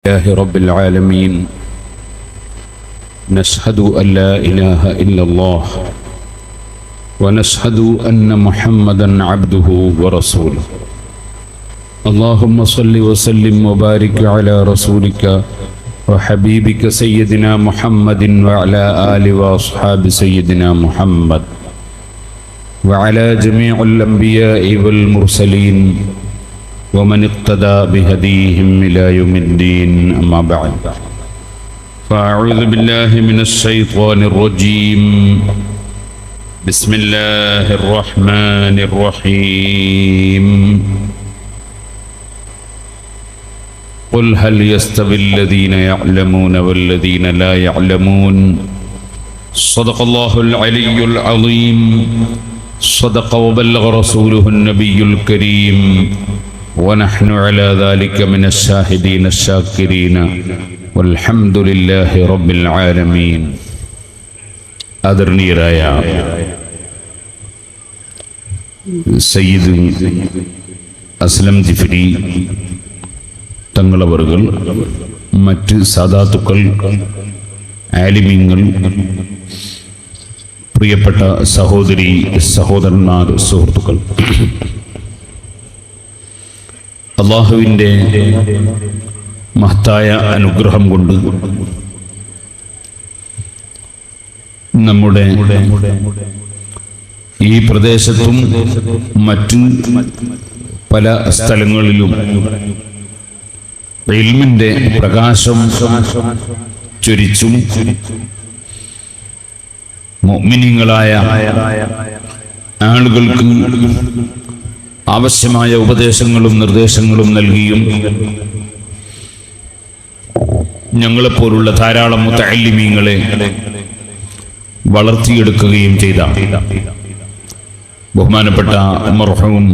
لله رب العالمين نشهد أن لا إله إلا الله ونشهد أن محمدا عبده ورسوله اللهم صل وسلم وبارك على رسولك وحبيبك سيدنا محمد وعلى آله وأصحاب سيدنا محمد وعلى جميع الأنبياء والمرسلين ومن اقتدى بهديهم إلى يوم الدين أما بعد فأعوذ بالله من الشيطان الرجيم بسم الله الرحمن الرحيم قل هل يستوي الذين يعلمون والذين لا يعلمون صدق الله العلي العظيم صدق وبلغ رسوله النبي الكريم ونحن على ذلك من الشاهدين الشاكرين والحمد لله رب العالمين. ആദരണീയരായ സയ്യിദ് അസ്ലം ജിഫ്രി തങ്ങളവറുകൾ, മറ്റ് സാദാത്തുക്കൾ, ആലിമീങ്ങൾ, പ്രിയപ്പെട്ട സഹോദരി സഹോദരന്മാർ, സുഹൃത്തുക്കൾ, അല്ലാഹുവിൻ്റെ മഹത്തായ അനുഗ്രഹം കൊണ്ട് നമ്മുടെ ഈ പ്രദേശത്തും മറ്റ് പല സ്ഥലങ്ങളിലും ഇൽമിന്റെ പ്രകാശം ചൊരിച്ചും മുഅ്മിനീങ്ങളായ ആളുകൾക്ക് ആവശ്യമായ ഉപദേശങ്ങളും നിർദ്ദേശങ്ങളും നൽകിയും ഞങ്ങളെപ്പോലുള്ള ധാരാളം മുതഅല്ലിമീങ്ങളെ വളർത്തിയെടുക്കുകയും ചെയ്ത ബഹുമാനപ്പെട്ട മർഹൂം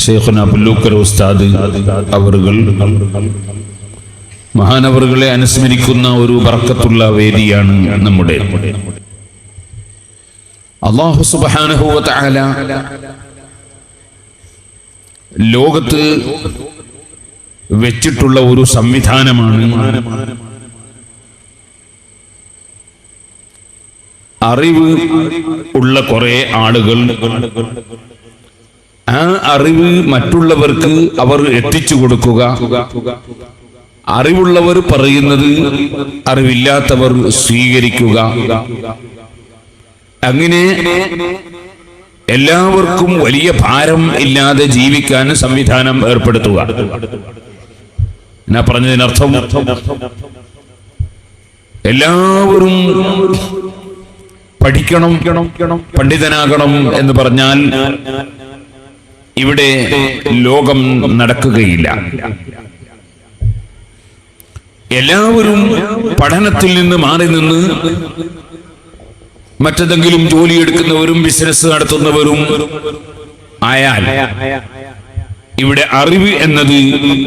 ശൈഖുനാ പുല്ലൂക്കർ ഉസ്താദ് അവറുകൾ, മഹാനവറുകളെ അനുസ്മരിക്കുന്ന ഒരു ബർക്കത്തുള്ള വേദിയാണ് നമ്മുടെ. അല്ലാഹു സുബ്ഹാനഹു വ തആല ലോകത്ത് വെച്ചിട്ടുള്ള ഒരു സംവിധാനമാണ് അറിവ് ഉള്ള കുറെ ആളുകൾ ആ അറിവ് മറ്റുള്ളവർക്ക് അവർ എത്തിച്ചു കൊടുക്കുക, അറിവുള്ളവർ പറയുന്നത് അറിവില്ലാത്തവർ സ്വീകരിക്കുക, അങ്ങനെ എല്ലാവർക്കും വലിയ ഭാരം ഇല്ലാതെ ജീവിക്കാൻ സംവിധാനം ഏർപ്പെടുത്തുക. ഞാൻ പറഞ്ഞതിനർത്ഥം എല്ലാവരും പഠിക്കണം, പണ്ഡിതനാകണം എന്ന് പറഞ്ഞാൽ ഇവിടെ ലോകം നടക്കുകയില്ല. എല്ലാവരും പഠനത്തിൽ നിന്ന് മാറി നിന്ന് മറ്റേതെങ്കിലും ജോലിയെടുക്കുന്നവരും ബിസിനസ് നടത്തുന്നവരും ആയാൽ ഇവിടെ അറിവ് എന്നത്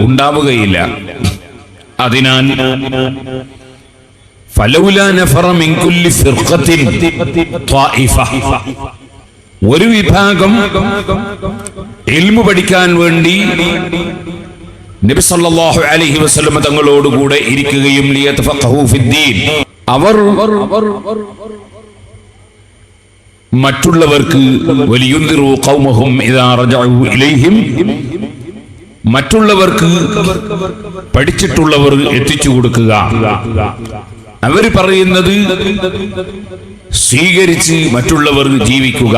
ഉണ്ടാവുകയില്ല. അതിനാൽ ഫലൗലാ നഫറ മിൻ കുല്ലി ഫിർഖത്തിൻ ത്വായിഫ, ഒരു വിഭാഗം ഇൽമു പഠിക്കാൻ വേണ്ടി നബി സല്ലല്ലാഹു അലൈഹി വസല്ലം തങ്ങളോടുകൂടെ ഇരിക്കുകയും ലിയതഫഖഹു ഫിദ്ദീൻ, അവർ മറ്റുള്ളവർക്ക് വലിയുൻദിറു ഖൗമഹും ഇദാ റജഉ ഇലൈഹിം, മറ്റുള്ളവർക്ക് പഠിച്ചിട്ടുള്ളവർ എത്തിച്ചു കൊടുക്കുക, അവർ പറയുന്നത് സ്വീകരിച്ച് മറ്റുള്ളവർ ജീവിക്കുക.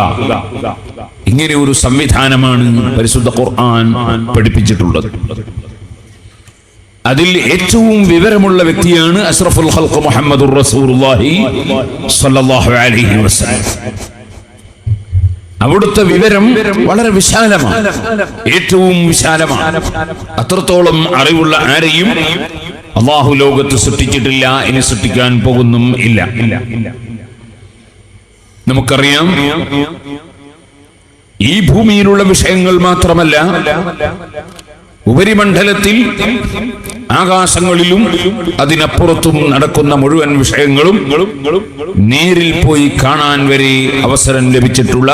ഇങ്ങനെ ഒരു സംവിധാനമാണ് പരിശുദ്ധ ഖുർആൻ പഠിപ്പിച്ചിട്ടുള്ളത്. അതിൽ ഏറ്റവും വിവരമുള്ള വ്യക്തിയാണ് അഷ്റഫുൽ ഖൽഖ് മുഹമ്മദുർ റസൂലുള്ളാഹി സ്വല്ലല്ലാഹു അലൈഹി വസല്ലം. അവിടുത്തെ വിവരം വളരെ വിശാലമാണ്, ഏറ്റവും വിശാലമാണ്. അത്രത്തോളം അറിവുള്ള ആരെയും അല്ലാഹു ലോകത്ത് സൃഷ്ടിച്ചിട്ടില്ല, ഇനി സൃഷ്ടിക്കാൻ പോകുന്നും ഇല്ല. നമുക്കറിയാം, ഈ ഭൂമിയിലുള്ള വിഷയങ്ങൾ മാത്രമല്ല, ഉപരിമണ്ഡലത്തിൽ ആകാശങ്ങളിലും അതിനപ്പുറത്തും നടക്കുന്ന മുഴുവൻ വിഷയങ്ങളും നേരിൽ പോയി കാണാൻ വരെ അവസരം ലഭിച്ചിട്ടുള്ള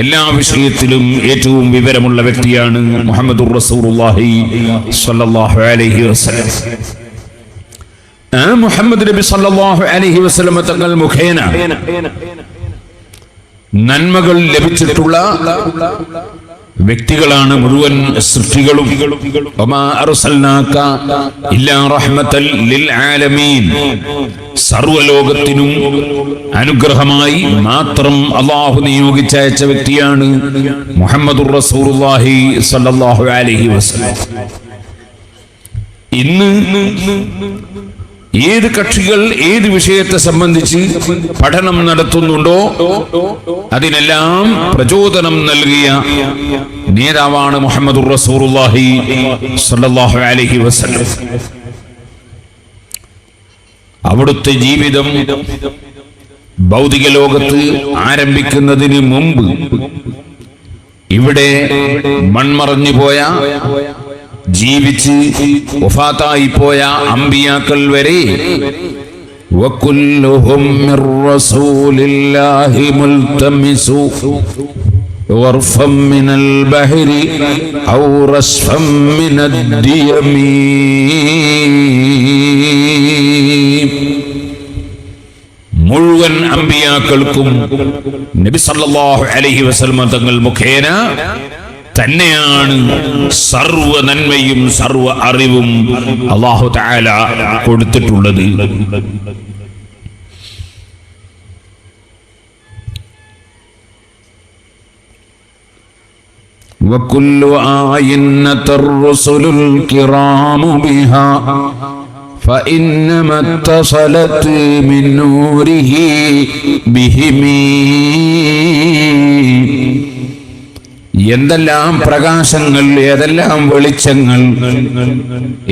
എല്ലാ വിഷയത്തിലും ഏറ്റവും വിവരമുള്ള വ്യക്തിയാണ് മുഹമ്മദുർ റസൂലുള്ളാഹി സ്വല്ലല്ലാഹു അലൈഹി വസല്ലം. മുഹമ്മദ് നബി സല്ലല്ലാഹു അലൈഹി വസല്ലം തങ്ങൾ മുഖേന നന്മകൾ ലഭിച്ചിട്ടുള്ള വ്യക്തികളാണ് മുഴുവൻ സൃഷ്ടികളും. വമാ അർസൽനാക ഇല്ലാ റഹ്മത്തൽ ലിൽ ആലമീൻ, സർവ്വലോകത്തിനും അനുഗ്രഹമായി മാത്രം അല്ലാഹു നിയോഗിച്ചയച്ച വ്യക്തിയാണ് മുഹമ്മദുർ റസൂലുള്ളാഹി സ്വല്ലല്ലാഹു അലൈഹി വസല്ലം. ഇന്ന് ഏത് കക്ഷികൾ ഏത് വിഷയത്തെ സംബന്ധിച്ച് പഠനം നടത്തുന്നുണ്ടോ അതിനെല്ലാം പ്രചോദനം നൽകിയ നേതാവാണ് മുഹമ്മദുർ റസൂലുള്ളാഹി സ്വല്ലല്ലാഹു അലൈഹി വസല്ലം. അവിടുത്തെ ജീവിതം ഭൗതിക ലോകത്ത് ആരംഭിക്കുന്നതിന് മുമ്പ് ഇവിടെ മൺമറഞ്ഞു പോയ, ജീവിച്ച് വഫാത്തായി പോയ അമ്പിയാക്കൾ വരെ വകുല്ലുഹും മിർ റസൂലില്ലാഹി മുൽതമിസു വർഫം മിനൽ ബഹരി ഔ റസ്ഫം മിനദ്ദിയമി. മുഴുവൻ അമ്പിയാക്കൾക്കും നബി സല്ലല്ലാഹു അലൈഹി വസല്ലം തങ്ങൾ മുഖേന തന്നെയാണ് സർവ്വ നന്മയും സർവ്വ അറിവും അല്ലാഹു തആല കൊടുത്തിട്ടുള്ളത്. വകുല്ലു ആയിന്നതർ റസൂലുൽ കിറാമു ബിഹാ ഫഇന്നമ തസലത് മിൻ നൂരിഹി ബിഹിമി. എന്തെല്ലാം പ്രകാശങ്ങൾ, ഏതെല്ലാം വെളിച്ചങ്ങൾ,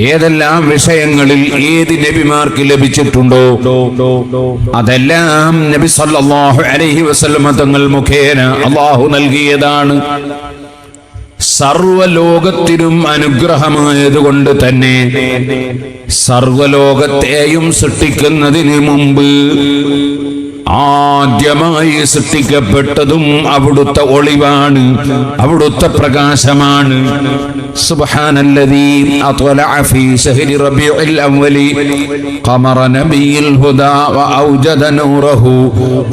ഏതെല്ലാം വിഷയങ്ങളിൽ ഏത് നബിമാർക്ക് ലഭിച്ചിട്ടുണ്ടോ അതെല്ലാം നബി സല്ലല്ലാഹു അലൈഹി വസല്ലം തങ്ങൾ മുഖേന അല്ലാഹു നൽകിയതാണ്. സർവലോകത്തിനും അനുഗ്രഹമായതുകൊണ്ട് തന്നെ സർവലോകത്തെയും സൃഷ്ടിക്കുന്നതിന് മുമ്പ് ആദ്യമായി സൃഷ്ടിക്കപ്പെട്ടതും അവിടുത്തെ ഒളിവാണ്, അവിടുത്തെ പ്രകാശമാണ്. സുബ്ഹാനല്ലദീ അത്വലഅ ഫീ ശഹരി റബീഉൽ അവ്വലി ഖമറ നബിയിൽ ഹുദാ വഔജദ നൂറഹു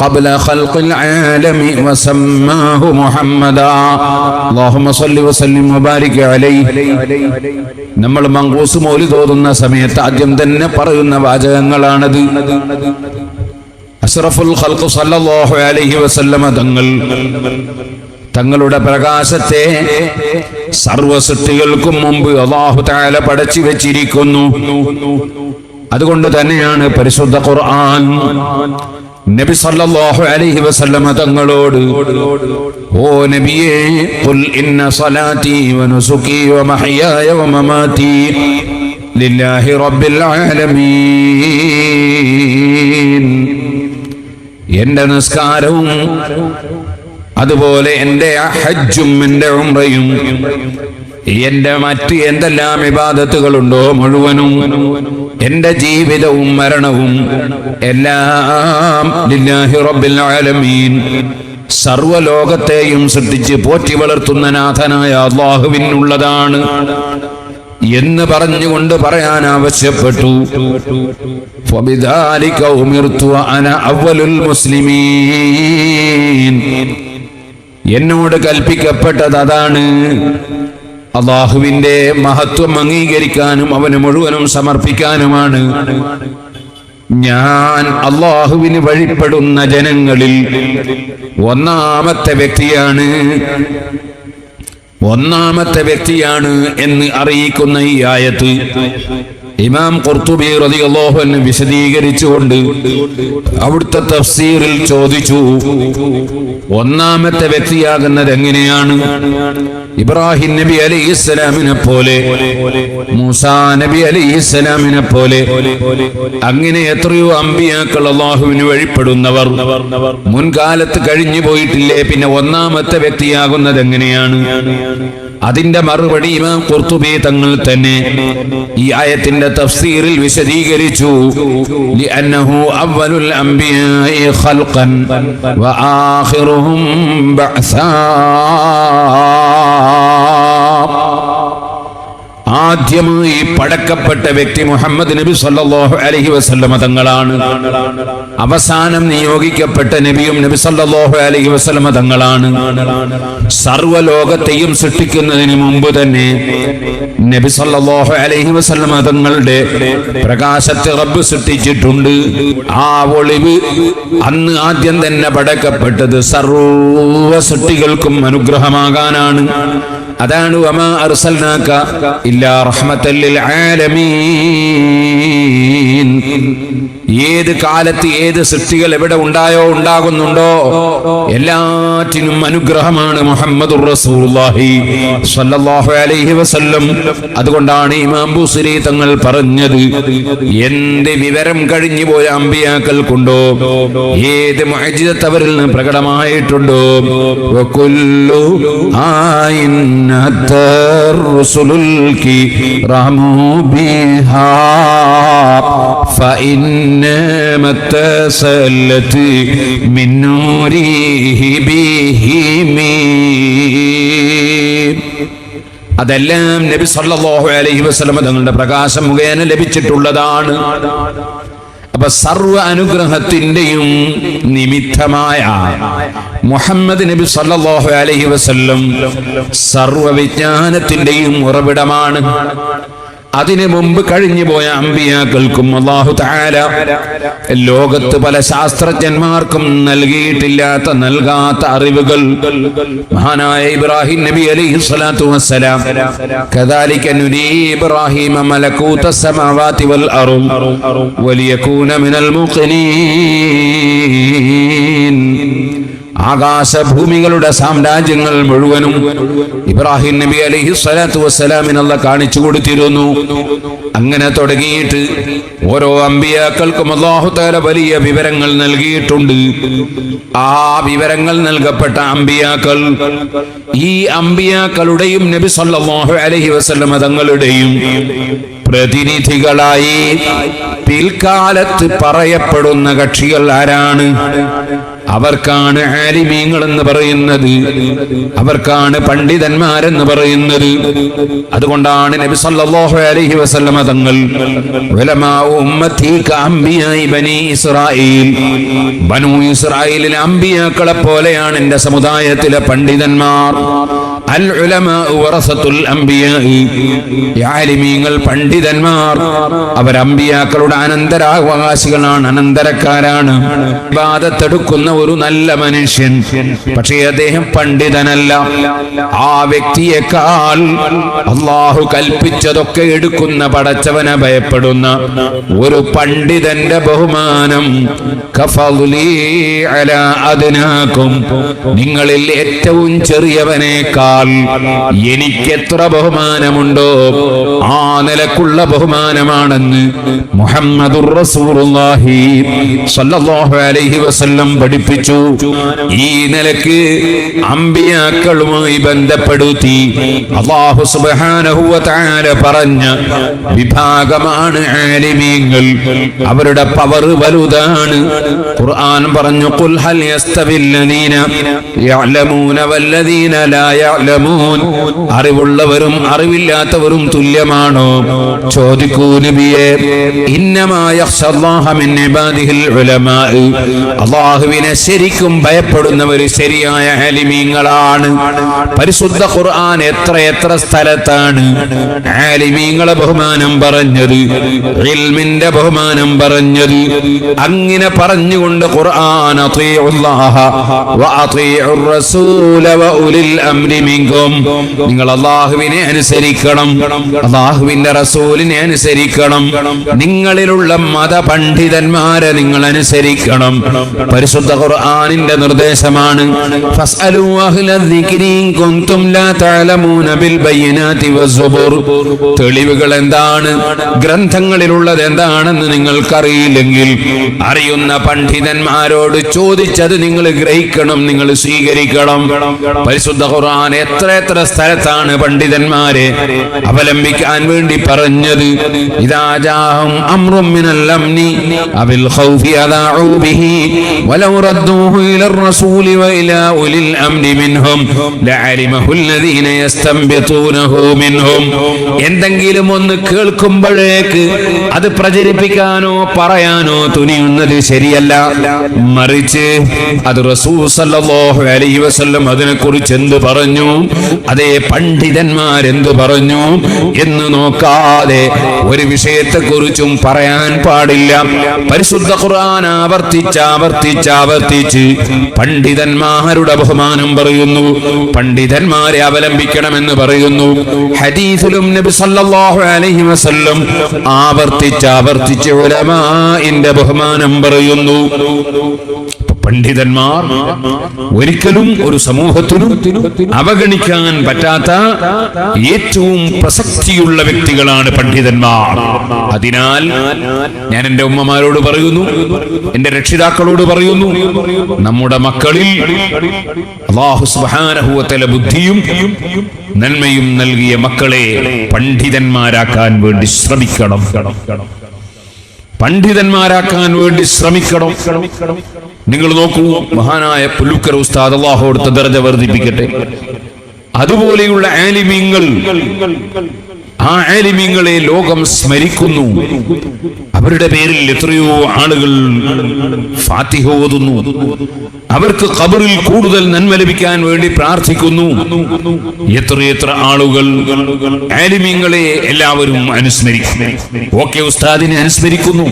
ഖബ്ല ഖൽഖിൽ ആലമി വസമ്മാഹു മുഹമ്മദാ. അല്ലാഹുമ്മ സ്വല്ലി വസല്ലിം വബാരിക് അലൈഹി. നമ്മൾ മങ്കൂസ് മൗലിദ് ഓതുന്ന സമയത്ത് ആദ്യം തന്നെ പറയുന്ന വാചകങ്ങളാണത്. അഷ്റഫുൽ ഖൽഖ് സല്ലല്ലാഹു അലൈഹി വസല്ലം തങ്ങളുടെ പ്രകാശത്തെ സർവ്വ സൃഷ്ടികൾക്കും മുമ്പ് അല്ലാഹു തആല പടച്ചു വെച്ചിരിക്കുന്നു. അതുകൊണ്ട് തന്നെയാണ് പരിശുദ്ധ ഖുർആൻ നബി സല്ലല്ലാഹു അലൈഹി വസല്ലം തങ്ങളോട്, ഓ നബിയേ, ഖുൽ ഇന്ന സ്വലാത്തി വനുസുകി വമഹ്യായ വമമാതി ലില്ലാഹി റബ്ബിൽ ആലമീൻ. എന്റെ നിസ്കാരവും അതുപോലെ എന്റെ ഹജ്ജും എന്റെ ഉംറയും എന്റെ മറ്റ് എന്തെല്ലാം ഇബാദത്തുകളുണ്ടോ മുഴുവനും എന്റെ ജീവിതവും മരണവും എല്ലാം ലില്ലാഹി റബ്ബിൽ ആലമീൻ, സർവ്വലോകത്തെയും സൃഷ്ടിച്ച് പോറ്റി വളർത്തുന്ന നാഥനായ അല്ലാഹുവിനുള്ളതാണ് എന്ന് പറഞ്ഞുകൊണ്ട് പറയാൻ ആവശ്യപ്പെട്ടു. ഫബിദാലിക ഉമിർതു അന അവ്വലുൽ മുസ്ലിമീൻ. എന്നോട് കൽപ്പിക്കപ്പെട്ടത് അതാണ്. അല്ലാഹുവിന്റെ മഹത്വം അംഗീകരിക്കാനും അവന് മുഴുവനും സമർപ്പിക്കാനുമാണ്. ഞാൻ അല്ലാഹുവിന് വഴിപ്പെടുന്ന ജനങ്ങളിൽ ഒന്നാമത്തെ വ്യക്തിയാണ് എന്ന് അറിയിക്കുന്ന ഈ ആയത്ത് ഇമാം ഖുർത്തുബി റളിയല്ലാഹു അൻഹു വിശദീകരിച്ചുകൊണ്ട് അവിടുത്തെ തഫ്സീറിൽ ചോദിച്ചു, ഒന്നാമത്തെ വ്യക്തിയാകുന്നത് എങ്ങനെയാണ്? ഇബ്രാഹിം നബി അലൈഹിസ്സലാമിനെ പോലെ, മൂസാ നബി അലൈഹിസ്സലാമിനെ പോലെ അങ്ങനെ എത്രയോ അമ്പിയാക്കൾ അല്ലാഹുവിന് വഴിപ്പെടുന്നവർ മുൻകാലത്ത് കഴിഞ്ഞു പോയിട്ടില്ലേ? പിന്നെ ഒന്നാമത്തെ വ്യക്തിയാകുന്നത് എങ്ങനെയാണ്? അതിന്റെ മറുപടി ഇമാം ഖുർത്തുബി തങ്ങൾ തന്നെ ഈ ആയത്തിന്റെ തഫ്സീറിൽ വിശദീകരിച്ചു. ലിഅന്നഹു അവ്വലുൽ അംബിയാഇ ഖൽഖൻ വആഖിറുഹും ബഅസാ. ആദ്യമായി പടക്കപ്പെട്ട വ്യക്തി മുഹമ്മദ് നബി സല്ലല്ലാഹു അലൈഹി വസല്ലമ തങ്ങളാണ്. അവസാനം നിയോഗിക്കപ്പെട്ട നബിയും നബി സല്ലല്ലാഹു അലൈഹി വസല്ലമ തങ്ങളാണ്. സർവ്വലോകത്തെയും സൃഷ്ടിക്കുന്നതിന് മുമ്പ് തന്നെ നബി സല്ലല്ലാഹു അലൈഹി വസല്ലമ തങ്ങളുടെ പ്രകാശത്തെ റബ്ബ് സൃഷ്ടിച്ചിട്ടുണ്ട്. ആ ഒളിവ് അന്ന് ആദ്യം തന്നെ പടക്കപ്പെട്ടത് സർവ്വ സൃഷ്ടികൾക്കും അനുഗ്രഹമാകാനാണ്. അതാണ് വമാ അർസൽനാക ഇല്ലാ റഹ്മത്തൽ ലിൽ ആലമീൻ. ഏത് കാലത്ത് ഏത് സൃഷ്ടികൾ എവിടെ ഉണ്ടായോ ഉണ്ടാകുന്നുണ്ടോ എല്ലാറ്റിനും അനുഗ്രഹമാണ് മുഹമ്മദുർ റസൂലുള്ളാഹി സ്വല്ലല്ലാഹു അലൈഹി വസല്ലം. അതുകൊണ്ടാണ് ഇമാം ബുസ്രി തങ്ങൾ പറഞ്ഞത്, എന്ത് വിവരം കഴിഞ്ഞു പോയ അമ്പിയാക്കൾക്കുണ്ടോ, ഏത് മുഅ്ജിസത്ത് അവരിൽ നിന്ന് പ്രകടമായിട്ടുണ്ടോ, വകുല്ലു ആയിന്നതർ റസൂലുൽ കിറാമു ബിഹാ فإنما اتصلت من نوره بهم. അതെല്ലാം നബി സല്ലല്ലാഹു അലൈഹി വസല്ലം തങ്ങളുടെ പ്രകാശം മുഖേന ലഭിച്ചിട്ടുള്ളതാണ്. അപ്പൊ സർവ്വ അനുഗ്രഹത്തിന്റെയും നിമിത്തമായ മുഹമ്മദ് നബി സല്ലല്ലാഹു അലൈഹി വസല്ലം സർവ്വ വിജ്ഞാനത്തിന്റെയും ഉറവിടമാണ്. അതിനു മുമ്പ് കഴിഞ്ഞു പോയ അമ്പിയാക്കൾക്കും അല്ലാഹു തആല ലോകത്ത് പല ശാസ്ത്രജ്ഞന്മാർക്കും നൽകാത്ത അറിവുകൾ മഹാനായ ഇബ്രാഹിം നബി അലൈഹി സ്വലാത്തു വസ്സലാം കദാലിക നുരീ ഇബ്രാഹിമ മലകൂത സമാവാതി വൽ അർദ് വലിയകൂന മിനൽ മുഖ്നിൻ. ആകാശഭൂമികളുടെ സാമ്രാജ്യങ്ങൾ മുഴുവനും ഇബ്രാഹിം നബി അലൈഹി സ്വലാത്തു വസ്സലാമിന് അല്ലാഹ് കാണിച്ചു കൊടുത്തിരുന്നു. അങ്ങനെ തുടങ്ങിയിട്ട് ഓരോ അമ്പിയാക്കൾക്കും അല്ലാഹു തആല വലിയ വിവരങ്ങൾ നൽകിയിട്ടുണ്ട്. ആ വിവരങ്ങൾ നൽകപ്പെട്ട അമ്പിയാക്കൾ ഈ അമ്പിയാക്കളുടെയും നബി സല്ലല്ലാഹു അലൈഹി വസല്ലം തങ്ങളുടെയും പ്രതിനിധികളായി പിൽക്കാലത്ത് പറയപ്പെടുന്ന കക്ഷികൾ ആരാണ്? അവർക്കാണ് ആലിമീങ്ങൾ എന്ന് പറയുന്നത്, അവർക്കാണ് പണ്ഡിതന്മാരെന്ന് പറയുന്നത്. അതുകൊണ്ടാണ് നബി സല്ലല്ലാഹു അലൈഹി വസല്ലമ തങ്ങൾ ഉലമാഉ ഉമ്മത്തി കഅംബിയാഇ ബനി ഇസ്രായീൽ, ബനൂ ഇസ്രായേലിലെ അമ്പിയാക്കളെ പോലെയാണ് എൻ്റെ സമുദായത്തിലെ പണ്ഡിതന്മാർ. അൽ ഉലമാഉ വറസത്തുൽ അംബിയാഇ, ആലിമീങ്ങൾ പണ്ഡിതന്മാർ, അവർ അമ്പിയാക്കളുടെ അനന്തരാവകാശികളാണ്, അനന്തരക്കാരാണ്. ഇബാദത്തെടുക്കുന്ന ഒരു നല്ല മനുഷ്യൻ, പക്ഷേ അദ്ദേഹം പണ്ഡിതനല്ല. ആ വ്യക്തിയേക്കാൾ അല്ലാഹു കൽപ്പിച്ചതൊക്കെ എടുക്കുന്ന പടച്ചവനെ ഭയപ്പെടുന്ന ഒരു പണ്ഡിതന്റെ ബഹുമാനം കഫളി അലാ അദ്നാകും, നിങ്ങളിൽ ഏറ്റവും ചെറിയവനേക്കാൾ എനിക്കെത്ര ബഹുമാനമുണ്ടോ ആ നിലക്കുള്ള ബഹുമാനമാണെന്ന് മുഹമ്മദുർ റസൂലുള്ളാഹി സ്വല്ലല്ലാഹു അലൈഹി വസല്ലം പഠിപ്പിച്ചു. ഈ നിലക്ക് അമ്പിയാക്കളുമായി ബന്ധപ്പെടുത്തി അല്ലാഹു സുബ്ഹാനഹു വ തആല പറഞ്ഞ വിഭാഗമാണ് ആലിമീങ്ങൾ. അവരുടെ പവർ വലുതാണ്. ഖുർആൻ പറഞ്ഞു, ഖുൽ ഹൽ യസ്തവില്ലദീന യഅലമൂന വല്ലദീന ലാ യഅലമൂൻ, അറിവുള്ളവരും അറിവില്ലാത്തവരും തുല്യമാണോ? ചോദിക്കൂ നബിയേ. ഇന്നമാ യഖ്ശല്ലാഹ മിൻ ഇബാദിഹിൽ ഉലമാ, അല്ലാഹുവിനെ ശരിക്കും ഭയപ്പെടുന്നവർ ശരിയായ ആലിമീങ്ങളാണ്. പരിശുദ്ധ ഖുർആൻ എത്ര സ്ഥലത്താണ് ആലിമീങ്ങളെ ബഹുമാനം പറഞ്ഞത്, ഇൽമിന്റെ ബഹുമാനം പറഞ്ഞത്. അങ്ങനെ പറഞ്ഞുകൊണ്ട് ഖുർആൻ അത്വീഉല്ലാഹ വ അത്വീഉർ റസൂല വ ഉലിൽ അംരി മിൻകും, നിങ്ങൾ അല്ലാഹുവിനെ അനുസരിക്കണം, അല്ലാഹുവിന്റെ റസൂലിനെ അനുസരിക്കണം, നിങ്ങളിലുള്ള മതപണ്ഡിതന്മാരെ നിങ്ങൾ അനുസരിക്കണം. പരിശുദ്ധ ഖുർആനിന്റെ നിർദ്ദേശമാണ്. ഫസ്അലു അഹ്ല ദിക്രി ഇൻ കുൻതും ലാ തഅലമൂന ബിൽ ബയ്യിനാതി വസ്സുബുർ, തെളിവുകൾ എന്താണ്, ഗ്രന്ഥങ്ങളിലുള്ളത് എന്താണെന്ന് നിങ്ങൾക്കറിയില്ലെങ്കിൽ അറിയുന്ന പണ്ഡിതന്മാരോട് ചോദിച്ചത് നിങ്ങൾ ഗ്രഹിക്കണം, നിങ്ങൾ സ്വീകരിക്കണം. പരിശുദ്ധ ഖുർആൻ എത്ര സ്ഥലത്താണ് പണ്ഡിതന്മാരെ അവലംബിക്കാൻ വേണ്ടി പറഞ്ഞത്. ഇദാ ജാഅഹും അംറുൻ മിനൽ അംനി അബിൽ ഖൗഫി അദാഉ ബിഹി വലൗ റദ്ദൂഹു ഇലർ റസൂലി വഇലാ ഉലിൽ അംരി മിൻഹും ലഅലിമഹു അല്ലദീന യസ്തംബിതൂനഹു മിൻഹും. എന്തെങ്കിലും ഒന്ന് കേൾക്കുമ്പോഴേക്ക് അത് പ്രചരിപ്പിക്കാനോ പറയാനോ തുനിയുന്നത് ശരിയല്ല. മറിച്ച് അത് റസൂൽ സല്ലല്ലാഹു അലൈഹി വസല്ലം അതിനെക്കുറിച്ച് എന്ത് പറഞ്ഞു, അതേ പണ്ഡിതന്മാരെന്ത് പറഞ്ഞു എന്ന് നോക്കാതെ ഒരു വിഷയത്തെക്കുറിച്ചും പറയാൻ പാടില്ല. പരിശുദ്ധ ഖുർആൻ ആവർത്തിച്ച് പണ്ഡിതന്മാരുടെ ബഹുമാനം പറയുന്നു, പണ്ഡിതന്മാരെ അവലംബിക്കണമെന്ന് പറയുന്നു. ഹദീസിലും നബി സല്ലല്ലാഹു അലൈഹി വസല്ലം ആവർത്തിച്ച് ഉലമാഇന്റെ ബഹുമാനം പറയുന്നു. പണ്ഡിതന്മാർ ഒരിക്കലും ഒരു സമൂഹത്തിനും അവഗണിക്കാൻ പറ്റാത്ത ഏറ്റവും പ്രസക്തിയുള്ള വ്യക്തികളാണ് പണ്ഡിതന്മാർ. അതിനാൽ ഞാൻ എൻ്റെ ഉമ്മമാരോട് പറയുന്നു, എൻ്റെ രക്ഷിതാക്കളോട് പറയുന്നു, നമ്മുടെ മക്കളിൽ അല്ലാഹു സുബ്ഹാനഹു വ തആല ബുദ്ധിയും നന്മയും നൽകിയ മക്കളെ പണ്ഡിതന്മാരാക്കാൻ വേണ്ടി ശ്രമിക്കണം. പണ്ഡിതന്മാരാക്കാൻ വേണ്ടി ശ്രമിക്കണം. നിങ്ങൾ നോക്കൂ, മഹാനായ പുല്ലൂക്കര ഉസ്താദ് അല്ലാഹു അവിടുത്തെ ദർജ വർദ്ധിപ്പിക്കട്ടെ, അതുപോലെയുള്ള ആലിമീങ്ങൾ, ആ ആലിമീങ്ങളെ ലോകം സ്മരിക്കുന്നു. അവരുടെ പേരിൽ എത്രയോ ആളുകൾ ഫാത്തിഹ ഓതുന്നു. അവർക്ക് ഖബറിൽ കൂടുതൽ നന്മ ലഭിക്കാൻ വേണ്ടി പ്രാർത്ഥിക്കുന്നു. എത്ര ആളുകൾ ആലിമീങ്ങളെ എല്ലാവരും അനുസ്മരിക്കുന്നു. ഓക്കെ ഉസ്താദിനെ അനുസ്മരിക്കുന്നു,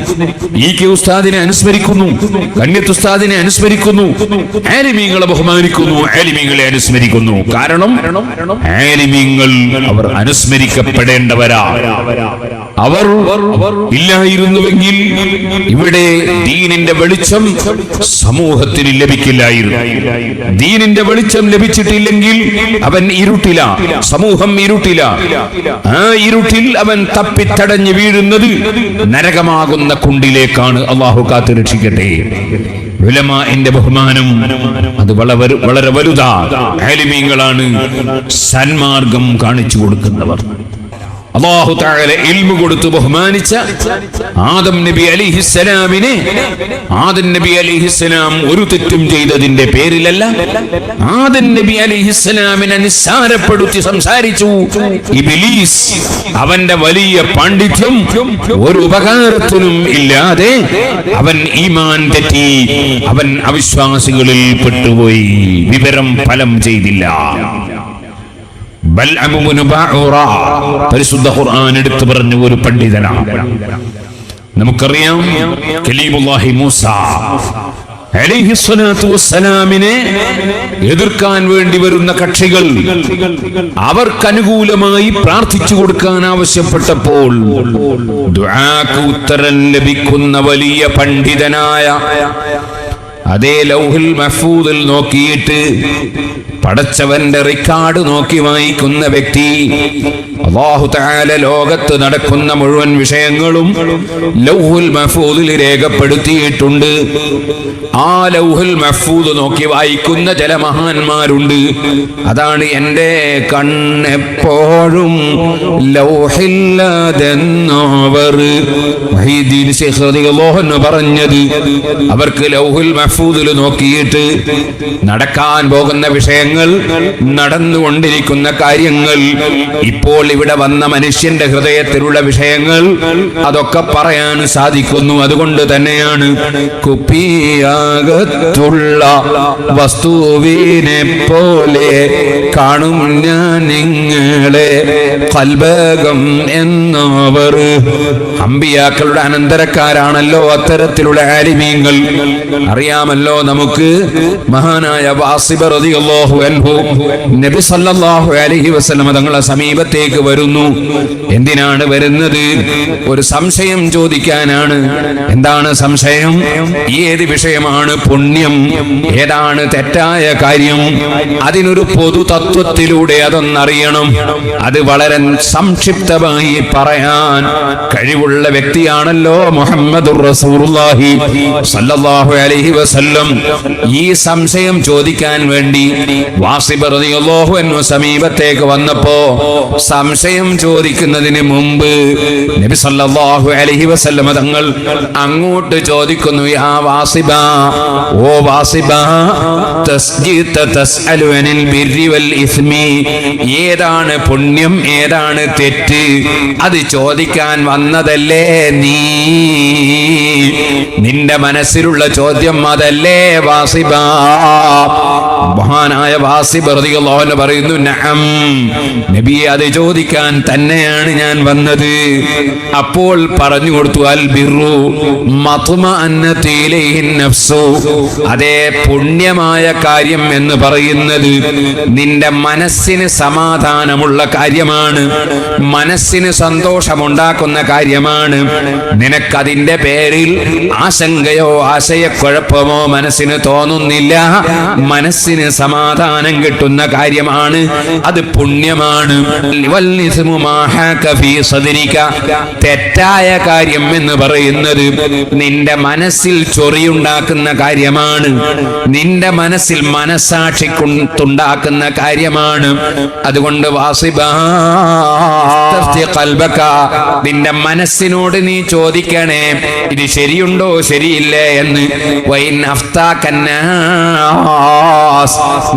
കെ ഉസ്താദിനെ അനുസ്മരിക്കുന്നു, കന്യത്ത് ഉസ്താദിനെ അനുസ്മരിക്കുന്നു, ആലിമീങ്ങളെ ബഹുമാനിക്കുന്നു, ആലിമീങ്ങളെ അനുസ്മരിക്കുന്നു. കാരണം ആലിമീങ്ങൾ അവർ അനുസ്മരിക്കപ്പെടേണ്ടവരാ. അവർ ഇല്ലായിരുന്നുവെങ്കിൽ ഇവിടെ ദീനിന്റെ വെളിച്ചം സമൂഹത്തിന് ലഭിക്കില്ലായിരുന്നു. ദീനിന്റെ വെളിച്ചം ലഭിച്ചിട്ടില്ലെങ്കിൽ അവൻ ഇരുട്ടില, സമൂഹം ഇരുട്ടില. ആ ഇരുട്ടിൽ അവൻ തപ്പിത്തടഞ്ഞു വീഴുന്നത് നരകമാകുന്ന കുണ്ടിലേക്കാണ്. അല്ലാഹു കാത്തു രക്ഷിക്കട്ടെ. ഉലമാഇന്റെ ബഹുമാനം അത് വളരെ വലുതാ. ആലിമീങ്ങളാണ് സന്മാർഗം കാണിച്ചു കൊടുക്കുന്നവർ. അല്ലാഹു തആല ഇൽമു കൊടുത്ത് ബഹുമാനിച്ച ആദം നബി അലൈഹിസ്സലാമിനെ, ആദം നബി അലൈഹിസ്സലാം ഒരു തെറ്റും ചെയ്തതിന്റെ പേരിലല്ല, ആദം നബി അലൈഹിസ്സലാമിനെ നിസ്സാരപ്പെടുത്തി സംസാരിച്ചു ഇബ്ലീസ്. അവന്റെ വലിയ പാണ്ഡിത്യം ഒരു ഉപകാരത്തിനും ഇല്ലാതെ അവൻ ഈമാൻ തെറ്റി, അവൻ അവിശ്വാസികളിൽ പെട്ടുപോയി, വിവരം ഫലം ചെയ്തില്ല. പരിശുദ്ധ ഖുർആൻ എടുത്തു പറഞ്ഞ ഒരു പണ്ഡിതനാണ്. നമുക്കറിയാം, കലീമുല്ലാഹി മൂസ അലൈഹിസ്സലാത്തു വസ്സലാമിനെ എതിർക്കാൻ വേണ്ടി വരുന്ന കക്ഷികൾ അവർക്കനുകൂലമായി പ്രാർത്ഥിച്ചു കൊടുക്കാൻ ആവശ്യപ്പെട്ടപ്പോൾ ദുആക്ക് ഉത്തരം ലഭിക്കുന്ന വലിയ പണ്ഡിതനായ അതേ ലൗഹുൽ മഹ്ഫൂദിൽ നോക്കിയിട്ട് പടച്ചവന്റെ റിക്കാർഡ് നോക്കി വായിക്കുന്ന വ്യക്തി, അല്ലാഹു തആല ലോകത്ത് നടക്കുന്ന മുഴുവൻ വിഷയങ്ങളും ലൗഹുൽ മഹ്ഫൂദിൽ രേഖപ്പെടുത്തിയിട്ടുണ്ട്. ആ ലൗഹുൽ മഹ്ഫൂദ് നോക്കി വായിക്കുന്ന ചില മഹാന്മാരുണ്ട്. അതാണ് എൻ്റെ കണ്ണെപ്പോഴും ലൗഹില്ലാതെന്നവർ മുഹീദ്ദീൻ ശൈഖ് റളിയല്ലാഹു അൻഹു പറഞ്ഞത്. അവർക്ക് ലൗഹുൽ മഹ്ഫൂദിൽ നോക്കിയിട്ട് നടക്കാൻ പോകുന്ന വിഷയങ്ങൾ, നടന്നുകൊണ്ടിരിക്കുന്ന കാര്യങ്ങൾ, ഇപ്പോൾ ഇവിടെ വന്ന മനുഷ്യന്റെ ഹൃദയത്തിലുള്ള വിഷയങ്ങൾ, അതൊക്കെ പറയാൻ സാധിക്കുന്നു. അതുകൊണ്ട് തന്നെയാണ് കുപ്പിയാകത്തുള്ള വസ്തുവിനെ പോലെ കാണും ഞാൻ നിങ്ങളെ ഖൽബകം എന്നവർ. അമ്പിയാക്കളുടെ അനന്തരക്കാരാണല്ലോ അത്തരത്തിലുള്ള ആലിമീങ്ങൾ. അറിയാമല്ലോ നമുക്ക്, മഹാനായ വാസിബ് റളിയല്ലാഹു അൻഹു നബി സല്ലല്ലാഹു അലൈഹി വസല്ലം തങ്ങളുടെ സമീപത്തേക്ക് വരുന്നു. എന്തിനാണ് വരുന്നത്? ഒരു സംശയം ചോദിക്കാനാണ്. എന്താണ് സംശയം? ഏത് വിഷയമാണ് പുണ്യം, ഏതാണ് തെറ്റായ കാര്യം, അതിനൊരു പൊതു തത്വത്തിലൂടെ അതൊന്നറിയണം. അത് വളരെ സംക്ഷിപ്തമായി പറയാൻ കഴിവുള്ള വ്യക്തിയാണല്ലോ മുഹമ്മദുർ റസൂലുള്ളാഹി സല്ലല്ലാഹു അലൈഹി വസല്ലം. ഈ സംശയം ചോദിക്കാൻ വേണ്ടി വാസിബ് റളിയല്ലാഹു അൻഹു സമീപത്തേക്ക് വന്നപ്പോ സംശയം ചോദിക്കുന്നതിന് മുമ്പ് നബി സല്ലല്ലാഹു അലൈഹി വസല്ലം തങ്ങൾ അങ്ങോട്ട് ചോദിക്കുന്നു, യാ വാസിബ, ഓ വാസിബ, തസ്അലു അനിൽ ബിർരി വൽ ഇസ്മി, ഏതാണ് പുണ്യം ഏതാണ് തെറ്റ്, അത് ചോദിക്കാൻ വന്നതല്ലേ നീ? നിന്റെ മനസ്സിലുള്ള ചോദ്യം അതല്ലേ വാസിബ? മഹാനായ വാസിബ് റളിയല്ലാഹു അൻഹു പറയുന്നു, നഅം നബിയെ, അത് ചോദിക്കാൻ തന്നെയാണ് ഞാൻ വന്നത്. അപ്പോൾ പറഞ്ഞു കൊടുത്തു, അൽ ബിർറു മത്മഅന്നതി ഇലൈഹി നഫ്സു, അതേ പുണ്യമായ കാര്യം എന്ന് പറയുന്നത് നിന്റെ മനസ്സിന് സമാധാനമുള്ള കാര്യമാണ്, മനസ്സിന് സന്തോഷമുണ്ടാക്കുന്ന കാര്യമാണ്. നിനക്കതിന്റെ പേരിൽ ആശങ്കയോ ആശയക്കുഴപ്പമോ മനസ്സിന് തോന്നുന്നില്ല. മനസ്സിന് സമാധാനം കിട്ടുന്ന കാര്യമാണ്, അത് പുണ്യമാണ്. തെറ്റായ കാര്യം എന്ന് പറയുന്നത് നിന്റെ മനസ്സിൽ ചൊറിയുണ്ടാക്കുന്ന കാര്യമാണ്, നിന്റെ മനസ്സിൽ മനസാക്ഷിക്കുണ്ടാക്കുന്ന കാര്യമാണ്. അതുകൊണ്ട് വാസിബ, നിന്റെ മനസ്സിനോട് നീ ചോദിക്കണേ, ഇത് ശരിയുണ്ടോ ശരിയില്ലേ എന്ന്.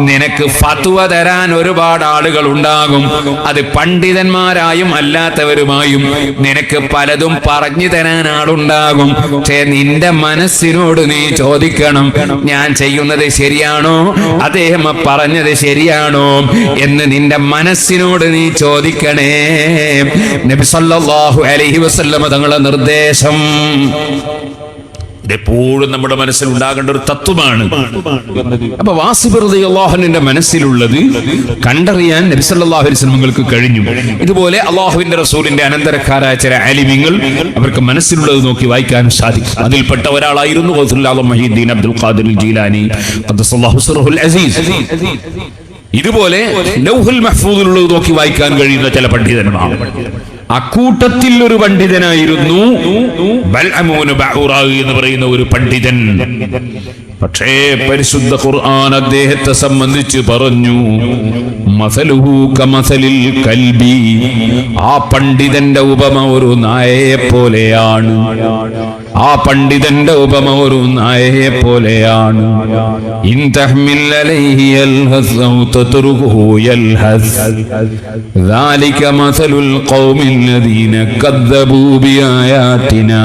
നിനക്ക് ഫത്വ തരാൻ ഒരുപാട് ആളുകൾ ഉണ്ടാകും, അത് പണ്ഡിതന്മാരായും അല്ലാത്തവരുമായും നിനക്ക് പലതും പറഞ്ഞു തരാൻ ആളുണ്ടാകും. പക്ഷേ നിന്റെ മനസ്സിനോട് നീ ചോദിക്കണം, ഞാൻ ചെയ്യുന്നത് ശരിയാണോ, അദ്ദേഹം പറഞ്ഞത് ശരിയാണോ എന്ന് നിന്റെ മനസ്സിനോട് നീ ചോദിക്കണേ. നബി സല്ലല്ലാഹു അലൈഹി വസല്ലം തങ്ങളുടെ നിർദ്ദേശം ഇതെപ്പോഴും നമ്മുടെ മനസ്സിൽ ഉണ്ടാകേണ്ട ഒരു തത്വമാണ്. അപ്പൊ വാസിബ് റളിയല്ലാഹു അൻഹുവിന്റെ മനസ്സിലുള്ളത് കണ്ടറിയാൻ നബി സല്ലല്ലാഹു അലൈഹി വസല്ലമക്ക് കഴിഞ്ഞു. ഇതുപോലെ അല്ലാഹുവിന്റെ റസൂലിന്റെ അനന്തരക്കാരായ ചില ആലിമീങ്ങൾ അവർക്ക് മനസ്സിലുള്ളത് നോക്കി വായിക്കാൻ സാധിക്കും. അതിൽപ്പെട്ട ഒരാളായിരുന്നു ഗൗസുൽ ആലം മുഹീദ്ദീൻ അബ്ദുൽ ഖാദിർ ജീലാനി ഖദ്ദസല്ലാഹു സിർറുൽ അസീസ്. ഇതുപോലെ ലൗഹുൽ മഹ്ഫൂദിലുള്ളത് നോക്കി വായിക്കാൻ കഴിയുന്ന ചില പണ്ഡിതന്മാർ. അക്കൂട്ടത്തിൽ ഒരു പണ്ഡിതനായിരുന്നു ബൽഅമൂൻ ബഅൂറാ എന്ന് പറയുന്ന ഒരു പണ്ഡിതൻ. പക്ഷേ പരിശുദ്ധ ഖുർആൻ അദ്ദേഹത്തെ സംബന്ധിച്ച് പറഞ്ഞു, മസലുഹു കമസലിൽ കൽബി, ആ പണ്ഡിതന്റെ ഉപമ ഒരു നായയെ പോലെയാണ്. ആ പണ്ഡിതന്റെ ഉപമ ഒരു നായയെ പോലെയാണ്. ഇൻ തഹ്മിൽ അലൈഹി യൽഹസ് ഔ തത്റുഹു യൽഹസ്, ദാലിക മസലുൽ ഖൗമില്ലദീന കദ്ദബൂ ബിആയാതിനാ.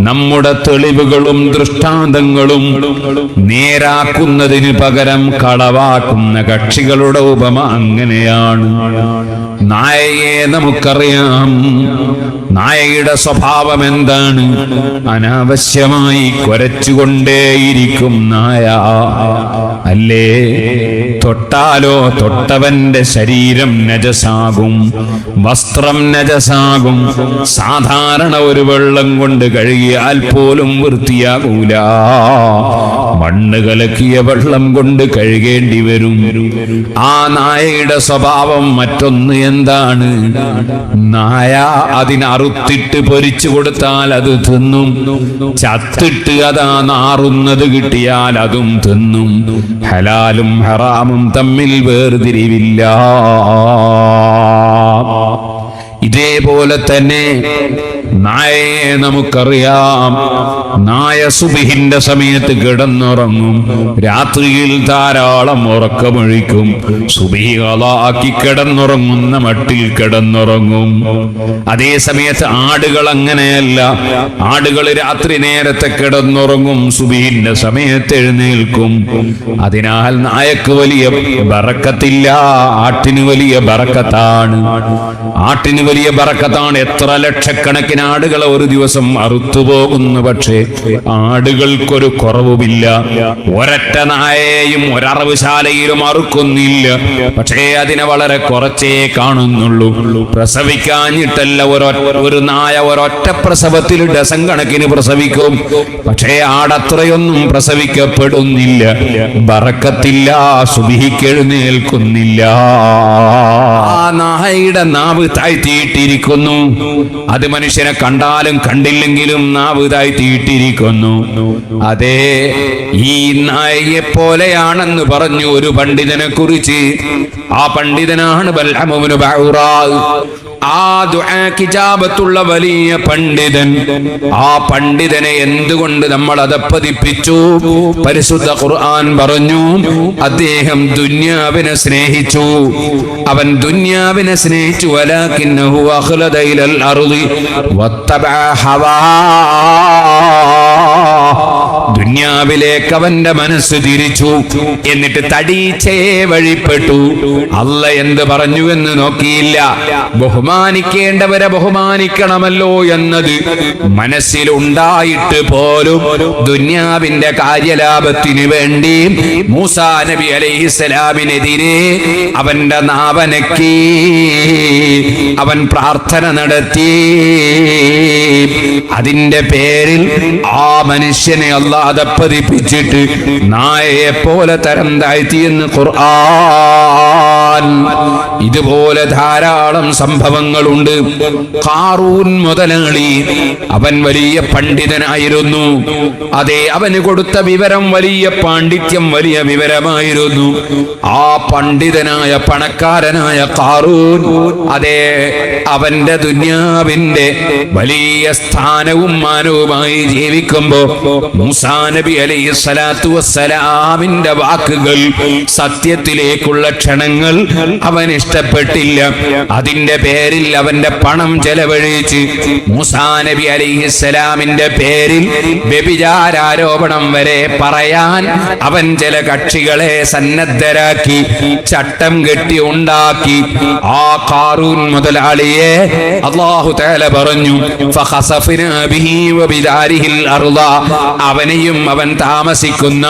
നമ്മുടെ തെളിവുകളും ദൃഷ്ടാന്തങ്ങളും നേരാക്കുന്നതിന് പകരം കളവാക്കുന്ന കക്ഷികളുടെ ഉപമ അങ്ങനെയാണ്. നായയെ നമുക്കറിയാം, നായയുടെ സ്വഭാവം എന്താണ്? അനാവശ്യമായി കുരച്ചുകൊണ്ടേയിരിക്കും നായ, അല്ലേ? തൊട്ടാലോ തൊട്ടവന്റെ ശരീരം നജസാകും, വസ്ത്രം നജസാകും. സാധാരണ ഒരു വെള്ളം കൊണ്ട് കഴുകിയാൽ പോലും വൃത്തിയാകൂല, മണ്ണ് കലക്കിയ വെള്ളം കൊണ്ട് കഴുകേണ്ടി വരും. ആ നായയുടെ സ്വഭാവം മറ്റൊന്ന് എന്താണ്? നായ അതിനറുത്തിട്ട് പൊരിച്ചു കൊടുത്താൽ അത് തിന്നും, ചത്തിട്ട് അതാ നാറുന്നത് കിട്ടിയാൽ അതും തിന്നും. ഹലാലും ഹറാമും തമ്മിൽ വേർതിരിവില്ല. ഇതേപോലെ തന്നെ നായയെ നമുക്കറിയാം. നായ സുബഹിന്റെ സമയത്ത് കിടന്നുറങ്ങും, രാത്രിയിൽ ധാരാളം ഉറക്കമൊഴിക്കും. സുബഹി ഖളാക്കി കിടന്നുറങ്ങുന്ന മട്ടിൽ കിടന്നുറങ്ങും. അതേ സമയത്ത് ആടുകൾ അങ്ങനെയല്ല. ആടുകൾ രാത്രി നേരത്തെ കിടന്നുറങ്ങും, സുബഹിന്റെ സമയത്ത് എഴുന്നേൽക്കും. അതിനാൽ നായക്ക് വലിയ ബറക്കത്തില്ല, ആട്ടിന് വലിയ ബറക്കത്താണ്. ആട്ടിന് വലിയ ബറക്കത്താണ്. എത്ര ലക്ഷക്കണക്കിന് ആടുകളെ ഒരു ദിവസം അറുത്തുപോകുന്നു, പക്ഷേ ആടുകൾക്കൊരു കുറവുമില്ല. ഒരൊറ്റ നായയെയും ഒരറവുശാലയിലും അറുക്കുന്നില്ല, പക്ഷേ അതിനെ വളരെ കുറച്ചേ കാണുന്നുള്ളൂ. പ്രസവിക്കാഞ്ഞിട്ടല്ല, ഒരു നായ ഒരൊറ്റ പ്രസവത്തിൽ ഡസൻ കണക്കിന് പ്രസവിക്കും, പക്ഷേ ആടത്രയൊന്നും പ്രസവിക്കപ്പെടുന്നില്ല. ബറക്കത്തില്ല, സുബഹിക്കെഴുന്നേൽക്കുന്നില്ല. ആ നായയുടെ നാവ് താഴ്ത്തിയിട്ടിരിക്കുന്നു. അത് മനുഷ്യനെ മനുഷ്യനെ കണ്ടാലും കണ്ടില്ലെങ്കിലും നാവ് താഴ്ത്തിയിട്ടിരിക്കുന്നു. അതേ, ഈ നായയെ പോലെയാണെന്ന് പറഞ്ഞു ഒരു പണ്ഡിതനെ കുറിച്ച്. ആ പണ്ഡിതനാണ് ബൽഅം ഇബ്നു ബഅൂറ. ആ ദുആ കിതാബത്തുള്ള വലിയ പണ്ഡിതൻ. ആ പണ്ഡിതനെ എന്തുകൊണ്ട് നമ്മൾ അധപ്പതിപ്പിച്ചു? പരിശുദ്ധ ഖുർആൻ പറഞ്ഞു അദ്ദേഹം ദുനിയാവിനെ സ്നേഹിച്ചു. അവൻ ദുനിയാവിനെ സ്നേഹിച്ചു. വലാകിന്നഹു അഖ്ലദ ഇലൽ അർളി വത്തബഅ ഹവാ. ദുനിയാവിലേക്ക് അവന്റെ മനസ്സ് തിരിച്ചു. എന്നിട്ട് തടീച്ചയെ വഴിപ്പെട്ടു. അല്ല എന്ത് പറഞ്ഞു എന്ന് നോക്കിയില്ല. ബഹുമാനിക്കേണ്ടവരെ ബഹുമാനിക്കണമല്ലോ എന്നത് മനസ്സിലുണ്ടായിട്ട് പോലും ദുനിയാവിന്റെ കാര്യലാഭത്തിന് വേണ്ടി മൂസാ നബി അലൈഹിസ്സലാമിനെതിരെ അവന്റെ നാവനക്കി. അവൻ പ്രാർത്ഥന നടത്തി. അതിന്റെ പേരിൽ ആ മനുഷ്യനെ അല്ലാഹു അധപ്പതിപ്പിച്ചിട്ട് നായയെ പോലെ തരം താഴ്ത്തിയെന്ന് ഖുർആൻ. ഇതുപോലെ ധാരാളം സംഭവങ്ങളുണ്ട്. ഖാറൂൻ മുതലാളി, അവൻ വലിയ പണ്ഡിതനായിരുന്നു. അതെ, അവന് കൊടുത്ത വിവരം വലിയ പാണ്ഡിത്യം, വലിയ വിവരമായിരുന്നു. ആ പണ്ഡിതനായ പണക്കാരനായ ഖാറൂൻ, അതെ, അവന്റെ ദുനിയാവിന്റെ വലിയ സ്ഥാനവും മാനവുമായി ജീവിക്കുമ്പോ മൂസാ നബി അലൈഹിസ്സലാത്തു വസ്സലാമിന്റെ വാക്കുകൾ, സത്യത്തിലേക്കുള്ള ക്ഷണങ്ങൾ അവൻ ഇഷ്ടപ്പെട്ടില്ല. അതിന്റെ പേരിൽ അവന്റെ പണം ചെലവഴിച്ച് മൂസാ നബി അലൈഹിസ്സലാമിന്റെ പേരിൽ വ്യഭിചാരാരോപണം വരെ പറയാൻ അവൻ ചില കക്ഷികളെ സന്നദ്ധരാക്കി, ചട്ടം കെട്ടി ഉണ്ടാക്കി. ആ ഖാറൂൻ മുതലാളിയെ അല്ലാഹു തആല പറഞ്ഞു ഫഖസഫ്നാ ബിഹി വബിദാരിഹിൽ അർള. അവനെയും അവൻ താമസിക്കുന്ന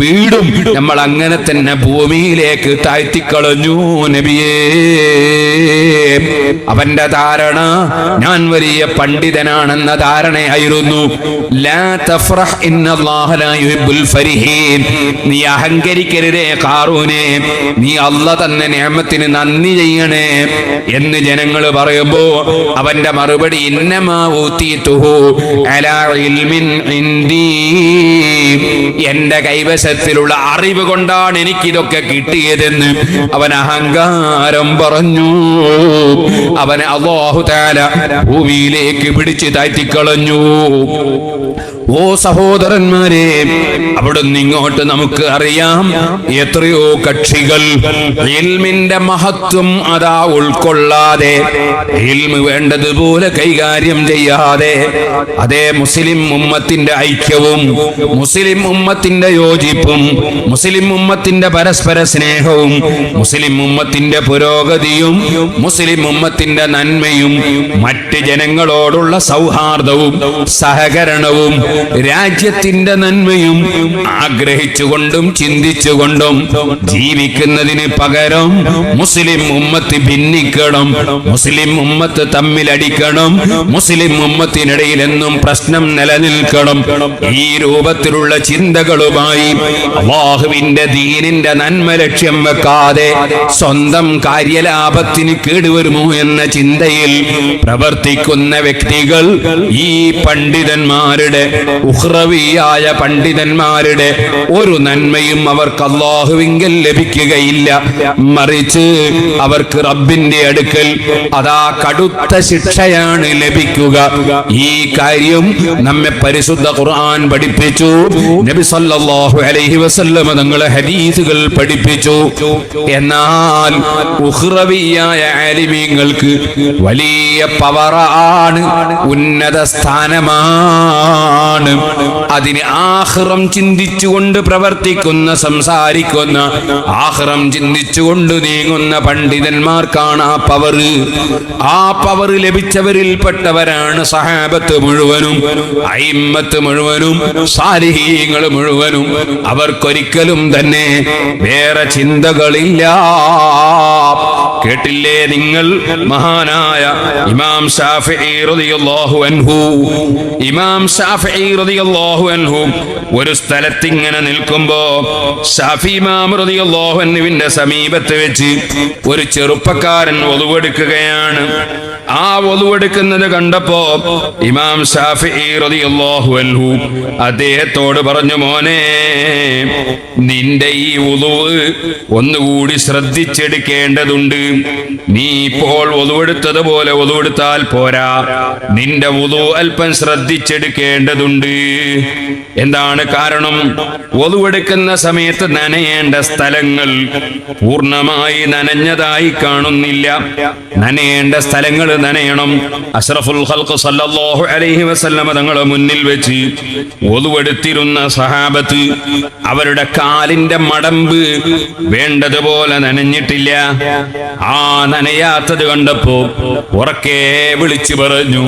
വീടും നമ്മൾ അങ്ങനെ തന്നെ ഭൂമിയിലേക്ക് താഴ്ത്തിക്കളഞ്ഞു. നബിയേ, അവന്റെ ധാരണ ഞാൻ വലിയ പണ്ഡിതനാണെന്ന ധാരണയായിരുന്നു. ലാ തഫ്റഹ് ഇന്നല്ലാഹ ലാ യുഹിബ്ബുൽ ഫരിഹീൻ. നീ അഹങ്കരിക്കരുതേ ഖാറൂനെ, നീ അല്ലാഹു തന്ന നിഅമത്തിന് നന്ദി ചെയ്യണേ എന്ന് ജനങ്ങൾ പറയുമ്പോ അവന്റെ മറുപടി ഇന്നമാ ഊതീതുഹു അലാ ഇൽമിൻ ഇൻദീ. എന്റെ കൈവശത്തിലുള്ള അറിവ് കൊണ്ടാണ് എനിക്കിതൊക്കെ കിട്ടിയതെന്ന് അവൻ അഹങ്കാരം പറഞ്ഞു. അവനെ അല്ലാഹു തആല ഭൂമിയിലേക്ക് പിടിച്ച് താഴ്ത്തിക്കളഞ്ഞു. ഓ സഹോദരന്മാരെ, അവിടുന്ന് ഇങ്ങോട്ട് നമുക്ക് അറിയാം എത്രയോ കക്ഷികൾ ഇൽമിന്റെ മഹത്വം അതാ ഉൾക്കൊള്ളാതെ, ഇൽമ് വേണ്ടതുപോലെ കൈകാര്യം ചെയ്യാതെ, അതേ മുസ്ലിം ഉമ്മത്തിന്റെ ഐക്യവും മുസ്ലിം ഉമ്മത്തിന്റെ യോജിപ്പും മുസ്ലിം ഉമ്മത്തിന്റെ പരസ്പര സ്നേഹവും മുസ്ലിം ഉമ്മത്തിന്റെ പുരോഗതിയും മുസ്ലിം ഉമ്മത്തിന്റെ നന്മയും മറ്റ് ജനങ്ങളോടുള്ള സൗഹാർദ്ദവും സഹകരണവും രാജ്യത്തിന്റെ നന്മയും ആഗ്രഹിച്ചുകൊണ്ടും ചിന്തിച്ചുകൊണ്ടും ജീവിക്കുന്നതിന് പകരം മുസ്ലിം ഉമ്മത്ത് ഭിന്നിക്കണം, മുസ്ലിം ഉമ്മത്ത് തമ്മിലടിക്കണം, മുസ്ലിം ഉമ്മത്തിനിടയിൽ എന്നും പ്രശ്നം നിലനിൽക്കണം. ഈ രൂപത്തിലുള്ള ചിന്തകളുമായി അല്ലാഹുവിന്റെ ദീനിന്റെ നന്മ ലക്ഷ്യം വെക്കാതെ സ്വന്തം കാര്യലാഭത്തിന് കേടുവരുമോ എന്ന ചിന്തയിൽ പ്രവർത്തിക്കുന്ന വ്യക്തികൾ ഈ പണ്ഡിതന്മാരുടെ, ഉഖ്റവിയായ പണ്ഡിതന്മാരുടെ ഒരു നന്മയും അവർക്ക് അല്ലാഹുവിങ്കൽ ലഭിക്കുകയില്ല. മറിച്ച് അവർക്ക് റബ്ബിന്റെ അടുക്കൽ അതാ കടുത്ത ശിക്ഷയാണ് ലഭിക്കുക. ഈ കാര്യം നമ്മെ പരിശുദ്ധ ഖുർആൻ പഠിപ്പിച്ചു. നബി സല്ലല്ലാഹു അലൈഹി വസല്ലം തങ്ങളെ ഹദീസുകൾ പഠിപ്പിച്ചു. എന്നാൽ ഉഖ്റവിയായ ആലിമീങ്ങൾക്ക് വലിയ പവറാണ്, ഉന്നത സ്ഥാനമാണ്. അതിന് ആഖിറം ചിന്തിച്ചുകൊണ്ട് പ്രവർത്തിക്കുന്ന, സംസാരിക്കുന്ന, ആഖിറം ചിന്തിച്ചുകൊണ്ട് നീങ്ങുന്ന പണ്ഡിതന്മാർക്കാണ് ആ പവർ. ആ പവർ ലഭിച്ചവരിൽപ്പെട്ടവരാണ് സഹാബത്ത് മുഴുവനും, അയിമ്മത്ത് മുഴുവനും, സാലിഹീങ്ങൾ മുഴുവനും. അവർക്കൊരിക്കലും തന്നെ വേറെ ചിന്തകളില്ല. കേട്ടില്ലേ നിങ്ങൾ മഹാനായ ഇമാം ശാഫിഈ റളിയല്ലാഹു അൻഹു ഒരു സ്ഥലത്ത് ഇങ്ങനെ നിൽക്കുമ്പോ ശാഫി ഇമാം റളിയല്ലാഹു അൻഹുവിന്റെ സമീപത്ത് വെച്ച് ഒരു ചെറുപ്പക്കാരൻ വളുവെടുക്കുകയാണ്. ആ വളുവെടുക്കുന്നത് കണ്ടപ്പോ ഇമാം ശാഫിഈ റളിയല്ലാഹു അൻഹു അദ്ദേഹത്തോട് പറഞ്ഞു, മോനെ, നിന്റെ ഈ വുളു ഒന്നുകൂടി ശ്രദ്ധിച്ചെടുക്കേണ്ടതുണ്ട്. നീ ഇപ്പോൾ വളുവെടുത്തതുപോലെ വളുവെടുത്താൽ പോരാ, നിന്റെ വുളു അല്പം ശ്രദ്ധിച്ചെടുക്കേണ്ടതുണ്ട്. എന്താണ് കാരണം? വളുവെടുക്കുന്ന സമയത്ത് നനയേണ്ട സ്ഥലങ്ങൾ പൂർണ്ണമായി നനഞ്ഞതായി കാണുന്നില്ല. നനയേണ്ട സ്ഥലങ്ങൾ നനയണം. അഷ്റഫുൽ ഖൽഖ് സല്ലല്ലാഹു അലൈഹി വസല്ലം തങ്ങളുടെ മുന്നിൽ വെച്ച് വളുവെടുത്തിരുന്ന സഹാബത്ത് അവരുടെ കാലിന്റെ മടമ്പ് വേണ്ടതുപോലെ നനഞ്ഞിട്ടില്ല. ആ നനയാത്തത് കണ്ടപ്പോ ഉറക്കെ വിളിച്ചു പറഞ്ഞു,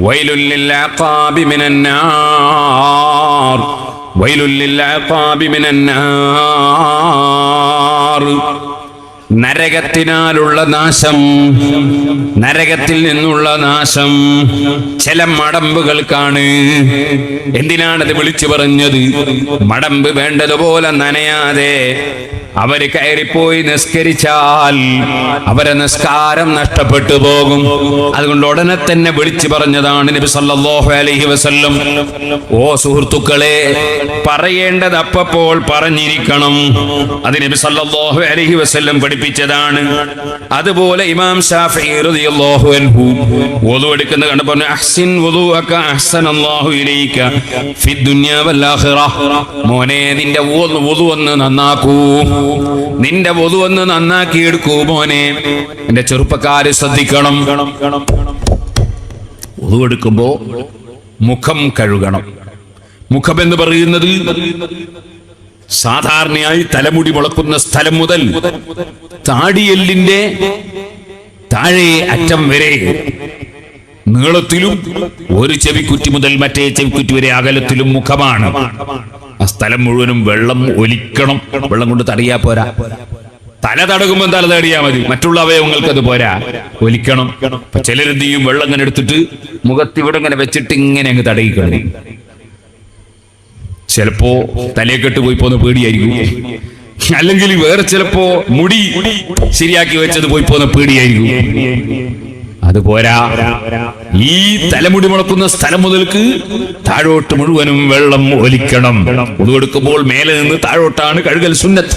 വൈലുൽ ലിൽ അഖാബി മിനന്നാർ, വൈലുൽ ലിൽ അഖാബി മിനന്നാർ. നരകത്തിനാലുള്ള നാശം, നരകത്തിൽ നിന്നുള്ള നാശം ചില മടമ്പുകൾക്കാണ്. എന്തിനാണത് വിളിച്ചു പറഞ്ഞത്? മടമ്പ് വേണ്ടതുപോലെ നനയാതെ അവര് കയറിപ്പോയി നിസ്കരിച്ചാൽ അവരെ നിസ്കാരം നഷ്ടപ്പെട്ടു പോകും. അതുകൊണ്ട് ഉടനെ തന്നെ വിളിച്ചു പറഞ്ഞതാണ് നബി സല്ലല്ലാഹു അലൈഹി വസല്ലം. ഓ സുഹൃത്തുക്കളെ, പറയേണ്ടത് അപ്പപ്പോൾ പറഞ്ഞിരിക്കണം. അത് നബി സല്ലല്ലാഹു അലൈഹി വസല്ലം പഠിപ്പിച്ചതാണ്. അതുപോലെ ഇമാം ശാഫിഈ റളിയല്ലാഹു അൻഹു വുളു എടുക്കുന്നത് കണ്ടു പറഞ്ഞു, അഹ്സിൻ വുളുഅക അഹ്സനല്ലാഹു ഇലൈക ഫിദ്ദുനിയ വൽ ആഖിറ. മോനെ, നിന്റെ വുളു ഒന്ന് നന്നാക്കൂ, നിന്റെ വുളു ഒന്ന് നന്നാക്കിയെടുക്കൂ മോനെ. എന്റെ ചെറുപ്പക്കാര് ശ്രദ്ധിക്കണം, വുളു എടുക്കുമ്പോ മുഖം കഴുകണം. മുഖം എന്ന് പറയുന്നത് സാധാരണയായി തലമുടി മുളക്കുന്ന സ്ഥലം മുതൽ താടിയെല്ലിന്റെ താഴെ അറ്റം വരെ നീളത്തിലും ഒരു ചെവിക്കുറ്റി മുതൽ മറ്റേ ചെവിക്കുറ്റി വരെ അകലത്തിലും മുഖമാണ്. ആ സ്ഥലം മുഴുവനും വെള്ളം ഒലിക്കണം. വെള്ളം കൊണ്ട് തടയാ പോരാ. തല തടകുമ്പോൾ തല തടയാ മതി, മറ്റുള്ള അവയവങ്ങൾക്ക് അത് പോരാ, ഒലിക്കണം. ചിലരെന്ത് ചെയ്യും, വെള്ളം ഇങ്ങനെ എടുത്തിട്ട് മുഖത്തിവിടെ ഇങ്ങനെ വെച്ചിട്ട് ഇങ്ങനെ അങ്ങ് തടയിക്കണം. ചിലപ്പോ തലയെക്കെട്ട് പോയി പോന്ന പേടിയായിരിക്കും, അല്ലെങ്കിൽ വേറെ ചിലപ്പോ മുടി ശരിയാക്കി വെച്ചത് പോയി പോന്ന പേടിയായിരിക്കും. അതുപോരാ, ഈ തലമുടി മുളക്കുന്ന സ്ഥലം മുതൽക്ക് താഴോട്ട് മുഴുവനും വെള്ളം ഒലിക്കണം. ഉടുവെടുക്കുമ്പോൾ മേലെ നിന്ന് താഴോട്ടാണ് കഴുകൽ സുന്നത്ത്.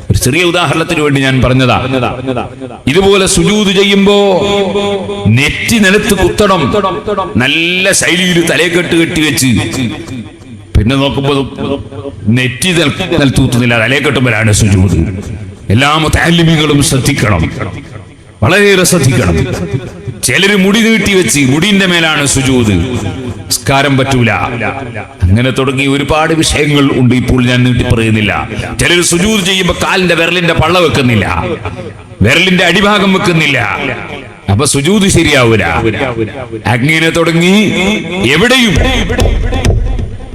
ഒരു ചെറിയ ഉദാഹരണത്തിന് വേണ്ടി ഞാൻ പറഞ്ഞതാ. ഇതുപോലെ സുജൂദ് ചെയ്യുമ്പോ നെറ്റി നിലത്ത് കുത്തണം. നല്ല ശൈലിയിൽ തലയെക്കെട്ട് കെട്ടി വെച്ച് പിന്നെ നോക്കുമ്പോ നെറ്റി നിലത്തൂത്തുന്നില്ല, തലയെക്കെട്ടുമ്പോഴാണ് സുജൂദ്. എല്ലാ മുതഅല്ലിമീങ്ങളും ശ്രദ്ധിക്കണം, വളരെയേറെ ശ്രദ്ധിക്കണം. ചിലര് മുടി നീട്ടി വെച്ച് മുടിന്റെ മേലാണ് സുജൂദ്, നിസ്കാരം പറ്റൂല. അങ്ങനെ തുടങ്ങി ഒരുപാട് വിഷയങ്ങൾ ഉണ്ട്. ഇപ്പോൾ ഞാൻ നീട്ടി പറയുന്നില്ല. ചിലര് സുജൂദ് ചെയ്യുമ്പോ കാലിന്റെ വിരലിന്റെ പള്ള വെക്കുന്നില്ല, വിരലിന്റെ അടിഭാഗം വെക്കുന്നില്ല, അപ്പൊ സുജൂദ് ശരിയാവൂല. അങ്ങനെ തുടങ്ങി എവിടെയും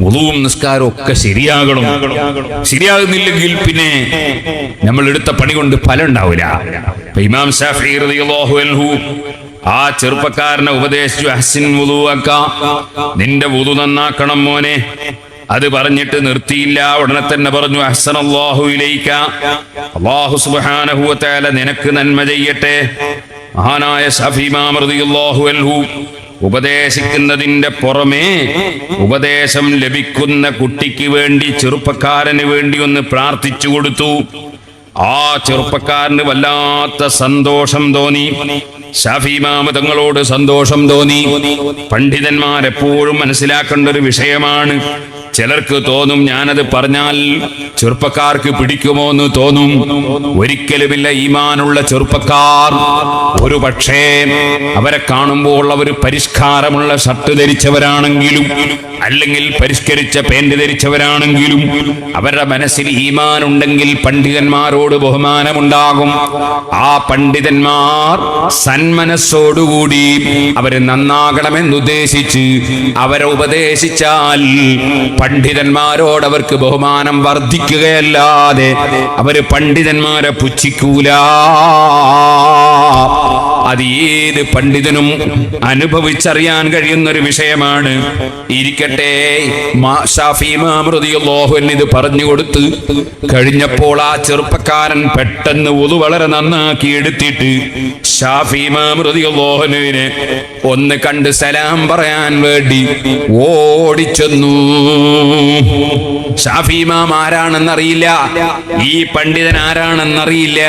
വുളുവും നിസ്കാരവും ഒക്കെ ശരിയാകണം. ശരിയാകുന്നില്ലെങ്കിൽ പിന്നെ നമ്മൾ എടുത്ത പണി കൊണ്ട് ഫലം ഉണ്ടാവില്ല. ഇമാം ശാഫിഈ റളിയല്ലാഹു അൻഹു ആ ചെറുപ്പക്കാരനെ ഉപദേശിച്ചു, അഹ്സിൻ വുളുഅക, നിന്റെ വുളു നന്നാക്കണം മോനെ. അത് പറഞ്ഞിട്ട് നിർത്തിയില്ല, ഉടനെ തന്നെ പറഞ്ഞു, അഹ്സനല്ലാഹു ഇലൈക, അല്ലാഹു സുബ്ഹാനഹു വ തആല നിനക്ക് നന്മ ചെയ്യട്ടെ. മഹാനായ ശാഫിഈ ഇമാം റളിയല്ലാഹു അൻഹു ഉപദേശിക്കുന്നതിന്റെ പുറമേ ഉപദേശം ലഭിക്കുന്ന കുട്ടിക്ക് വേണ്ടി, ചെറുപ്പക്കാരന് വേണ്ടി ഒന്ന് പ്രാർത്ഥിച്ചു കൊടുത്തു. ആ ചെറുപ്പക്കാരന് വല്ലാത്ത സന്തോഷം തോന്നി. ശാഫിഈ ഇമാം തങ്ങളോട് സന്തോഷം തോന്നി. പണ്ഡിതന്മാരെപ്പോഴും മനസ്സിലാക്കേണ്ട ഒരു വിഷയമാണ്. ചിലർക്ക് തോന്നും ഞാനത് പറഞ്ഞാൽ ചെറുപ്പക്കാർക്ക് പിടിക്കുമോ എന്ന് തോന്നും. ഒരിക്കലുമില്ല. ഈമാനുള്ള ചെറുപ്പക്കാർ ഒരു പക്ഷേ അവരെ കാണുമ്പോൾ അവർ പരിഷ്കാരമുള്ള ഷർട്ട് ധരിച്ചവരാണെങ്കിലും അല്ലെങ്കിൽ പരിഷ്കരിച്ച പാന്റ് ധരിച്ചവരാണെങ്കിലും അവരുടെ മനസ്സിൽ ഈമാൻ ഉണ്ടെങ്കിൽ പണ്ഡിതന്മാരോട് ബഹുമാനമുണ്ടാകും. ആ പണ്ഡിതന്മാർ സന്മനസ്സോടുകൂടി അവരെ നന്നാകണമെന്നുദ്ദേശിച്ച് അവരെ ഉപദേശിച്ചാൽ പണ്ഡിതന്മാരോട് അവർക്ക് ബഹുമാനം വർദ്ധിക്കുകയല്ലാതെ അവര് പണ്ഡിതന്മാരെ പുച്ഛിക്കൂല. അത് ഏത് പണ്ഡിതനും അനുഭവിച്ചറിയാൻ കഴിയുന്ന ഒരു വിഷയമാണ്. ഇരിക്കട്ടെ, ഷാഫി ഇമാം റളിയല്ലാഹു അൻഹു ഇത് പറഞ്ഞു കൊടുത്ത് കഴിഞ്ഞപ്പോൾ ആ ചെറുപ്പക്കാരൻ പെട്ടെന്ന് വുളു വളരെ നന്നാക്കി എടുത്തിട്ട് ഷാഫി ഇമാം റളിയല്ലാഹു അൻഹുവിനെ ഒന്ന് കണ്ട് സലാം പറയാൻ വേണ്ടി ഓടിച്ചെന്നു. ഷാഫി ഇമാം ആരാണെന്നറിയില്ല, ഈ പണ്ഡിതൻ ആരാണെന്നറിയില്ല.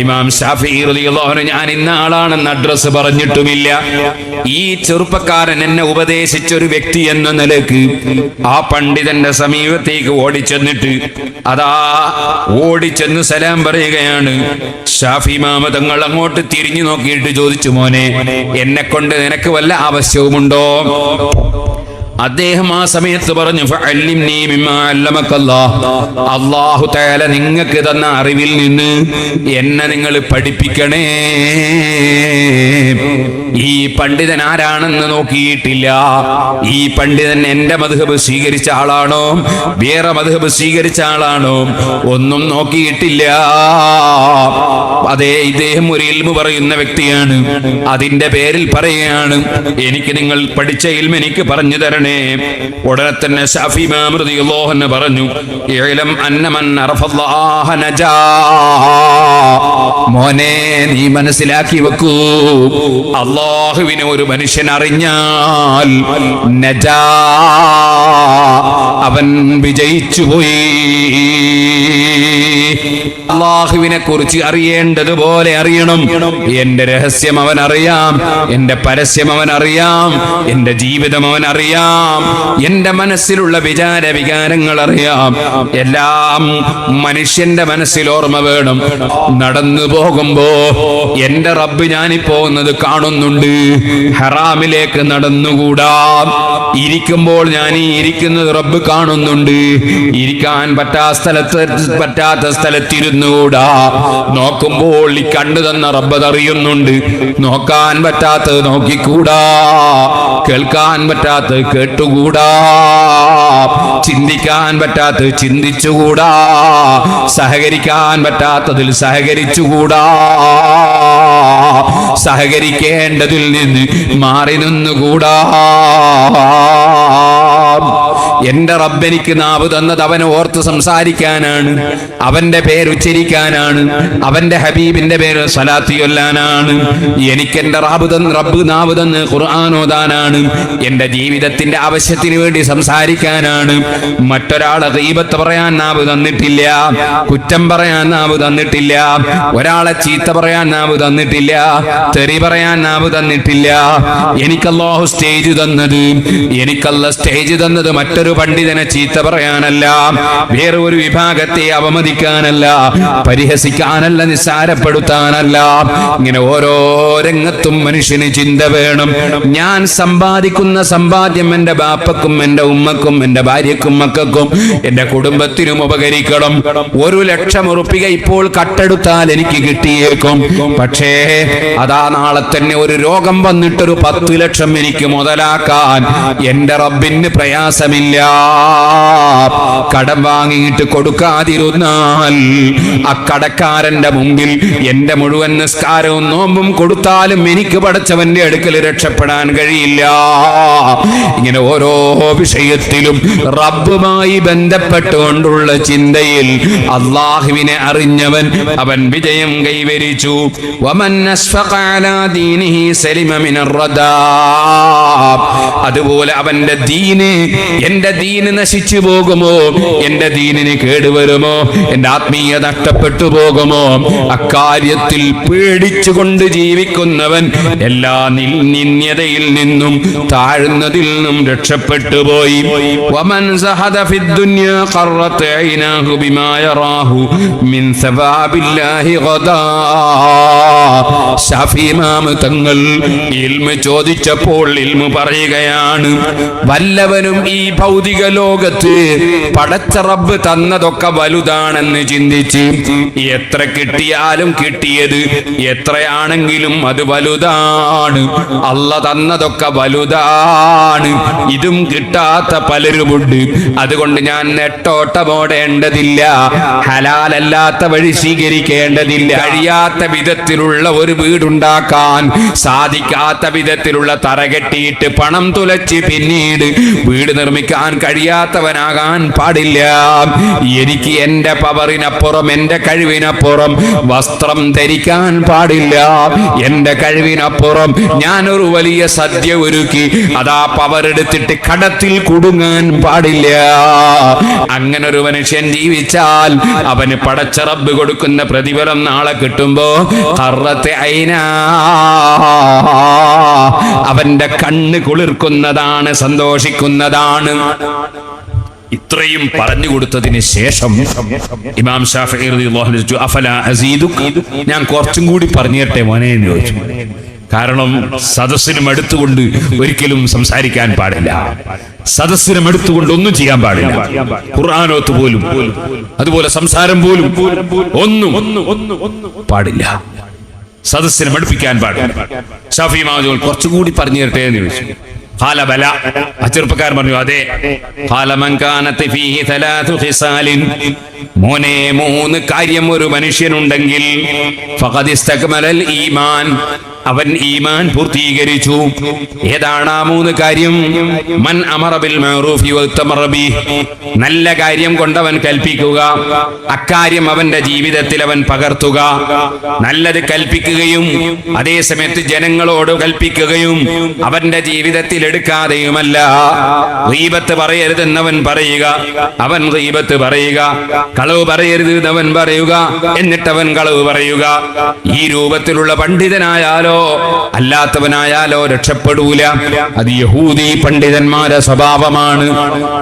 ഇമാം ഷാഫി റളിയല്ലാഹു അൻഹു ഞാൻ ഇന്ന ആളാണെന്ന് അഡ്രസ് പറഞ്ഞിട്ടുമില്ല. ഈ ചെറുപ്പക്കാരൻ എന്നെ ഉപദേശിച്ച ഒരു വ്യക്തി എന്ന നിലക്ക് ആ പണ്ഡിതന്റെ സമീപത്തേക്ക് ഓടിച്ചെന്നിട്ട് ഓടിച്ചെന്ന് സലാം പറയുകയാണ്. ഷാഫി ഇമാം തങ്ങൾ അങ്ങോട്ട് തിരിഞ്ഞു നോക്കിയിട്ട് ചോദിച്ചു, മോനെ, എന്നെ കൊണ്ട് നിനക്ക് വല്ല ആവശ്യവുമുണ്ടോ? അദ്ദേഹം ആ സമയത്ത് പറഞ്ഞു, ഫഅല്ലിംനി മിമ്മാ അല്ലമക്കല്ലാഹ്, അല്ലാഹു തആല നിങ്ങൾക്ക് തന്ന അറിവിൽ നിന്ന് എന്നെ നിങ്ങൾ പഠിപ്പിക്കണേ. ഈ പണ്ഡിതൻ ആരാണെന്ന് നോക്കിയിട്ടില്ല. ഈ പണ്ഡിതൻ എന്റെ മദ്ഹബ് സ്വീകരിച്ച ആളാണോ വേറെ മദ്ഹബ് സ്വീകരിച്ച ആളാണോ ഒന്നും നോക്കിയിട്ടില്ല. അതെ, ഇദ്ദേഹം ഒരു ഇൽമു പറയുന്ന വ്യക്തിയാണ്. അതിന്റെ പേരിൽ പറയുകയാണ്, എനിക്ക് നിങ്ങൾ പഠിച്ച ഇൽമ എനിക്ക് പറഞ്ഞു തരണേ. ഉടനെ തന്നെ ഷാഫി ഇമാം റളിയല്ലാഹു അൻഹു പറഞ്ഞു, ഇഅലം അന്ന മൻ അറഫല്ലാഹ നജാ. മോനെ, നീ മനസ്സിലാക്കി വെക്കൂ, അല്ലാഹുവിനെ ഒരു മനുഷ്യൻ അറിഞ്ഞാൽ നജാ, അവൻ വിജയിച്ചു പോയി. അല്ലാഹുവിനെ കുറിച്ച് അറിയേണ്ടതുപോലെ അറിയണം. എന്റെ രഹസ്യം അവൻ അറിയാം, എന്റെ പരസ്യം അവൻ അറിയാം, എന്റെ ജീവിതം അവൻ അറിയാം, എന്റെ മനസ്സിലുള്ള വിചാര വികാരങ്ങൾ അറിയാം. എല്ലാം മനുഷ്യന്റെ മനസ്സിൽ ഓർമ്മ വേണം. നടന്നു പോകുമ്പോ എന്റെ റബ്ബ് ഞാനിപ്പോകുന്നത് കാണുന്നുണ്ട്, ഹറാമിലേക്ക് നടന്നുകൂടാ. ഇരിക്കുമ്പോൾ ഞാൻ ഈ ഇരിക്കുന്നത് റബ്ബ് കാണുന്നുണ്ട്, ഇരിക്കാൻ പറ്റാത്ത സ്ഥലത്തിരുന്നുകൂടാ. നോക്കുമ്പോൾ ഈ കണ്ടു തന്ന റബ്ബ് അറിയുന്നുണ്ട്, നോക്കാൻ പറ്റാത്തത് നോക്കിക്കൂടാ, കേൾക്കാൻ പറ്റാത്തത് കേട്ടുകൂടാ, ചിന്തിക്കാൻ പറ്റാത്തത് ചിന്തിച്ചുകൂടാ, സഹകരിക്കാൻ പറ്റാത്തതിൽ സഹകരിച്ചുകൂടാ, സഹകരിക്കേണ്ടതിൽ നിന്ന് മാറി നിന്നുകൂടാ. എന്റെ റബ്ബെനിക്ക് നാവ് തന്നത് അവനെ ഓർത്ത് സംസാരിക്കാനാണ്, അവന്റെ പേരുച്ചരിക്കാനാണ്, അവന്റെ ഹബീബിന്റെ പേര് സ്വലാത്ത് ചൊല്ലാനാണ്. എനിക്ക് എന്റെ റബ്ബ് നാവ് തന്ന് ഖുർആൻ ഓതാനാണ്, എന്റെ ജീവിതത്തിന്റെ ആവശ്യത്തിന് വേണ്ടി സംസാരിക്കാനാണ്. മറ്റൊരാളെ ഗീബത്ത് പറയാൻ നാവ് തന്നിട്ടില്ല, കുറ്റം പറയാൻ നാവ് തന്നിട്ടില്ല, ഒരാളെ ചീത്ത പറയാൻ നാവ് തന്നിട്ടില്ല, തെറി പറയാൻ നാവ് തന്നിട്ടില്ല. എനിക്കല്ലാഹു സ്റ്റേജ് തന്നത് മറ്റൊരു പണ്ഡിതനെ ചീത്ത പറയാനല്ല, വേറെ ഒരു വിഭാഗത്തെ അവമതിക്കാനല്ല, പരിഹസിക്കാനല്ല, നിസ്സാരപ്പെടുത്താനല്ല. ഇങ്ങനെ ഓരോ രംഗത്തും മനുഷ്യന് ചിന്ത വേണം. ഞാൻ സമ്പാദിക്കുന്ന സമ്പാദ്യം എന്റെ ബാപ്പക്കും എന്റെ ഉമ്മക്കും എന്റെ ഭാര്യക്കും മക്കൾക്കും എന്റെ കുടുംബത്തിനും ഉപകരിക്കണം. 1,00,000 ഉറുപ്പിക ഇപ്പോൾ കട്ടെടുത്താൽ എനിക്ക് കിട്ടിയേക്കും, പക്ഷേ അതാ നാളെ തന്നെ ഒരു രോഗം വന്നിട്ടൊരു 10 ലക്ഷം എനിക്ക് മുതലാക്കാൻ എന്റെ റബ്ബിന് പ്രയാസമില്ല. കടം വാങ്ങിയിട്ട് കൊടുക്കാതിരുന്നാൽ അക്കടക്കാരന്റെ മുമ്പിൽ എന്റെ മുഴുവൻ നിസ്കാരവും നോമ്പും കൊടുത്താലും എനിക്ക് പടച്ചവന്റെ അടുക്കൽ രക്ഷപ്പെടാൻ കഴിയില്ല. ഇങ്ങനെ ഓരോ വിഷയത്തിലും റബ്ബുമായി ബന്ധപ്പെട്ടുകൊണ്ടുള്ള ചിന്തയിൽ അല്ലാഹുവിനെ അറിഞ്ഞവൻ അവൻ വിജയം കൈവരിച്ചു. വമൻ അസ്ഫഖ അലാ ദീനിഹി സലിമ മിനർ റദാബ്. അതുപോലെ അവന്റെ ദീന്, എന്റെ ദീന് നശിച്ചു പോകുമോ, എന്റെ ദീനിന് കേടുവരുമോ, എന്റെ ആത്മീയ നഷ്ടപ്പെട്ടു പോകുമോ, അക്കാര്യത്തിൽ പേടിച്ചുകൊണ്ട് ജീവിക്കുന്നവൻ എല്ലാ നിന്ദ്യതയിൽ നിന്നും താഴ്ന്നതിൽ നിന്നും രക്ഷപ്പെട്ടു പോയി. വമൻ സഹദ ഫിദ്ദുനിയ ഖററത് ഐനാഹു ബിമാ യറാഹു മിൻ സവാബില്ലാഹി ഗദാ. ശഫീ ഇമാം തങ്ങൾ ഇൽമു ചോദിച്ചപ്പോൾ ഇൽമു പറയുകയാണ്, വല്ലവനും ഈ ഭൗതിക ലോകത്ത് പടച്ച റബ്ബ് തന്നതൊക്കെ വലുതാണെന്ന് ചിന്തിച്ച് എത്ര കിട്ടിയാലും കിട്ടിയത് എത്രയാണെങ്കിലും അത് വലുതാണ്. അല്ല തന്നതൊക്കെ വലുതാണ്. ഇതും കിട്ടാത്ത പലരുമുണ്ട്. അതുകൊണ്ട് ഞാൻ നെട്ടോട്ടമോടേണ്ടതില്ല, ഹലാലല്ലാത്ത വഴി സ്വീകരിക്കേണ്ടതില്ല. കഴിയാത്ത വിധത്തിലുള്ള ഒരു വീടുണ്ടാക്കാൻ സാധിക്കാത്ത വിധത്തിലുള്ള തറ കെട്ടിയിട്ട് പണം തുലച്ച് പിന്നീട് വീട് നിർമ്മിക്കാൻ കഴിയാത്തവനാകാൻ പാടില്ല. എനിക്ക് എന്റെ പവറിനപ്പുറം, എന്റെ കഴിവിനപ്പുറം വസ്ത്രം ധരിക്കാൻ പാടില്ല. എന്റെ കഴിവിനപ്പുറം ഞാനൊരു വലിയ സദ്യ ഒരുക്കി അതാ പവറെടുത്തിട്ട് കടത്തിൽ കുടുങ്ങാൻ പാടില്ല. അങ്ങനെ ഒരു മനുഷ്യൻ ജീവിച്ചാൽ അവന് പടച്ച റബ്ബ് കൊടുക്കുന്ന പ്രതിഫലം നാളെ കിട്ടുമ്പോ ഖറത്തെ ഐനാ, അവന്റെ കണ്ണ് കുളിർക്കുന്നതാണ്, സന്തോഷിക്കുന്നതാണ്. ഇത്രയും പറഞ്ഞു കൊടുത്തതിന് ശേഷം ഇമാം ശാഫിഈ റളിയല്ലാഹു അൻഹു ചോദിച്ചു, അഫലാ അസീദുക, ഞാൻ കുറച്ചും കൂടി പറഞ്ഞു തരട്ടെ മോനെ എന്ന് ചോദിച്ചു. കാരണം സദസ്സിനും അടുത്തുകൊണ്ട് ഒരിക്കലും സംസാരിക്കാൻ പാടില്ല, സദസ്സിനും അടുത്തുകൊണ്ട് ഒന്നും ചെയ്യാൻ പാടില്ല. ഖുർആനോത്ത് പോലും, അതുപോലെ സംസാരം പോലും ഒന്നും പാടില്ല, സദസ്സിനെ മടുപ്പിക്കാൻ പാടില്ല. ശാഫിഈ ഇമാം കുറച്ചുകൂടി പറഞ്ഞു തരട്ടെ എന്ന് ചോദിച്ചു. ഖാല ബല, ആ ചെറുപ്പക്കാരൻ പറഞ്ഞു അതെ. ഖാല മൻ കാനത് ഫീഹി തലാതു ഖിസാലിൻ, മോനെ 3 കാര്യം ഒരു മനുഷ്യനുണ്ടെങ്കിൽ ഫഖദ് ഇസ്തക്മലൽ ഈമാൻ, അവൻ ഈമാൻ പൂർത്തീകരിച്ചു. ഏതാണ് ആ 3 കാര്യം? മൻ അമറ ബിൽ മഅറൂഫി വതമറ ബിഹി, നല്ല കാര്യം കൊണ്ടവൻ കൽപ്പിക്കുക, അക്കാര്യം അവന്റെ ജീവിതത്തിൽ അവൻ പകർത്തുക. നല്ലത് കൽപ്പിക്കുകയും അതേ സമയത്ത് ജനങ്ങളോട് കൽപ്പിക്കുകയും അവന്റെ ജീവിതത്തിൽ എടുക്കാതെയുമല്ല. ഗീബത്ത് പറയരുതെന്നവൻ പറയുക, അവൻ ഗീബത്ത് പറയുക. കളവ് പറയരുത് എന്നവൻ പറയുക, എന്നിട്ടവൻ കളവ് പറയുക. ഈ രൂപത്തിലുള്ള പണ്ഡിതനായാലോ അല്ലാത്തവനായാലോ രക്ഷപ്പെടൂല. അത് യഹൂദി പണ്ഡിതന്മാരുടെ സ്വഭാവമാണ്.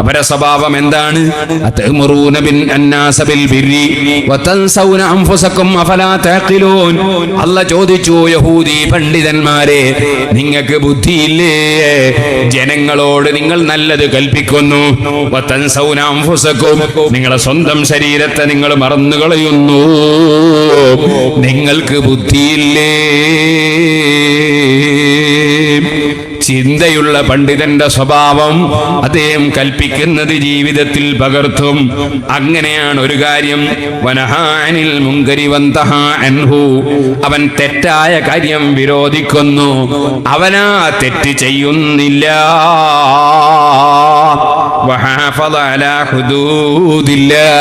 അവരുടെ സ്വഭാവം എന്താണ്? അതഅ്മുറൂന ബിൻ അന്നാസ ബിൽ ബിർരി വതൻസൗന അൻഫുസകും അഫലാ തഅഖിലൂൻ. അല്ലാഹ് ചോദിച്ചു, യഹൂദി പണ്ഡിതന്മാരെ, നിങ്ങൾക്ക് ബുദ്ധിയില്ലേ? ജനങ്ങളോട് നിങ്ങൾ നല്ലത് കൽപ്പിക്കുന്നു, വതൻസൗന അൻഫുസകും, നിങ്ങളുടെ സ്വന്തം ശരീരത്തെ നിങ്ങൾ മറന്നു കളയുന്നു. നിങ്ങൾക്ക് ബുദ്ധിയില്ലേ? ചിന്തയുള്ള പണ്ഡിതന്റെ സ്വഭാവം അദ്ദേഹം കൽപ്പിക്കുന്നത് ജീവിതത്തിൽ പകർത്തും. അങ്ങനെയാണ് ഒരു കാര്യം. വനഹാനിൽ മുങ്കരി വന്തഹാ അൻഹു, അവൻ തെറ്റായ കാര്യം വിരോധിക്കുന്നു, അവനാ തെറ്റ് ചെയ്യുന്നില്ല. വഹഫള അലാ ഹുദൂദില്ലാഹ്,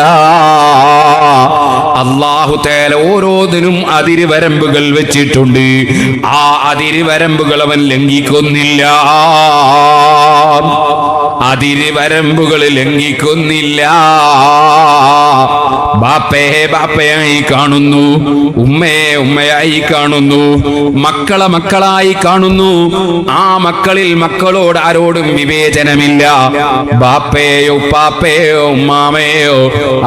അല്ലാഹു തആല ഓരോന്നിനും അതിരുവരമ്പുകൾ വെച്ചിട്ടുണ്ട്. ആ അതിരുവരമ്പുകൾ അവൻ ലംഘിക്കുന്നില്ല, അതിരുവരമ്പുകൾ ലംഘിക്കുന്നില്ല. ബാപ്പയെ ബാപ്പയായി കാണുന്നു, ഉമ്മയെ ഉമ്മയായി കാണുന്നു, മക്കളെ മക്കളായി കാണുന്നു. ആ മക്കളിൽ മക്കളോട് ആരോടും വിവേചനമില്ല. ബാപ്പയെയോ ഉപ്പാപ്പയെയോ ഉമ്മാമയെയോ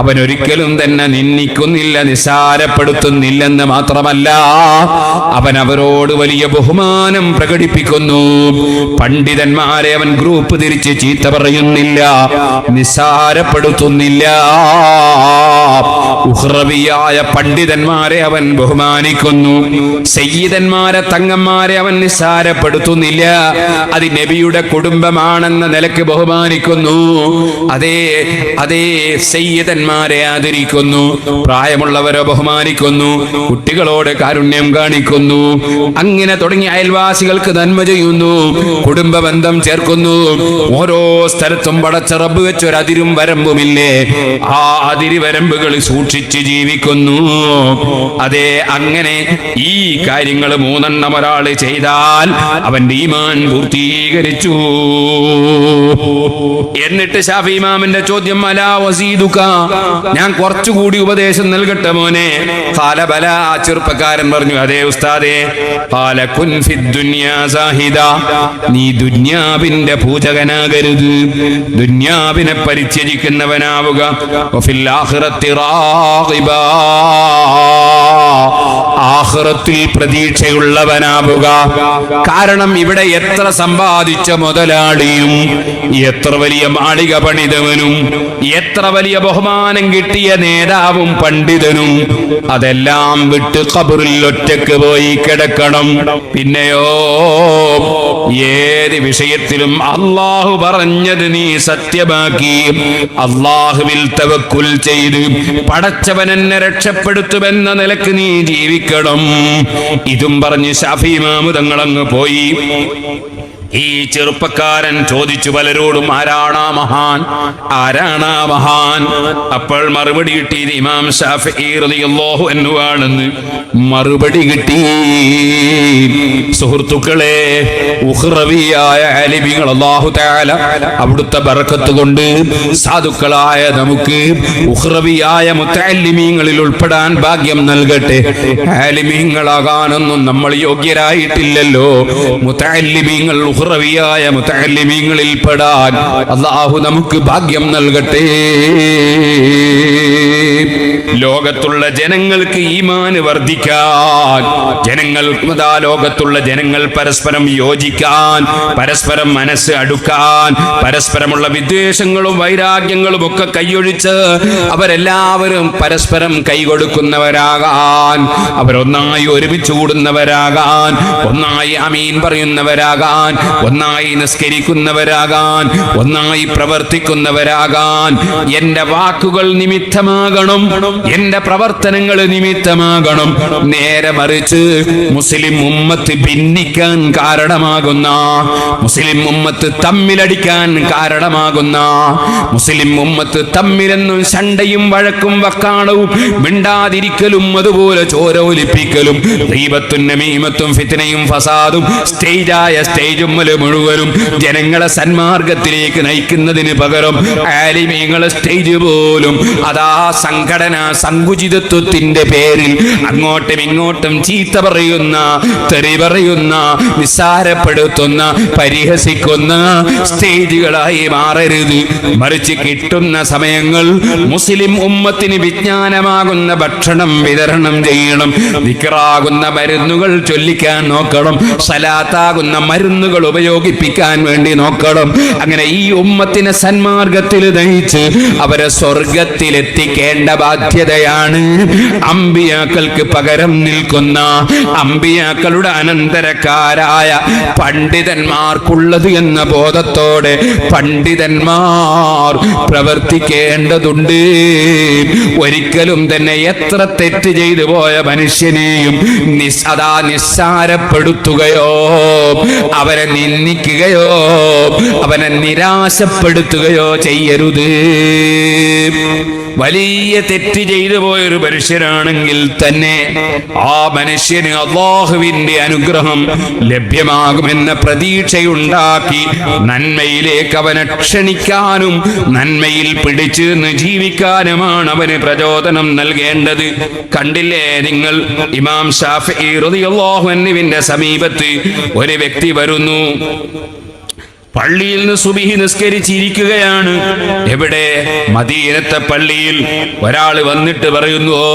അവൻ ഒരിക്കലും തന്നെ നിന്ദിക്കുന്നില്ല, നിസ്സാരപ്പെടുത്തുന്നില്ലെന്ന് മാത്രമല്ല, അവൻ അവരോട് വലിയ ബഹുമാനം പ്രകടിപ്പിക്കുന്നു. പണ്ഡിതന്മാരെ അവൻ ഗ്രൂപ്പ് തിരിച്ച് ചീത്ത പറയുന്നില്ല, നിസ്സാരപ്പെടുത്തുന്നില്ല. ഉഖ്റവിയായ പണ്ഡിതന്മാരെ അവൻ ബഹുമാനിക്കുന്നു. സയ്യിദന്മാരെ, തങ്ങന്മാരെ അവൻ നിസ്സാരപ്പെടുത്തുന്നില്ല. അത് നബിയുടെ കുടുംബമാണെന്ന നിലക്ക് ബഹുമാനിക്കുന്നു. അതേ അതേ സയ്യിദന്മാരെ ആദരിക്കുന്നു, പ്രായമുള്ളവരെ ബഹുമാനിക്കുന്നു, കുട്ടികളോട് കാരുണ്യം കാണിക്കുന്നു. അങ്ങനെ തുടങ്ങി അയൽവാസികൾക്ക് നന്മ ചെയ്യുന്നു, കുടുംബ ബന്ധം ചേർക്കുന്നു. ഓരോ സ്ഥലത്തും പടച്ച റബ്ബ് വെച്ചൊരു അതിരും വരമ്പുമില്ലേ, ആ അതിരി വരമ്പുകൾ സൂക്ഷിച്ച് ജീവിക്കുന്നു. അതെ, അങ്ങനെ ഈ കാര്യങ്ങൾ 3 ഒരാൾ ചെയ്താൽ അവന്റെ ഈമാൻ പൂർത്തീകരിച്ചു. എന്നിട്ട് ശാഫി ഇമാമിന്റെ ചോദ്യം, അലാ വസീദുക, ഞാൻ കുറച്ചുകൂടി ഉപദേശം നൽകട്ടെ മോനെ? ഖാല ബലാ, ചെറുപ്പക്കാരൻ പറഞ്ഞു അതെ ഉസ്താദേ. ഖാല കുൻ ഫിദ് ദുനിയാ സാഹിദ, നീ ദുനിയാവിന്റെ പൂജകനാകരുത്, ദുനിയാവിനെ പരിത്യജിക്കുന്നവനാവുക. വഫിൽ ആഖിറത്തി റാഗിബ, ആഖിറത്തിൽ പ്രതീക്ഷയുള്ളവനാവുക. കാരണം ഇവിടെ എത്ര സമ്പാദിച്ച മുതലാളിയും എത്ര വലിയ മാളിക പണിതവനും എത്ര വലിയ ബഹുമാനം കിട്ടിയ നേതാവും പണ്ഡിതനും അതെല്ലാം വിട്ട് ഖബറിൽ ഒറ്റക്ക് പോയി കിടക്കണം. പിന്നെയോ ഏത് വിഷയത്തിലും അള്ളാഹു പറഞ്ഞത് നീ സത്യമാക്കി അള്ളാഹുവിൽ തവക്കുൽ ചെയ്ത് പടച്ചവൻ എന്നെ രക്ഷപ്പെടുത്തുമെന്ന നിലക്ക് നീ ജീവിക്കണം. ഇതും പറഞ്ഞ് ശാഫി ഇമാം തങ്ങളങ്ങ് പോയി. ഈ ചെറുപ്പക്കാരൻ ചോദിച്ചു പലരോടും, ആരാണാ മഹാൻ, ആരാണാ മഹാൻ? അപ്പോൾ മറുപടി കിട്ടിയത് ഇമാം ശാഫിഈ റളിയല്ലാഹു അൻഹു ആണെന്ന് മറുപടി കിട്ടി. സുഹൃത്തുക്കളെ, ഉഖ്റവിയായ ആലിമീങ്ങൾ അല്ലാഹു തആല അവിടുത്തെ ബറക്കത്ത് കൊണ്ട് സാധുക്കളായ നമുക്ക് ഉഖ്റവിയായ മുതഅല്ലിമീങ്ങളിൽ ഉൾപ്പെടാൻ ഭാഗ്യം നൽകട്ടെ. ആലിമീങ്ങളാകാനൊന്നും നമ്മൾ യോഗ്യരായിട്ടില്ലല്ലോ. മുതഅല്ലിമീങ്ങൾ ഉഖ്റവിയായ മുതഅല്ലിമീങ്ങളിൽ പെടാൻ അല്ലാഹു നമുക്ക് ഭാഗ്യം നൽകട്ടെ. ലോകത്തുള്ള ജനങ്ങൾക്ക് ഈമാൻ വർദ്ധിക്കാൻ, ലോകത്തുള്ള ജനങ്ങൾ പരസ്പരം യോജിക്കാൻ, പരസ്പരം മനസ്സ് അടുക്കാൻ, പരസ്പരമുള്ള വിദ്വേഷങ്ങളും വൈരാഗ്യങ്ങളും ഒക്കെ കൈയൊഴിച്ച് അവരെല്ലാവരും പരസ്പരം കൈകൊടുക്കുന്നവരാകാൻ, അവരൊന്നായി ഒരുമിച്ച് കൂടുന്നവരാകാൻ, ഒന്നായി ആമീൻ പറയുന്നവരാകാൻ, ഒന്നായി നിസ്കരിക്കുന്നവരാകാൻ, ഒന്നായി പ്രവർത്തിക്കുന്നവരാകാൻ. എന്റെ വാക്കുകൾ നിമിത്തമാകണം, എന്റെ പ്രവർത്തനങ്ങൾ നിമിത്തമാകണം. നേരെ മറിച്ച് മുസ്ലിം ഉമ്മത്ത് ഭിന്നിക്കാൻ കാരണമാകുന്ന, മുസ്ലിം ഉമ്മത്ത് തമ്മിലടിക്കാൻ കാരണമാകുന്ന, മുസ്ലിം ഉമ്മത്ത് തമ്മിലെന്നും ശണ്ടയും വഴക്കും വക്കാണവും മിണ്ടാതിരിക്കലും അതുപോലെ ചോരോലിപ്പിക്കലും ഗീബത്തും നമീമത്തും ഫിത്നയും ഫസാദും സ്റ്റേജായ സ്റ്റേജും മുഴുവനും ജനങ്ങളെ സന്മാർഗത്തിലേക്ക് നയിക്കുന്നതിന് പകരം ആലിമീങ്ങളെ സ്റ്റേജ് പോലും അതാ സംഘടന സങ്കുചിതത്വത്തിന്റെ പേരിൽ അങ്ങോട്ടും ഇങ്ങോട്ടും ചീത്ത പറയുന്ന, തെറി പറയുന്ന, നിസ്സാരപ്പെടുത്തുന്ന, പരിഹസിക്കുന്ന സ്റ്റേജുകളായി മാറരുത്. മറിച്ച് കിട്ടുന്ന സമയങ്ങൾ മുസ്ലിം ഉമ്മത്തിന് വിജ്ഞാനമാകുന്ന ഭക്ഷണം വിതരണം ചെയ്യണം. ദിക്റാകുന്ന മരുന്നുകൾ ചൊല്ലിക്കാൻ നോക്കണം, സലാത്താകുന്ന മരുന്നുകൾ ഉപയോഗിപ്പിക്കാൻ വേണ്ടി നോക്കണം. അങ്ങനെ ഈ ഉമ്മത്തിനെ സന്മാർഗത്തിൽ നയിച്ച് അവരെ സ്വർഗത്തിലെത്തിക്കേണ്ട ബാധ്യതയാണ് അമ്പിയാക്കൾക്ക് പകരം നിൽക്കുന്ന അമ്പിയാക്കളുടെ അനന്തരക്കാരായ പണ്ഡിതന്മാർക്കുള്ളത് എന്ന ബോധത്തോടെ പണ്ഡിതന്മാർ പ്രവർത്തിക്കേണ്ടതുണ്ട്. ഒരിക്കലും തന്നെ എത്ര തെറ്റ് ചെയ്തു പോയ മനുഷ്യനെയും നിസ്സാരപ്പെടുത്തുകയോ അവരെ നിന്ദിക്കുകയോ അവനെ നിരാശപ്പെടുത്തുകയോ ചെയ്യരുത്. വലിയ തെറ്റ് ചെയ്തു പോയൊരു മനുഷ്യനാണെങ്കിൽ തന്നെ ആ മനുഷ്യന് അല്ലാഹുവിന്റെ അനുഗ്രഹം ലഭ്യമാകുമെന്ന പ്രതീക്ഷയുണ്ടാക്കി നന്മയിലേക്ക് അവനെ ക്ഷണിക്കാനും നന്മയിൽ പിടിച്ചു നിന്ന് ജീവിക്കാനുമാണ് അവന് പ്രചോദനം നൽകേണ്ടത്. കണ്ടില്ലേ നിങ്ങൾ, ഇമാം ശാഫിഈ റളിയല്ലാഹു അൻഹുവിന്റെ സമീപത്ത് ഒരു വ്യക്തി വരുന്നു. പള്ളിയിൽ നിന്ന് സുബ്ഹി നിസ്കരിച്ചിരിക്കുകയാണ്. എവിടെ? മദീനത്തെ പള്ളിയിൽ. ഒരാൾ വന്നിട്ട് പറയുന്നു, ഓ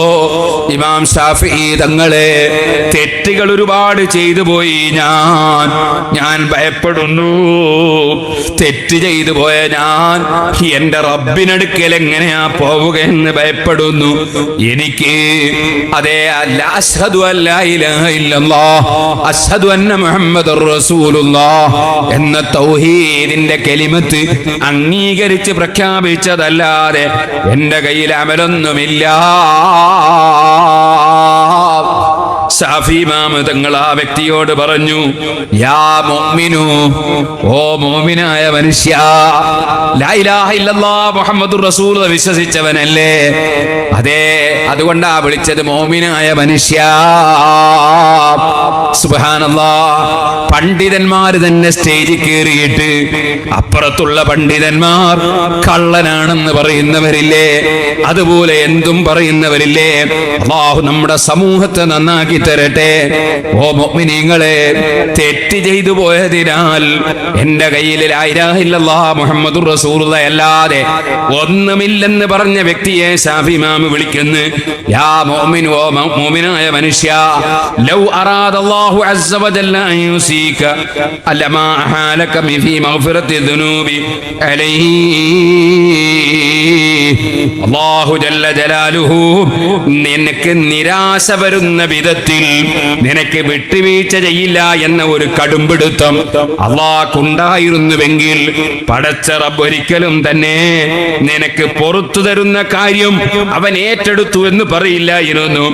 ഇമാം ശാഫിഈ തങ്ങളെ, തെറ്റുകൾ ഒരുപാട് ചെയ്തു പോയി, ഞാൻ ഭയപ്പെടുന്നു. തെറ്റ് ചെയ്തു പോയ ഞാൻ എന്റെ റബ്ബിനടുക്കൽ എങ്ങനെയാ പോവുക എന്ന് ഭയപ്പെടുന്നു. എനിക്ക് അതേ അശ്ഹദു അല്ലാ ഇലാഹ ഇല്ലല്ലാഹ് അശ്ഹദു അന്ന മുഹമ്മദുർ റസൂലുള്ളാഹ് എന്ന തൗഹീദിന്റെ കലിമത്ത് അംഗീകരിച്ച് പ്രഖ്യാപിച്ചതല്ലാതെ എന്റെ കയ്യിൽ അമലൊന്നുമില്ല. ശാഫി ഇമാം തങ്ങൾ ആ വ്യക്തിയോട് പറഞ്ഞു, യാ മുഅ്മിനു, ഓ മുഅ്മിനായ മനുഷ്യ, ലാ ഇലാഹ ഇല്ലല്ലാഹ് മുഹമ്മദുർ റസൂലുള്ളാഹ് വിശ്വസിച്ചവനല്ലേ? അതെ, അതുകൊണ്ടാ വിളിച്ചത് മുഅ്മിനായ മനുഷ്യ. സുബ്ഹാനല്ലാഹ്. പണ്ഡിതന്മാര് തന്നെ സ്റ്റേജിൽ കയറിയിട്ട് അപ്പുറത്തുള്ള പണ്ഡിതന്മാർ കള്ളനാണെന്ന് പറയുന്നവരില്ലേ? അതുപോലെ എന്തും പറയുന്നവരില്ലേ? അല്ലാഹു നമ്മുടെ സമൂഹത്തെ നന്നാക്കി തരട്ടെ. ഓ മുഅ്മിനീങ്ങളെ, തെറ്റ് ചെയ്തു പോയതിനാൽ എന്റെ കയ്യിൽ ലാ ഇലാഹ ഇല്ലല്ലാഹ് മുഹമ്മദുർ റസൂലുള്ളാഹി അല്ലാതെ ഒന്നുമില്ലെന്ന് പറഞ്ഞ വ്യക്തിയെ ശാഫി ഇമാം വിളിക്കുന്നു, യാ മുഅ്മിൻ, ഓ മുഅ്മിനായ മനുഷ്യ, ലൗ അറാദല്ലാഹു അസ്സ വജല്ല അൻ യുസീക അലമാ അഹാലക ഫീ മഗ്ഫിറത്തി ദുനൂബി അലൈഹി. അല്ലാഹു ജല്ല ജലാലുഹു നിനക്ക് നിരാശ വരുന്ന വിധത്തിൽ നിനക്ക് വിട്ടുവീഴ്ച ചെയ്യില്ല എന്ന ഒരു കടുംപിടുത്തം അല്ലാഹുണ്ടായിരുന്നുവെങ്കിൽ പടച്ച റബ്ബ് ഒരിക്കലും തന്നെ നിനക്ക് പുറത്തു തരുന്ന കാര്യം അവൻ ഏറ്റെടുത്തു എന്ന് പറയില്ലായിരുന്നു.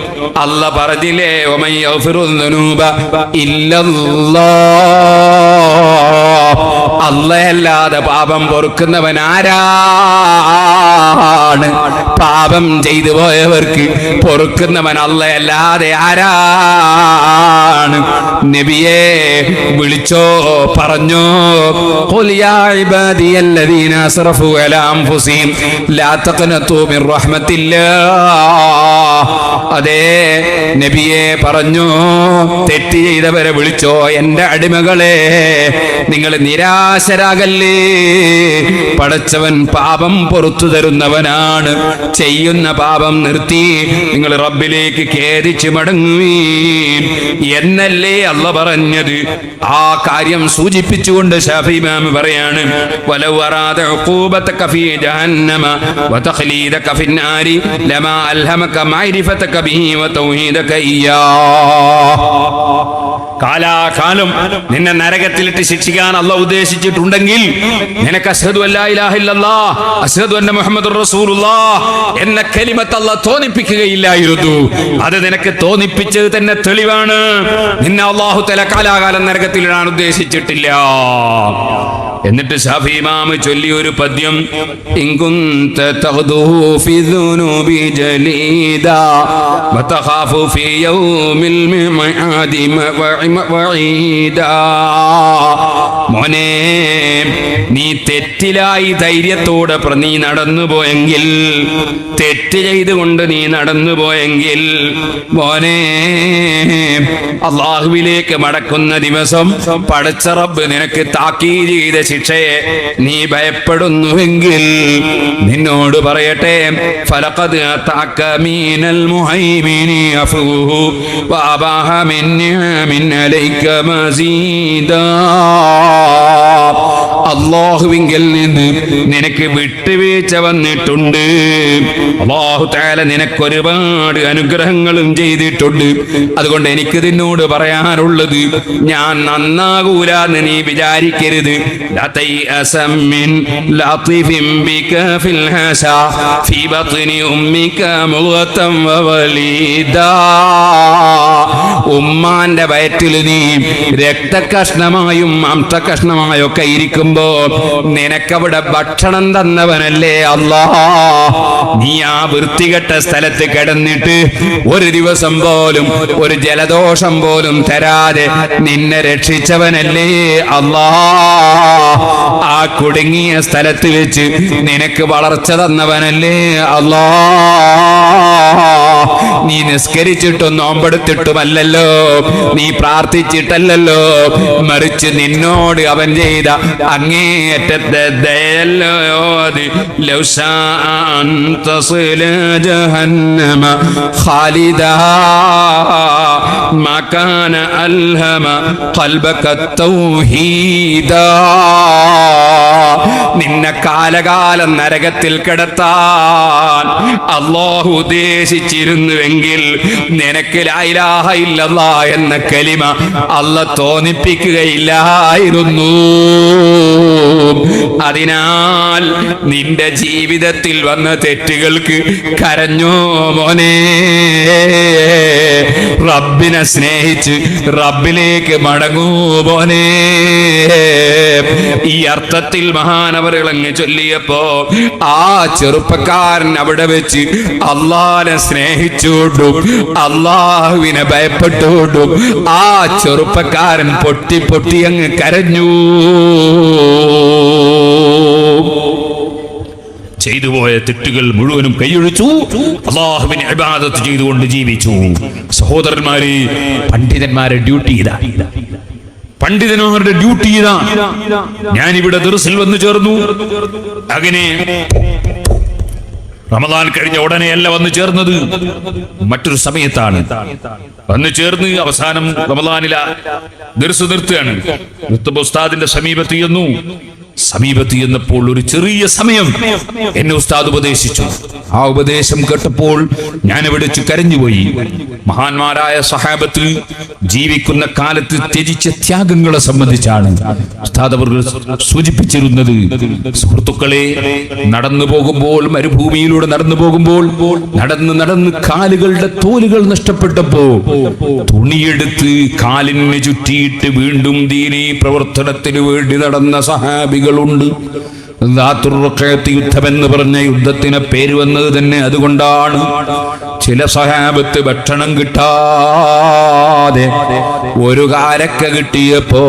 അല്ലാഹ് പറഞ്ഞില്ലേ, വമൻ യഗ്ഫിറുദ് ദുനൂബ ഇല്ലല്ലാഹ്, അല്ലാഹല്ലാതെ പാപം പൊറുക്കുന്നവൻ ആരാണ്? പാപം ചെയ്തു പോയവർക്ക് പൊറുക്കുന്നവൻ അല്ലാഹല്ലാതെ ആരാണ്? നബിയെ വിളിച്ചോ, പറഞ്ഞോ, ഖുൽ യാ ഇബാദിയല്ലദീന അസ്റഫു അലാ അൻഫുസിഹിം ലാ തഖ്നതു മിർ റഹ്മത്തില്ലാഹ്. അതേ നബിയെ പറഞ്ഞോ, തെറ്റ് ചെയ്തവരെ വിളിച്ചോ, എന്റെ അടിമകളെ നിങ്ങൾ നിരാശരാകല്ലേ. പടച്ചവൻ പാപം പുറത്തു തരുന്നവനാണ്. ചെയ്യുന്ന പാപം നിർത്തി നിങ്ങൾ റബ്ബിലേക്ക് ഖേദിച്ച് മടങ്ങുവീൻ എന്നല്ലേ അല്ലാഹ് പറഞ്ഞത്. ആ കാര്യം സൂചിപ്പിച്ചുകൊണ്ട് ശാഫി ഇമാം പറയാണ്, വലൗ അറാദ ഉഖൂബതക ഫീ ജഹന്നമ വതഖ്ലീദക ഫിന്നാരി ലമാ അൽഹമക മഅരിഫതക ബിഹി വതൗഹീദക ഇയ്യാ. കാലാകാലം നിന്നെ നരകത്തിലിട്ട് ശിക്ഷിക്കാൻ അല്ലാഹ് ഉദ്ദേശിച്ചിട്ടുണ്ടെങ്കിൽ നിനക്ക് അശ്ഹദു അല്ലാ ഇലാഹ ഇല്ലല്ലാഹ് അശ്ഹദു അന്ന മുഹമ്മദുർ റസൂലുള്ളാഹ് എന്ന കലിമത്ത് അല്ലാഹ് തോന്നിപ്പിക്കുകയില്ലായിരുന്നു. അത് നിനക്ക് തോന്നിപ്പിച്ചത് തന്നെ തെളിവാണ്. നിന്നെ അല്ലാഹു തആല കാലാകാലം നരകത്തിലിടാൻ ഉദ്ദേശിച്ചിട്ടില്ല. എന്നിട്ട് ശാഫി ഇമാം ചൊല്ലി ഒരു പദ്യം, ഇൻകുന്ത തഗ്ദു ഫി ദുനൂബി ജലീദാ വതഖാഫു ഫി യൗമിൽ മിഅദി വഈദാ. മോനെ, നീ തെറ്റിലായി ധൈര്യത്തോടെ നീ നടന്നുപോയെങ്കിൽ, തെറ്റ് ചെയ്തുകൊണ്ട് നീ നടന്നുപോയെങ്കിൽ, മോനെ, അല്ലാഹുവിലേക്ക് മടക്കുന്ന ദിവസം പടച്ച റബ്ബ് നിനക്ക് താക്കീത് ചെയ്ത ശിക്ഷയെ നീ ഭയപ്പെടുന്നുവെങ്കിൽ നിന്നോട് പറയട്ടെ, ഫലഖദ് അതാക മിനൽ മുഹൈമിനി അഫൂഹു വഅബാഹ മിൻ നിഅമിൻ അലൈക മസീദാ. അല്ലാഹുവിങ്കിൽ നിന്ന് നിനക്ക് വിട്ടുവീഴ്ച വന്നിട്ടുണ്ട്. അല്ലാഹു തആല നിനക്ക് ഒരുപാട് അനുഗ്രഹങ്ങളും ചെയ്തിട്ടുണ്ട്. അതുകൊണ്ട് എനിക്ക് നിന്നോട് പറയാനുള്ളത്, ഞാൻ നന്നാകൂല എന്ന് നീ വിചാരിക്കരുത്. ഉമ്മാന്റെ വയറ്റിൽ നീ രക്തകഷ്ണമായും മാംസകഷ്ണമായും ഒക്കെ ഇരിക്കുമ്പോ നിനക്കവിടെ ഭക്ഷണം തന്നവനല്ലേ അല്ലാഹ്. നീ ആ വൃത്തികെട്ട സ്ഥലത്ത് കിടന്നിട്ട് ഒരു ദിവസം പോലും ഒരു ജലദോഷം പോലും തരാതെ നിന്നെ രക്ഷിച്ചവനല്ലേ അല്ലാഹ്. ആ കുടുങ്ങിയ സ്ഥലത്ത് വെച്ച് നിനക്ക് വളർച്ച തന്നവനല്ലേ അല്ലാഹ്. നീ നിസ്കരിച്ചിട്ടും നോമ്പെടുത്തിട്ടുമല്ലല്ലോ, നീ പ്രാർത്ഥിച്ചിട്ടല്ലല്ലോ, മറിച്ച് നിന്നോട് അവൻ ചെയ്ത അങ്ങേയറ്റത്തെ ദയല്ലോ അത്. ലൗ ശാഅൻ തസ്ല ജഹന്നമ ഖാലിദാ മാ കാന അൽഹമ ഖൽബക തൗഹീദാ. നിന്നെ കാലകാലം നരകത്തിൽ കിടത്താൻ അല്ലാഹു ഉദ്ദേശിച്ചിരുന്നുവെങ്കിൽ നിനക്ക് ലാ ഇലാഹ ഇല്ലല്ലാഹ് എന്ന കലിമ അല്ലാഹ് തോന്നിപ്പിക്കുകയില്ലായിരുന്നു. അതിനാൽ നിന്റെ ജീവിതത്തിൽ വന്ന തെറ്റുകൾക്ക് കരഞ്ഞോ മോനെ. റബ്ബിനെ സ്നേഹിച്ച് റബ്ബിലേക്ക് മടങ്ങൂ മോനെ. ഈ അർത്ഥത്തിൽ മഹാനവറുകൾ അങ്ങ് ചൊല്ലിയപ്പോ ആ ചെറുപ്പക്കാരൻ അവിടെ വെച്ച് അല്ലാഹുവിനെ സ്നേഹിച്ചുകൊണ്ടും അല്ലാഹുവിനെ ഭയപ്പെട്ടുകൊണ്ടും ആ ചെറുപ്പക്കാരൻ പൊട്ടി പൊട്ടി അങ്ങ് കരഞ്ഞു. ചെയ്തുപോയ തെറ്റുകൾ മുഴുവനും കൈയൊഴിച്ചു, അല്ലാഹുവിനെ ഇബാദത്ത് ചെയ്തുകൊണ്ട് ജീവിച്ചു. സഹോദരന്മാരെ, പണ്ഡിതന്മാരെ ഡ്യൂട്ടി ഇതാ, പണ്ഡിതന്മാരുടെ ഡ്യൂട്ടി ഇതാ. ഞാനിവിടെ ദർസിൽ വന്നു ചേർന്നു. അങ്ങനെ റമദാൻ കഴിഞ്ഞ ഉടനെയല്ല വന്നു ചേർന്നത്, മറ്റൊരു സമയത്താണ് വന്നു ചേർന്ന് അവസാനം റമദാനില ദർസ് നിർത്തുകയാണ്. ഉസ്താദിന്റെ സമീപത്ത് എന്നപ്പോൾ ഒരു ചെറിയ സമയം എന്നെ ഉസ്താദ് ഉപദേശിച്ചു. ആ ഉപദേശം കേട്ടപ്പോൾ ഞാൻ ഇവിടെ കരഞ്ഞുപോയി. മഹാന്മാരായ സഹാബത്ത് ജീവിക്കുന്ന കാലത്ത് ത്യജിച്ച ത്യാഗങ്ങളെ സംബന്ധിച്ചാണ് ഉസ്താദ് അവർ സൂചിപ്പിച്ചിരുന്നത്. സുഹൃത്തുക്കളെ, നടന്നു പോകുമ്പോൾ, മരുഭൂമിയിലൂടെ നടന്നു പോകുമ്പോൾ, നടന്ന് കാലുകളുടെ തോലുകൾ നഷ്ടപ്പെട്ടപ്പോ തുണിയെടുത്ത് കാലിന് ചുറ്റിയിട്ട് വീണ്ടും ദീനീ പ്രവർത്തനത്തിന് വേണ്ടി നടന്ന സഹാബികളുണ്ട്. യുദ്ധം എന്ന് പറഞ്ഞ യുദ്ധത്തിന് പേര് വന്നത് തന്നെ അതുകൊണ്ടാണ്. ചില സഹാബത്ത് ഭക്ഷണം കിട്ടാതെ ഒരു കാരക്ക കിട്ടിയപ്പോ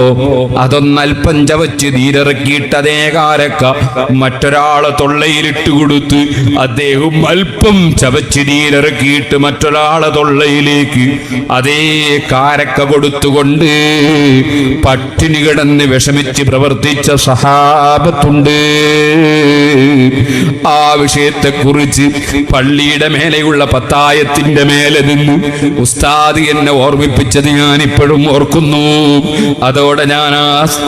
അതൊന്നൽപ്പം ചവച്ച് നീരിറക്കിയിട്ട് അതേ കാരക്ക മറ്റൊരാളെ തൊള്ളയിലിട്ട് കൊടുത്ത് അദ്ദേഹം അല്പം ചവച്ച് നീരിറക്കിയിട്ട് മറ്റൊരാളെ തൊള്ളയിലേക്ക് അതേ കാരക്ക കൊടുത്തുകൊണ്ട് പട്ടിണി കിടന്ന് വിഷമിച്ച് പ്രവർത്തിച്ച സഹാബത്തുണ്ട്. ആ വിഷയത്തെക്കുറിച്ച് പള്ളിയുടെ മേലെയുള്ള പത്തായത്തിന്റെ മേലെ നിന്ന് ഉസ്താദ് എന്നെ ഓർമ്മിപ്പിച്ചത് ഞാൻ ഇപ്പോഴും ഓർക്കുന്നു. അതോടെ ഞാൻ ആ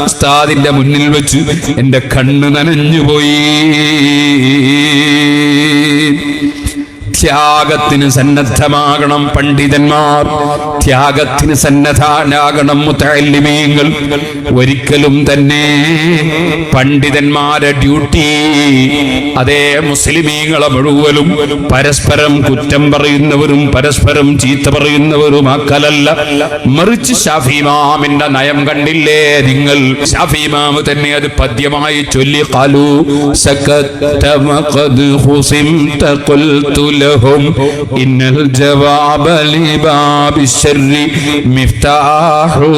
ഉസ്താദിന്റെ മുന്നിൽ വെച്ച് എന്റെ കണ്ണ് നനഞ്ഞുപോയി. ത്യാഗത്തിന് സന്നദ്ധമാകണം പണ്ഡിതന്മാർ, ത്യാഗത്തിന് സന്നദ്ധനാകണം മുതഅല്ലിമീങ്ങൾ. ഒരിക്കലും തന്നെ പണ്ഡിതന്മാരെ ഡ്യൂട്ടി അതേ മുസ്ലിമീങ്ങളെ മുഴുവനും പരസ്പരം കുറ്റം പറയുന്നവരും പരസ്പരം ചീത്ത പറയുന്നവരുമാക്കലല്ല. മറിച്ച് ശാഫി ഇമാമിന്റെ നയം കണ്ടില്ലേ നിങ്ങൾ? ശാഫി ഇമാം തന്നെ അത് പദ്യമായി ചൊല്ലി, ഖാലു സകത്ത വഖദ് ഖുസിംത ഖുൽതു ലഹും ഇന്നൽ ജവാബ ലിബാബി ശർരി മിഫ്താഹു.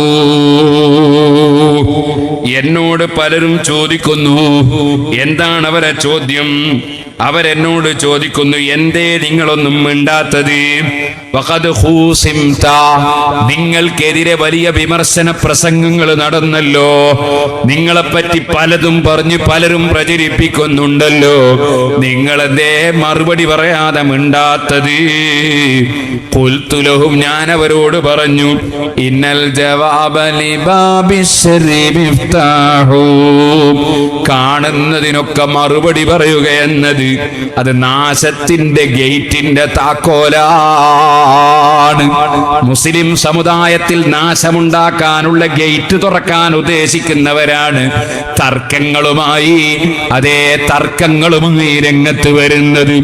എന്നോട് പലരും ചോദിക്കുന്നു, എന്താണ് അവരെ ചോദ്യം? അവരെന്നോട് ചോദിക്കുന്നു, എന്തേ നിങ്ങളൊന്നും മിണ്ടാത്തത്? വഖദ് ഖൂസിംത, നിങ്ങൾക്കെതിരെ വലിയ വിമർശന പ്രസംഗങ്ങൾ നടന്നല്ലോ, നിങ്ങളെപ്പറ്റി പലതും പറഞ്ഞ് പലരും പ്രചരിപ്പിക്കുന്നുണ്ടല്ലോ, നിങ്ങളെന്തേ മറുപടി പറയാതെ മിണ്ടാത്തത്? ഖുൽതു ലഹും, ഞാൻ അവരോട് പറഞ്ഞു, ഇന്നൽ ജവാബ ലിബാബി ശർരി മിഫ്താഹു, കാണുന്നതിനൊക്കെ മറുപടി പറയുക എന്നത് അത് നാശത്തിന്റെ ഗേറ്റിന്റെ താക്കോലാണ്. മുസ്ലിം സമുദായത്തിൽ നാശമുണ്ടാക്കാനുള്ള ഗേറ്റ് തുറക്കാൻ ഉദ്ദേശിക്കുന്നവരാണ് തർക്കങ്ങളുമായി രംഗത്ത് വരുന്നത്.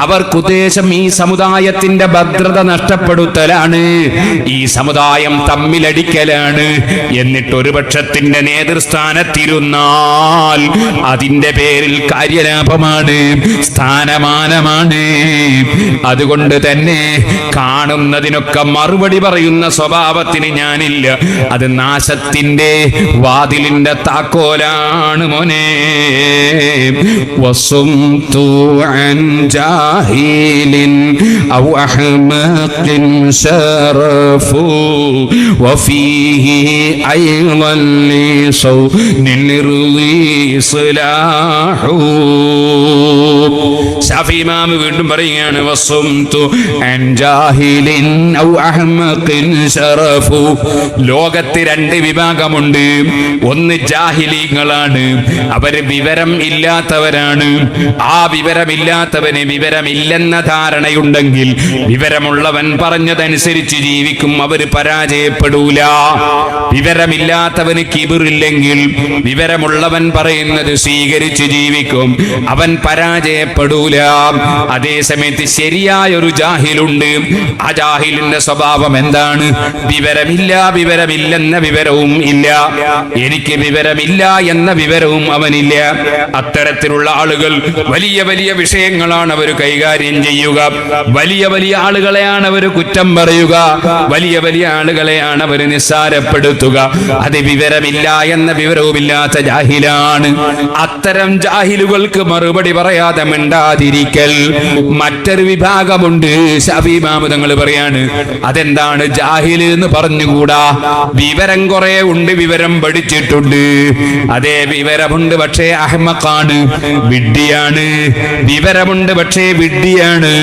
അവർക്കുദ്ദേശം ഈ സമുദായത്തിന്റെ ഭദ്രത നഷ്ടപ്പെടുത്തലാണ്, ഈ സമുദായം തമ്മിലടിക്കലാണ്. എന്നിട്ട് ഒരു പക്ഷത്തിന്റെ നേതൃസ്ഥാനത്തിരുന്നാൽ അതിന്റെ പേരിൽ കാര്യലാഭമാണ്, സ്ഥാനമാനമാണ്. അതുകൊണ്ട് തന്നെ കാണുന്നതിനൊക്കെ മറുപടി പറയുന്ന സ്വഭാവത്തിന് ഞാനില്ല. അത് നാശത്തിന്റെ വാതിലിന്റെ താക്കോലാണ് മോനെ. വസുംതു അൻ ജാഹിലിൻ ഔ അഹ്മഖിൻ ശറഫു വഫീഹി അയ്ളൻ ലിസൗനിൽ ഇസ്ലാഹു. ശാഫി ഇമാം വീണ്ടും പറയുകയാണ്, വസുംതു അൻ ജാഹിലിൻ ഔ അഹ്മഖിൻ ശറഫു. ലോകത്ത് രണ്ട് വിഭാഗമുണ്ട്. ഒന്ന് ജാഹിലീങ്ങളാണ്, അവര് വിവരം ഇല്ലാത്തവരാണ്. ആ വിവരമില്ലാത്തവന് വിവരമില്ലെന്ന ധാരണയുണ്ടെങ്കിൽ വിവരമുള്ളവൻ പറഞ്ഞതനുസരിച്ച് ജീവിക്കും, അവര് പരാജയപ്പെടൂല. വിവരമില്ലാത്തവന് കിബിറില്ലെങ്കിൽ വിവരമുള്ളവൻ പറയുന്നത് സ്വീകരിച്ച് ജീവിക്കും, അവൻ പരാജയപ്പെടൂല. അതേസമയത്ത് ശരിയായൊരു ജാഹിലുണ്ട്. ആ ജാഹിലിന്റെ സ്വഭാവം എന്താണ്? വിവരമില്ലെന്ന വിവരവും ഇല്ല, എനിക്ക് വിവരമില്ല എന്ന വിവരവും അവനില്ല. അത്തരത്തിലുള്ള ആളുകൾ വലിയ വലിയ വിഷയങ്ങളാണ് അവർ കൈകാര്യം ചെയ്യുക. വലിയ വലിയ ആളുകളെയാണ് അവർ കുറ്റം പറയുക, വലിയ വലിയ ആളുകളെയാണ് അവർ നിസ്സാരപ്പെടുത്തുക. അത് വിവരമില്ല എന്ന വിവരവുമില്ലാത്ത ജാഹിലാണ്. അത്തരം ജാഹിലുകൾക്ക് മറുപടി പറയാതെ മിണ്ടാതിരിക്കൽ. മറ്റൊരു വിഭാഗമുണ്ട്, ശഫീ ഇമാം തങ്ങൾ പറയാണ്, അതെന്താണ് ജാഹിൽ എന്ന് പറഞ്ഞുകൂടാ. വിവരം കുറെ ഉണ്ട്, വിവരം പഠിച്ചിട്ടുണ്ട്, അതേ വിവരമുണ്ട് പക്ഷേ അഹ്മഖാണ്, വിഡ്ഢിയാണ്. വിവരമുണ്ട് പക്ഷേ വിഡ്ഢിയാണ്.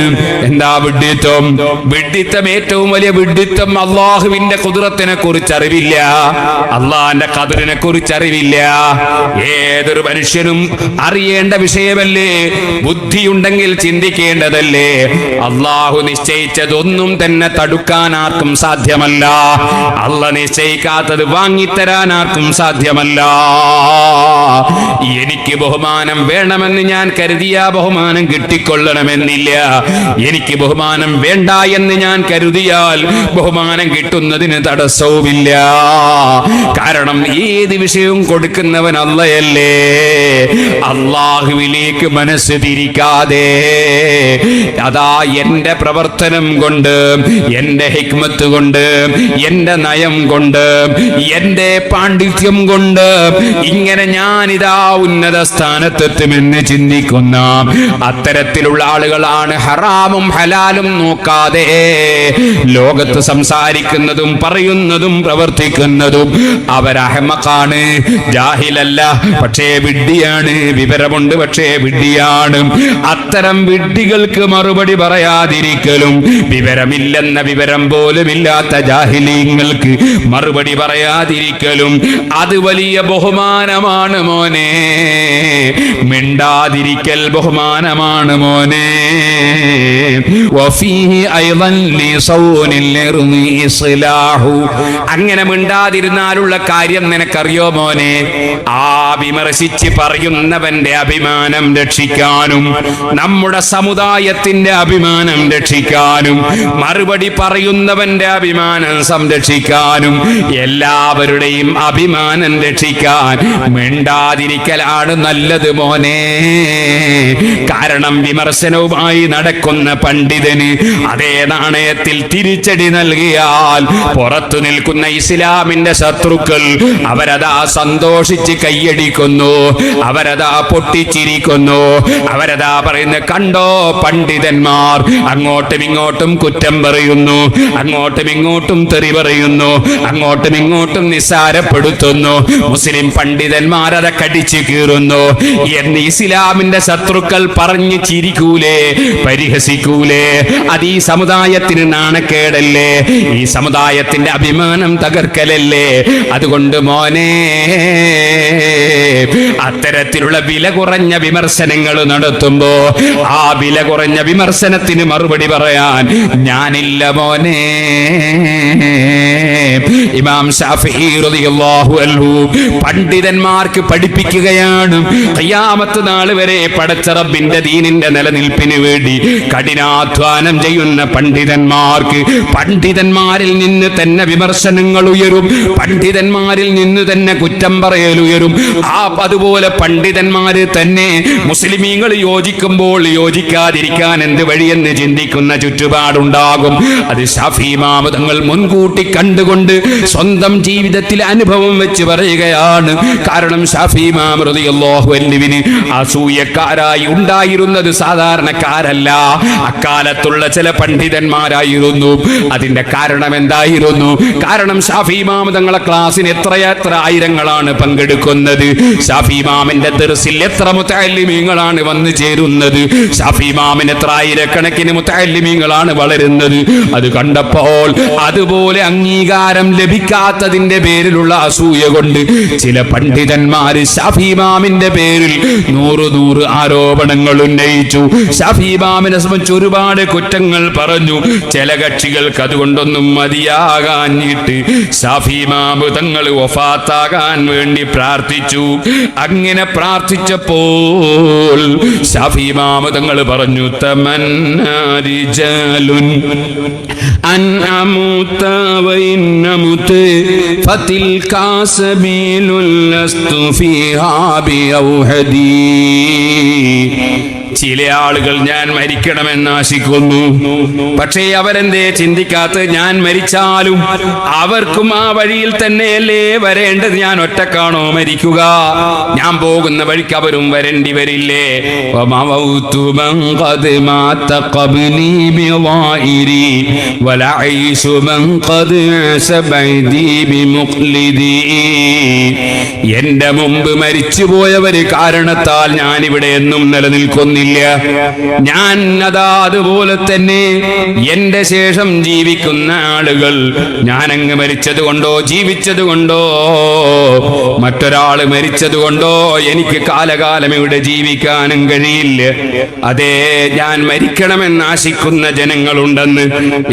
എന്താ വിഡ്ഢിത്വം? വിഡ്ഢിത്വം, ഏറ്റവും വലിയ വിഡ്ഢിത്വം അള്ളാഹുവിന്റെ ഖുദ്റത്തിനെ കുറിച്ച് അറിവില്ല, അള്ളാഹിന്റെ ഖദറിനെ കുറിച്ച് അറിവില്ല. ഏതൊരു മനുഷ്യനും അറിയേണ്ട വിഷയമല്ലേ, ബുദ്ധിയുണ്ടെങ്കിൽ ചിന്തിക്കേണ്ടതല്ലേ. അള്ളാഹു നിശ്ചയിച്ചതൊന്നും തന്നെ തടുക്കാൻ ആർക്കും സാധ്യമല്ല, അള്ളാഹ് നിശ്ചയിക്കാത്തത് വാങ്ങിത്തരാൻ ആർക്കും സാധ്യമല്ല. എനിക്ക് ബഹുമാനം വേണമെന്ന് ഞാൻ കരുതിയ ബഹുമാനം കിട്ടിക്കൊള്ളണമെന്നില്ല. എനിക്ക് ബഹുമാനം വേണ്ട എന്ന് ഞാൻ കരുതിയാൽ ബഹുമാനം കിട്ടുന്നതിന് തടസ്സവുമില്ല. കാരണം ഏത് വിഷയവും കൊടുക്കുന്നവൻ അള്ളയല്ലേ. അള്ളാഹുവിലേക്ക് മനസ്സ് തിരിക്കാതെ അതാ എന്റെ പ്രവർത്തനം കൊണ്ട്, എന്റെ ഹിക്മത്ത് കൊണ്ട്, എന്റെ നയം കൊണ്ട്, എന്റെ പാണ്ഡിത്യം കൊണ്ട് ഇങ്ങനെ ഞാനിതാ ഉന്നത സ്ഥാനത്തെത്തുമെന്ന് ചിന്തിക്കുന്ന അത്തരത്തിലുള്ള ആളുകളാണ് ഹറാമും ഹലാലും നോക്കാതെ ലോകത്ത് സംസാരിക്കുന്നതും പറയുന്നതും പ്രവർത്തിക്കുന്നതും. അവരഹ്മഖാണ്, ജാഹിലല്ല പക്ഷേ വിഡ്ഢിയാണ്. വിവരമുണ്ട് പക്ഷേ വിഡ്ഢിയാണ്. അത്തരം വിഡ്ഢികൾക്ക് മറുപടി പറയാതിരിക്കലും, വിവരമില്ലെന്ന വിവരം പോലുമില്ലാത്ത ജാഹിലീങ്ങൾക്ക് മറുപടി പറയാതിരിക്കലും അത് വലിയ ബഹുമാനമാണ് മോനെ. മിണ്ടാതിരിക്കൽ ബഹുമാനമാണ് മോനെ. അങ്ങനെ മിണ്ടാതിരുന്നാലുള്ള കാര്യം നിനക്കറിയോ മോനെ? ആ വിമർശിച്ച് പറയുന്നവന്റെ അഭിമാനം രക്ഷിക്കാനും, നമ്മുടെ സമുദായത്തിന്റെ അഭിമാനം രക്ഷിക്കാനും, മറുപടി പറയുന്നവന്റെ അഭിമാനം സംരക്ഷിക്കാനും, എല്ലാവരുടെയും അഭിമാനം രക്ഷിക്കാൻ മിണ്ടാതിരിക്കലാണ് നല്ലത് മോനെ. കാരണം വിമർശനവുമായി നടക്കുന്ന പണ്ഡിതന് അതേ നാണയത്തിൽ തിരിച്ചടി നൽകിയാൽ പുറത്തു നിൽക്കുന്ന ഇസ്ലാമിന്റെ ശത്രുക്കൾ അവരതാ സന്തോഷിച്ച് കൈയടിക്കുന്നു, അവരതാ പൊട്ടിച്ചിരിക്കുന്നു, അവരതാ പറയുന്ന കണ്ടോ പണ്ഡിതന്മാർ അങ്ങോട്ടും ഇങ്ങോട്ടും കുറ്റം പറയുന്നു, അങ്ങോട്ടും ഇങ്ങോട്ടും തെറി പറയുന്നു, അങ്ങോട്ടും ഇങ്ങോട്ടും നിസ്സാരപ്പെടുത്തുന്നു, മുസ്ലിം പണ്ഡിതന്മാർ അത് കടിച്ചു കീറുന്നു എന്ന് ഇസ്ലാമിന്റെ ശത്രുക്കൾ പറഞ്ഞു ചിരിക്കൂലേ, പരിഹസിക്കൂലേ? അത് ഈ സമുദായത്തിന് നാണക്കേടല്ലേ, ഈ സമുദായത്തിന്റെ അഭിമാനം തകർക്കലല്ലേ? അതുകൊണ്ട് മോനെ, അത്തരത്തിലുള്ള വില കുറഞ്ഞ വിമർശനങ്ങൾ നടത്തുമ്പോ ആ വില കുറഞ്ഞ വിമർശനത്തിന് മറുപടി പറയാൻ ഞാനില്ല മോനെ. ഇമാം ശാഫിഈ റളിയല്ലാഹു അൻഹു പണ്ഡിതന്മാർക്ക് പഠിപ്പിക്കുകയാണ്, ഖിയാമത്ത് നാൾ വരെ പടച്ച റബ്ബിന്റെ ദീനിന്റെ നിലനിൽപ്പിന് വേണ്ടി കഠിനാധ്വാനം ചെയ്യുന്ന പണ്ഡിതന്മാർക്ക് പണ്ഡിതന്മാരിൽ നിന്ന് തന്നെ വിമർശനങ്ങൾ ഉയരും, പണ്ഡിതന്മാരിൽ നിന്ന് തന്നെ കുറ്റം പറയൽ ഉയരും. അതുപോലെ പണ്ഡിതന്മാര് തന്നെ മുസ്ലിമീങ്ങൾ യോജിക്കുമ്പോൾ യോജിക്കാതിരിക്കാൻ എന്ത് വഴിയെന്ന് ചിന്തിക്കുന്ന ചുറ്റുപാടുണ്ടാകും. അത് ശാഫിഈ ഇമാം തങ്ങൾ മുൻകൂട്ടി കണ്ടുകൊണ്ട് സ്വന്തം ജീവിതത്തിലെ അനുഭവം വെച്ച് പറയുകയാണ്. കാരണം ശാഫിഈ ഇമാം റളിയല്ലാഹു അൻഹുവിന് അസൂയക്കാരായി ഉണ്ടായിരുന്നത് സാധാരണക്കാരല്ല, അക്കാലത്തുള്ള ചില പണ്ഡിതന്മാരായിരുന്നു. അതിന്റെ കാരണം എന്തായിരുന്നു? കാരണം ശാഫിഈ ഇമാം തങ്ങളെ ക്ലാസ്സിന് എത്രയെത്ര ആയിരങ്ങളാണ് പങ്കെടുക്കുന്നത്, ശാഫിഈ ഇമാമിന്റെ ദർസിൽ എത്ര മുതഅല്ലിമീങ്ങളാണ് വന്നു ചേരുന്നത്, ശാഫിഈ ഇമാമിന് എത്ര ആയിരക്കണക്കിന് മുതഅല്ലിമീങ്ങളാണ് വളരുന്നത്. അത് കണ്ടപ്പോൾ അതുപോലെ അംഗീകാരം ലഭിക്കാത്തതിന്റെ പേരിലുള്ള അസൂയ കൊണ്ട് ചില പണ്ഡിതന്മാര് ശാഫിഈ ഇമാമിന്റെ പേരിൽ 100 ആരോപണങ്ങൾ ഉന്നയിച്ചു, ശാഫിഈ ഇമാമിനെ സംബന്ധിച്ച് ഒരുപാട് കുറ്റങ്ങൾ പറഞ്ഞു. ചില കക്ഷികൾക്ക് അതുകൊണ്ടൊന്നും മതിയാകാഞ്ഞിട്ട് ശാഫിഈ ഇമാം തങ്ങൾ വഫാത്താകാൻ വേണ്ടി പ്രാർത്ഥിച്ചു. അങ്ങനെ പ്രാർത്ഥിച്ചപ്പോൾ ശാഫിഈ ഇമാം തങ്ങൾ പറഞ്ഞു, തമന്നാ റിജാലുൻ അൻ അമൂത വഇൻ അമുത് ഫതിൽകാ സബീലുൽ ലസ്തു ഫീഹാ ബിഔഹദി. ചില ആളുകൾ ഞാൻ മരിക്കണമെന്ന് ആശിക്കുന്നു. പക്ഷേ അവരെന്തേ ചിന്തിക്കാത്ത, ഞാൻ മരിച്ചാലും അവർക്കും ആ വഴിയിൽ തന്നെയല്ലേ വരേണ്ടത്? ഞാൻ ഒറ്റക്കാണോ മരിക്കുക? ഞാൻ പോകുന്ന വഴിക്ക് അവരും വരേണ്ടി വരില്ലേ? എന്റെ മുമ്പ് മരിച്ചുപോയവര് കാരണത്താൽ ഞാൻ ഇവിടെ എന്നും നിലനിൽക്കുന്നില്ല. ഞാൻ അതാ അതുപോലെ തന്നെ എന്റെ ശേഷം ജീവിക്കുന്ന ആളുകൾ, ഞാനങ്ങ് മരിച്ചത് കൊണ്ടോ ജീവിച്ചത് കൊണ്ടോ മറ്റൊരാൾ മരിച്ചത് കൊണ്ടോ എനിക്ക് കാലകാലം ഇവിടെ ജീവിക്കാനും കഴിയില്ല. അതേ, ഞാൻ മരിക്കണമെന്ന് ആശിക്കുന്ന ജനങ്ങളുണ്ടെന്ന്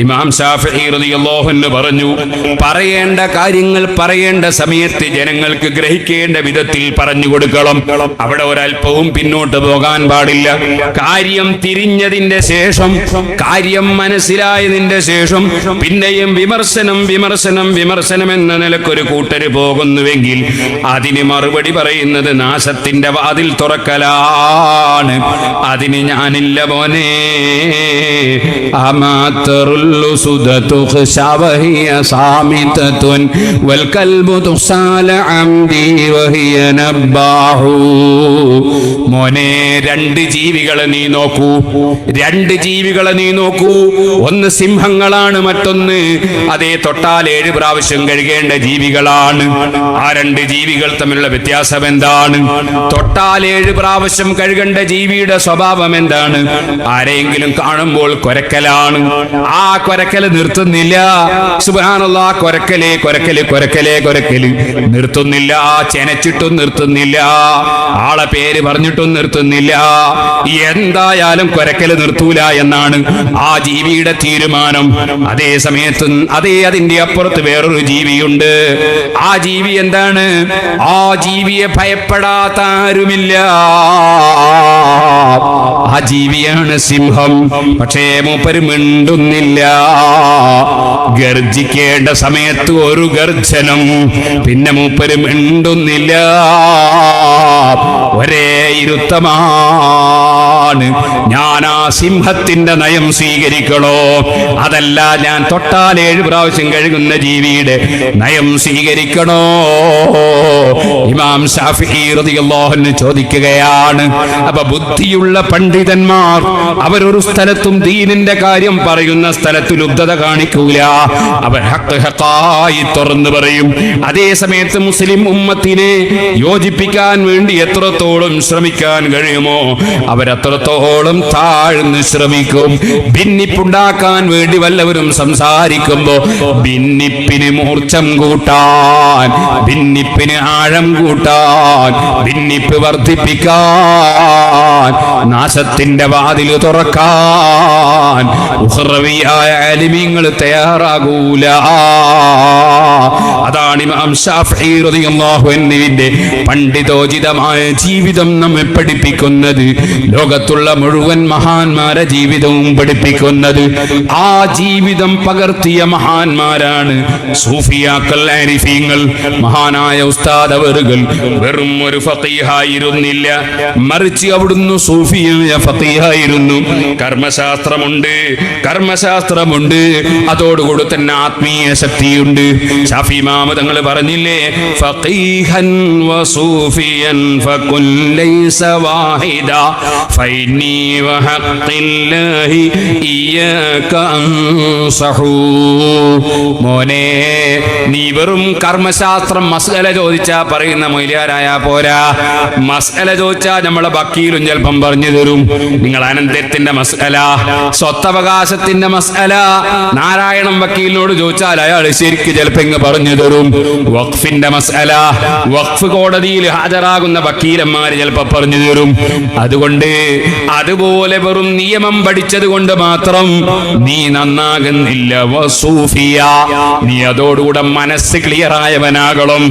ഇമാം ശാഫിഈ റളിയല്ലാഹു അൻഹു പറഞ്ഞു. പറയേണ്ട കാര്യങ്ങൾ പറയേണ്ട സമയത്ത് ജനങ്ങൾക്ക് ഗ്രഹിക്കേണ്ട വിധത്തിൽ പറഞ്ഞു കൊടുക്കണം. അവിടെ ഒരല്പവും പിന്നോട്ട് പോകാൻ പാടില്ല. കാര്യം തിരിഞ്ഞതിന്റെ ശേഷം, കാര്യം മനസ്സിലായതിന്റെ ശേഷം പിന്നെയും വിമർശനം വിമർശനം വിമർശനം എന്ന നിലക്കൊരു കൂട്ടര് പോകുന്നുവെങ്കിൽ അതിന് മറുപടി പറയുന്നത് നാശത്തിന്റെ വാതിൽ തുറക്കലാണ്. അതിന് ഞാനില്ല മോനെ. മോനെ, രണ്ട് ജീവികളെ നീ നോക്കൂ, രണ്ട് ജീവികളെ നീ നോക്കൂ. ഒന്ന് സിംഹങ്ങളാണ്, മറ്റൊന്ന് അതേ തൊട്ടാൽ 7 പ്രാവശ്യം കഴുകേണ്ട ജീവികളാണ്. ആ രണ്ട് ജീവികൾ തമ്മിലുള്ള വ്യത്യാസം എന്താണ്? തൊട്ടാൽ 7 പ്രാവശ്യം കഴുകേണ്ട ജീവിയുടെ സ്വഭാവം എന്താണ്? ആരെങ്കിലും കാണുമ്പോൾ കൊരക്കലാണ്. ആ കൊരക്കല് നിർത്തുന്നില്ല. സുബ്ഹാനല്ലാഹ്, കൊരക്കല് കൊരക്കല് കൊരക്കല് കൊരക്കല് നിർത്തുന്നില്ല. ചെനച്ചിട്ടും നിർത്തുന്നില്ല. ആളെ പേര് പറഞ്ഞിട്ടും നിർത്തുന്നില്ല. എന്തായാലും കൊരക്കല് നിർത്തൂല എന്നാണ് ആ ജീവിയുടെ തീരുമാനം. അതേ സമയത്ത് അതിന്റെ അപ്പുറത്ത് വേറൊരു ജീവിയുണ്ട്. ആ ജീവി എന്താണ്? ആ ജീവിയെ ഭയപ്പെടാത്ത ആരുമില്ല. ആ ജീവിയാണ് സിംഹം. പക്ഷേ മൂപ്പര് മിണ്ടുന്നില്ല. ഗർജിക്കേണ്ട സമയത്ത് ഒരു ഗർജനം, പിന്നെ മൂപ്പര് മിണ്ടുന്നില്ല. ഒരേ ഇരുത്തമാണ്. ഞാൻ ആ സിംഹത്തിന്റെ നയം സ്വീകരിക്കണോ, അതല്ല ഞാൻ തൊട്ടാൽ 7 പ്രാവശ്യം കഴുകുന്ന ജീവിയുടെ നയം സ്വീകരിക്കണോ? ഇമാം ശാഫിഈ റളിയല്ലാഹു അൻഹു ചോദിക്കുകയാണ്. അപ്പൊ ബുദ്ധിയുള്ള പണ്ഡിതന്മാർ അവരൊരു സ്ഥലത്തും ദീനിന്റെ കാര്യം പറയുന്ന സ്ഥലത്ത് ലുബ്ധത കാണിക്കൂല. അവർ ഹഖ് ഹഖായി തുറന്നു പറയും. അതേ സമയത്ത് മുസ്ലിം ഉമ്മത്തിനെ യോജിപ്പിക്കാൻ വേണ്ടി എത്രത്തോളം ശ്രമിക്കാൻ കഴിയുമോ അവരത്രത്തോളം താഴ്ന്ന് ശ്രമിക്കും. ഭിന്നിപ്പുണ്ടാക്കാൻ വേണ്ടി വല്ലവരും സംസാരിക്കുമ്പോ ഭിന്നിപ്പിന് മൂർച്ഛം കൂട്ടാൻ, ഭിന്നിപ്പിന് ആഴം കൂട്ടാൻ, ഭിന്നിപ്പ് വർദ്ധിപ്പിക്കാൻ, നാശത്തിന്റെ വാതിൽ തുറക്കാൻ ഉഖ്റവിയായ ആലിമീങ്ങൾ തയ്യാറാകൂല. അതാണ് ഇമാം ശാഫിഈ റളിയല്ലാഹു അൻഹുവിന്റെ പണ്ഡിതോചിതമായ ജീവിതം നമ്മെ പഠിപ്പിക്കുന്നത്. ലോകത്തുള്ള മുഴുവൻ മഹാന്മാരെ ജീവിതവും പഠിപ്പിക്കുന്നത്. ആ ജീവിതം പകർത്തിയ മഹാന്മാരാണ് സൂഫിയാക്കൾ, ആരിഫീങ്ങൾ. മഹാനായ ഉസ്താദ് അവറുകൾ വെറും ഒരു ഫഖീഹായിരുന്നില്ല, മറിച്ച് അവിടുന്ന് സൂഫിയായ ഫഖീഹായിരുന്നു. കർമ്മശാസ്ത്രമുണ്ട്, അതോടുകൂടി തന്നെ ആത്മീയ ശക്തിയുണ്ട്. ശാഫി ഇമാം തങ്ങൾ പറഞ്ഞില്ലേ, ഫഖീഹൻ വസൂഫിയൻ ഫകുൽ ലൈസ വാഹിദ ഫൈനി വഹഖില്ലാഹി ഇയ്യാക അൻസഹു. മോനെ, നീ വെറും കർമ്മശാസ്ത്രം മസ്അല ചോദിച്ചാ പറയുന്ന മൊയ്ലിയാരായാ പോരാ. മസ്അല ചോദിച്ചാ നമ്മളെ വക്കീലും ചിലപ്പം പറഞ്ഞു തരും. നിങ്ങൾ അനന്തരത്തിന്റെ മസ്അല, സ്വത്തവകാശത്തിന്റെ മസ്അല നാരായണം വക്കീലിനോട് ചോദിച്ചാൽ അയാൾ ശരിക്ക് ചിലപ്പോ ഇങ്ങ് പറഞ്ഞു തരും. വഖഫിന്റെ മസ്അല വഖഫ് കോടതിയിൽ ഹാജരാകുന്ന വക്കീലന്മാര് ചിലപ്പോ പറഞ്ഞു തരും. അതുകൊണ്ട് അതുപോലെ വെറും നിയമം പഠിച്ചത് കൊണ്ട് മാത്രം നീ നന്നാകുന്നില്ല. വസൂഫിയ, നീ അതോടുകൂടെ മനസ്സ് ക്ലിയർ ആയവനാകണം.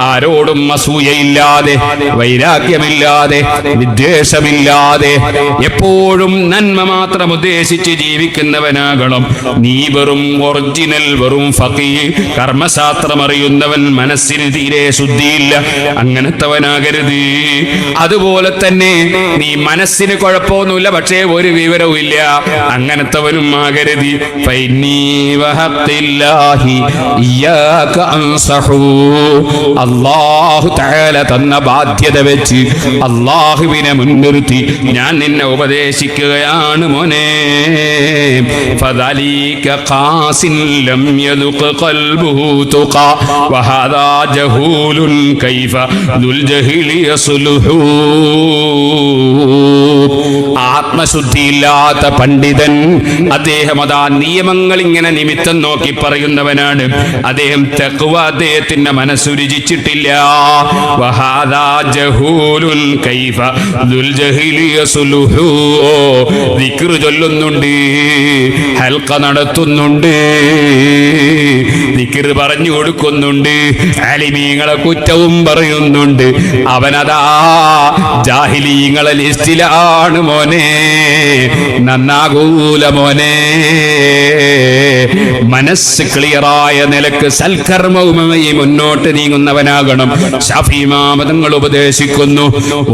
ആരോടും അസൂയയില്ലാതെ, വൈരാഗ്യമില്ലാതെ, വിദ്വേഷമില്ലാതെ, എപ്പോഴും നന്മ മാത്രം ഉദ്ദേശിച്ച് ജീവിക്കുന്നവനാകണം നീ. വെറും ഒറിജിനൽ, വെറും ഫഖീഹ്, കർമ്മശാസ്ത്രം അറിയുന്നവൻ മനസ്സിന് തീരെ ശുദ്ധിയില്ല, അങ്ങനത്തവനാകരുത്. അതുപോലെ തന്നെ നീ മനസ്സിന് കുഴപ്പമൊന്നുമില്ല, പക്ഷേ ഒരു വിവരവും ഇല്ല. അങ്ങനത്തവനും ആകരുത്. അല്ലാഹു തആല തന്ന ബാധ്യത വെച്ച് അല്ലാഹുവിനെ മുൻനിർത്തി ഞാൻ നിന്നെ ഉപദേശിക്കുകയാണ് മോനെ. ഫദലിക ഖാസിൻ ലം യദുഖ ഖൽബുഹു തുഖാ വഹാദാ ജഹൂലുൻ കൈഫ ദുൽ ജഹീലി യസ്ലുഹു. ആത്മശുദ്ധിയില്ലാത്ത പണ്ഡിതൻ, അദ്ദേഹം അതാ നിയമങ്ങൾ ഇങ്ങനെ നിമിത്തം നോക്കി പറയുന്നവനാണ്. അദ്ദേഹം തഖ്വ അദ്ദേഹത്തിന്റെ മനസ്സ് രുചിച്ചിട്ടില്ല. വഹാദാ ജഹൂലുൻ കൈഫ ദുൽ ജഹീലി യസ്ലുഹു. ദിക്ർ ചൊല്ലുന്നുണ്ട്, ഹൽഖ നടത്തുന്നുണ്ട്, ദിക്ർ പറഞ്ഞു കൊടുക്കുന്നുണ്ട്, ആലിമീങ്ങളെ കുറ്റവും പറയുന്നുണ്ട്. അവനതാ ജാഹിലീങ്ങളെ ലിസ്റ്റിലാണ് മോനെ. നന്നാകൂല മോനെ. മനസ്സ് ക്ലിയറായ നിലക്ക് സൽക്കർമ്മവുമായി മുന്നോട്ട് നീങ്ങുന്നവനാകണം. ശാഫി ഇമാം തങ്ങൾ ഉപദേശിക്കുന്നു,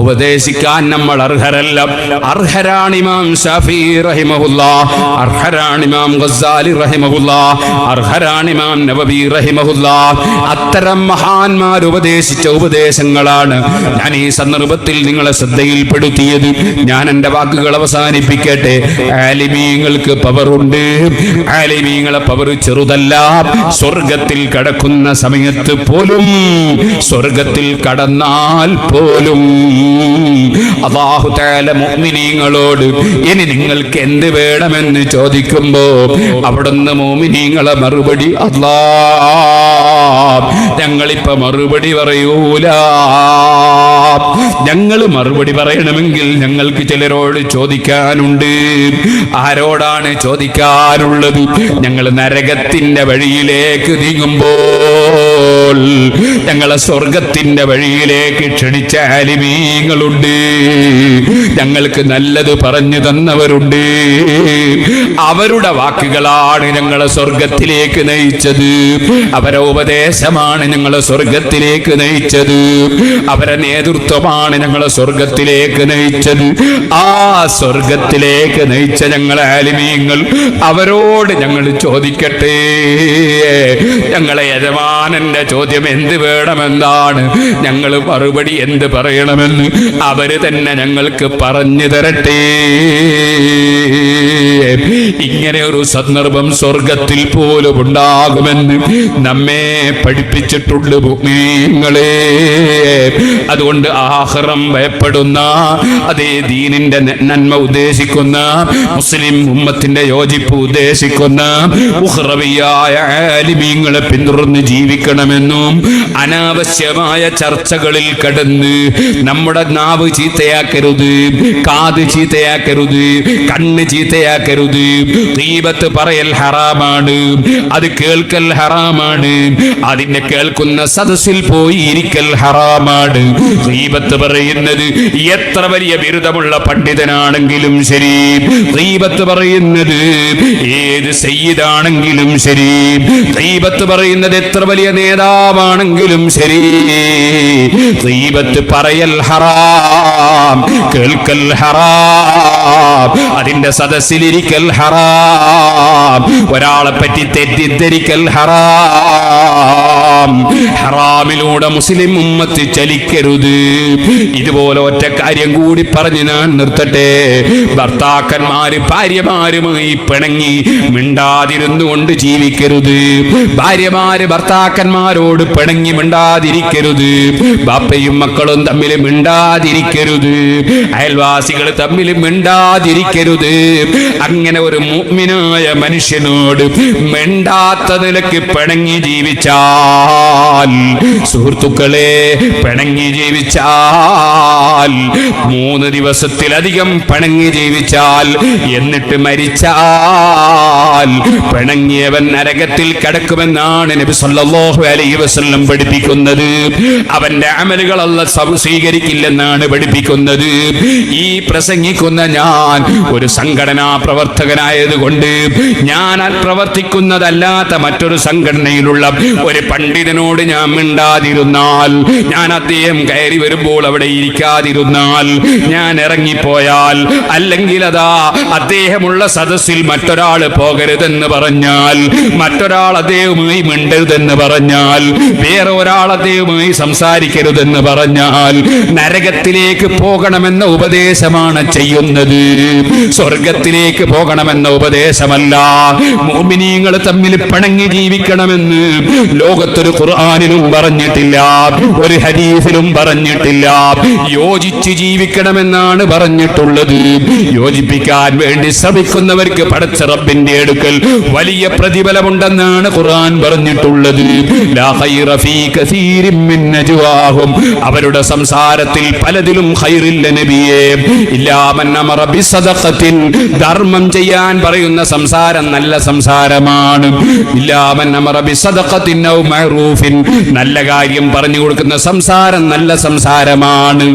ഉപദേശിക്കാൻ നമ്മൾ അർഹരല്ല. അർഹരാണ് ഇമാം ശാഫി റഹിമഹുല്ലാഹ്, അർഹരാണ് ഇമാം ഗസ്സാലി റഹിമഹുല്ലാഹ്, അർഹരാണ് ഇമാം നവവി റഹിമഹുല്ലാഹ്. അത്തരം മഹാന്മാർ ഉപദേശിച്ച ഉപദേശങ്ങളാണ് ഞാൻ ഈ സന്ദർഭത്തിൽ നിങ്ങളെ ശ്രദ്ധയിൽപ്പെടുത്തിയത്. ഞാൻ എൻ്റെ വാക്കുകൾ അവസാനിപ്പിക്കട്ടെ. ആലിമീങ്ങൾക്ക് പവറുണ്ട്. ആലിമീങ്ങളെ പവർ ചെറുതല്ല. സ്വർഗത്തിൽ കടക്കുന്ന സമയത്ത് പോലും, സ്വർഗത്തിൽ കടന്നാൽ പോലും അല്ലാഹു തആല മുഅ്മിനീങ്ങളോട് ഇനി നിങ്ങൾക്ക് എന്ത് വേണമെന്ന് ചോദിക്കുമ്പോ അവിടുന്ന് മുഅ്മിനീങ്ങളെ മറുപടി അല്ലാഹ് ഞങ്ങളിപ്പോ മറുപടി പറയൂല. ഞങ്ങൾ മറുപടി പറയണമെങ്കിൽ ഞങ്ങൾക്ക് ചിലരോട് ചോദിക്കാനുണ്ട്. ആരോടാണ് ചോദിക്കാനുള്ളത്? ഞങ്ങൾ നരകത്തിന്റെ വഴിയിലേക്ക് നീങ്ങുമ്പോൾ ഞങ്ങളെ സ്വർഗത്തിന്റെ വഴിയിലേക്ക് ക്ഷണിച്ച ആലിമീങ്ങളുണ്ട്. ഞങ്ങൾക്ക് നല്ലത് പറഞ്ഞു തന്നവരുണ്ട്. അവരുടെ വാക്കുകളാണ് ഞങ്ങളെ സ്വർഗത്തിലേക്ക് നയിച്ചത്. അവരെ ഉപദേശമാണ് ഞങ്ങളെ സ്വർഗത്തിലേക്ക് നയിച്ചത്. അവരെ നേതൃത്വമാണ് ഞങ്ങളെ സ്വർഗത്തിലേക്ക് നയിച്ചത്. ആ സ്വർഗത്തിലേക്ക് നയിച്ച ഞങ്ങളെ ആലിമീങ്ങൾ, അവരോട് ഞങ്ങൾ ചോദിക്കട്ടെ. ഞങ്ങളെ യജമാനന്റെ ചോദ്യം എന്ത് വേണമെന്നാണ്, ഞങ്ങൾ മറുപടി എന്ത് പറയണമെന്ന് അവര് തന്നെ ഞങ്ങൾക്ക് പറഞ്ഞു തരട്ടെ. ഇങ്ങനെ ഒരു സന്ദർഭം സ്വർഗത്തിൽ പോലും ഉണ്ടാകുമെന്ന് നമ്മെ പഠിപ്പിച്ചിട്ടുണ്ട് മുഅ്മിനീങ്ങളെ. അതുകൊണ്ട് ആഖിറം ഭയപ്പെടുന്ന, അതേ ദീനിന്റെ നന്മ ഉദ്ദേശിക്കുന്ന, മുസ്ലിം ഉമ്മത്തിന്റെ യോജിപ്പ് ഉദ്ദേശിക്കുന്ന ഉഖ്റവിയായ ആലിമീങ്ങളെ പിന്തുടർന്ന് ജീവിക്കണമെന്നും അനാവശ്യമായ ചർച്ചകളിൽ കടന്ന് നമ്മുടെ നാവ് ചീത്തയാക്കരുത്, കാത് ചീത്തയാക്കരുത്, കണ്ണ് ചീത്തയാക്കരുത്. ഗീബത്ത് പറയൽ ഹറാമാണ്, അത് കേൾക്കൽ ഹറാമാണ്, അതിനെ കേൾക്കുന്ന സദസ്സിൽ പോയി ഇരിക്കൽ ഹറാമാണ്. ഗീബത്ത് പറയുന്നത് എത്ര വലിയ ബിരുദമുള്ള പണ്ഡിതനാണെങ്കിലും ശരി, ഗീബത്ത് പറയുന്നത് ഏത് സയ്യിദാണെങ്കിലും ശരി, ഗീബത്ത് പറയുന്നത് എത്ര വലിയ നേതാവാണെങ്കിലും ശരി, ഗീബത്ത് പറയൽ ഹറാം, കേൾക്കൽ ഹറാം, അതിന്റെ സദസ്സിലിരിക്കൽ ഹറാം, ഒരാളെ പറ്റി തെറ്റിദ്ധരിക്കൽ ഹറാം. ഹറാമിലൂടെ മുസ്ലിം ഉമ്മത്ത് ചലിക്കരുത്. ഇതുപോലെ ഒറ്റ കാര്യം കൂടി പറഞ്ഞ് ഞാൻ നിർത്തട്ടെ. ഭർത്താക്കന്മാര് ഭാര്യമാരുമായി പിണങ്ങി മിണ്ടാതിരുന്നു കൊണ്ട് ജീവിക്കരുത്. ഭാര്യമാര് ഭർത്താക്കന്മാരോട് പിണങ്ങി മിണ്ടാതിരിക്കരുത്. ബാപ്പയും മക്കളും തമ്മിൽ മിണ്ടാതിരിക്കരുത്. അയൽവാസികൾ തമ്മിൽ മിണ്ടാതിരിക്കരുത്. അങ്ങനെ ഒരു മുഅ്മിനായ മനുഷ്യനോട് മിണ്ടാത്ത നിലക്ക് പിണങ്ങി ജീവിച്ചാൽ, സുഹൃത്തുക്കളെ, പിണങ്ങി ജീവിച്ചാൽ, 3 ദിവസത്തിലധികം പിണങ്ങി ജീവിച്ചാൽ, എന്നിട്ട് മരിച്ചാൽ പിണങ്ങിയവൻ നരകത്തിൽ കിടക്കുമെന്നാണ് നബി സല്ലല്ലാഹു അലൈഹി വസല്ലം പഠിപ്പിക്കുന്നത്. അവന്റെ അമലുകൾ അല്ലാഹു സ്വീകരിക്കില്ലെന്നാണ് പഠിപ്പിക്കുന്നത്. ഈ പ്രസംഗിക്കുന്ന ഞാൻ ഒരു സംഘടനാ പ്രവർത്തകനായതുകൊണ്ട് ഞാൻ പ്രവർത്തിക്കുന്നതല്ലാത്ത മറ്റൊരു സംഘടനയിലുള്ള ഒരു പണ്ഡിതനോട് ഞാൻ മിണ്ടാതിരുന്നാൽ, ഞാൻ അദ്ദേഹം കയറി വരുമ്പോൾ അവിടെ ഇരിക്കാതിരുന്നാൽ, പോകാതിരുന്നാൽ, ഞാൻ ഇറങ്ങിപ്പോയാൽ, അല്ലെങ്കിൽ അതാ അദ്ദേഹമുള്ള സദസ്സിൽ മറ്റൊരാൾ പോകരുതെന്ന് പറഞ്ഞാൽ, മറ്റൊരാൾ അദ്ദേഹവുമായി മിണ്ടരുതെന്ന് പറഞ്ഞാൽ, വേറെ ഒരാൾ അദ്ദേഹവുമായി സംസാരിക്കരുതെന്ന് പറഞ്ഞാൽ, നരകത്തിലേക്ക് പോകണമെന്ന ഉപദേശമാണ് ചെയ്യുന്നത്, സ്വർഗത്തിലേക്ക് പോകണമെന്ന ഉപദേശമല്ല. മുഅ്മിനീങ്ങൾ തമ്മിൽ പിണങ്ങി ജീവിക്കണമെന്ന് ലോകത്തൊരു ഖുർആനിലും പറഞ്ഞിട്ടില്ല, ഒരു ഹദീസിലും പറഞ്ഞിട്ടില്ല. യോജിച്ച് ജീവിക്കണമെന്നാണ് പറഞ്ഞിട്ടുള്ളത്. യോജിപ്പിക്കാൻ വേണ്ടി ശ്രമിക്കുന്നവർക്ക് പടച്ച റബ്ബിന്റെ അടുക്കൽ വലിയ പ്രതിഫലമുണ്ടെന്നാണ് ഖുർആൻ പറഞ്ഞിട്ടുള്ളത്. ലാ ഖൈറ ഫീ കസീരിൻ മിൻ നജ്വാഹും, അവരുടെ സംസാരത്തിൽ പലതിലും ഖൈറില്ല നബിയേ, ഇല്ലാ മൻ അമറ ബിസദഖത്തിൻ, ധർമ്മം ചെയ്യാൻ പറയുന്ന സംസാരം നല്ല സംസാരമാണ്. ഇല്ലാ മൻ അമറ ബിസദഖത്തിൻ ഔ മഅറൂഫിൻ, നല്ല കാര്യം പറഞ്ഞു കൊടുക്കുന്ന സംസാരം നല്ല സംസാരമാണ്.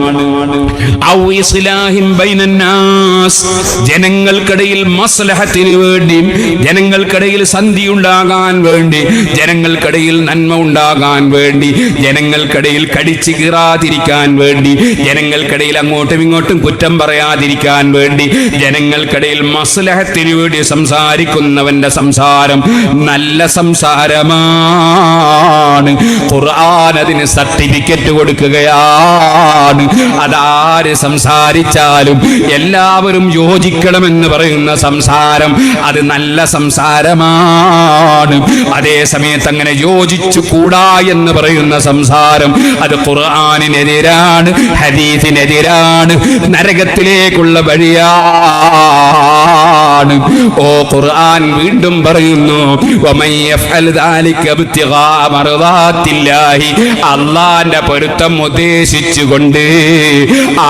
ഔ ഇസ്ലാഹിൻ ബൈനന്നാസ്, ജനങ്ങൾക്കിടയിൽ മസ്ലഹത്തിന് വേണ്ടി, ജനങ്ങൾക്കിടയിൽ സന്ധി ഉണ്ടാകാൻ വേണ്ടി, ജനങ്ങൾക്കിടയിൽ നന്മ ഉണ്ടാകാൻ വേണ്ടി, ജനങ്ങൾക്കിടയിൽ കടിച്ചു കീറാതിരിക്കാൻ വേണ്ടി, ജനങ്ങൾക്കിടയിൽ അങ്ങോട്ടും ഇങ്ങോട്ടും കുറ്റം പറയാതിരിക്കാൻ വേണ്ടി, ജനങ്ങൾക്കിടയിൽ മസ്ലഹത്തിന് വേണ്ടി സംസാരിക്കുന്നവന്റെ സംസാരം നല്ല സംസാരമാണ്. ഖുർആൻ അതിന് സർട്ടിഫിക്കറ്റ് കൊടുക്കുകയാണ്. അതാര് സംസാരിച്ചാലും എല്ലാവരും യോജിക്കണമെന്ന് പറയുന്ന സംസാരം അത് നല്ല സംസാരമാണ്. അതേ സമയത്ത് അങ്ങനെ യോജിച്ചു കൂടാ എന്ന് പറയുന്ന സംസാരം അത് ഖുർആനിനെതിരാണ്, ഹദീസിനെതിരാണ്, നരകത്തിലേക്കുള്ള വഴിയാണ്. ഓ ഖുർആൻ വീണ്ടും പറയുന്നു, വമൻ യഫ്അൽ ദാലിക ഇബ്തിഗാ മർദാത്തില്ലാഹി, അല്ലാഹുവിന്റെ പൊരുത്തം ഉദ്ദേശിച്ചുകൊണ്ട്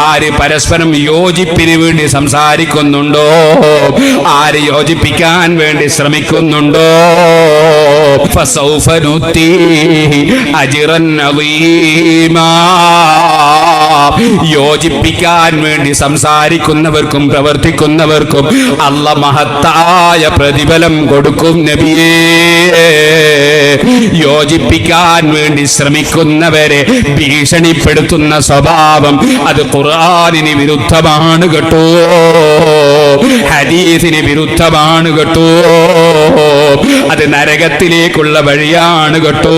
ആര് പരസ്പരം യോജിപ്പിന് വേണ്ടി സംസാരിക്കുന്നുണ്ടോ, ആര് യോജിപ്പിക്കാൻ വേണ്ടി ശ്രമിക്കുന്നുണ്ടോ, ഫസൗഫ നുതീഹി അജ്റൻ അളീമാ, യോജിപ്പിക്കാൻ വേണ്ടി സംസാരിക്കുന്നവർക്കും പ്രവർത്തിക്കുന്നവർക്കും അല്ലാഹ് മഹത്തായ പ്രതിഫലം കൊടുക്കും നബിയേ. യോജിപ്പിക്കാൻ വേണ്ടി ശ്രമിക്കുന്നവരെ ഭീഷണിപ്പെടുത്തുന്ന സ്വഭാവം അത് ഖുർആനിന് വിരുദ്ധമാണ് കേട്ടോ, ഹദീസിന് വിരുദ്ധമാണ് കേട്ടോ, അത് നരകത്തിലേക്കുള്ള വഴിയാണ് കേട്ടോ.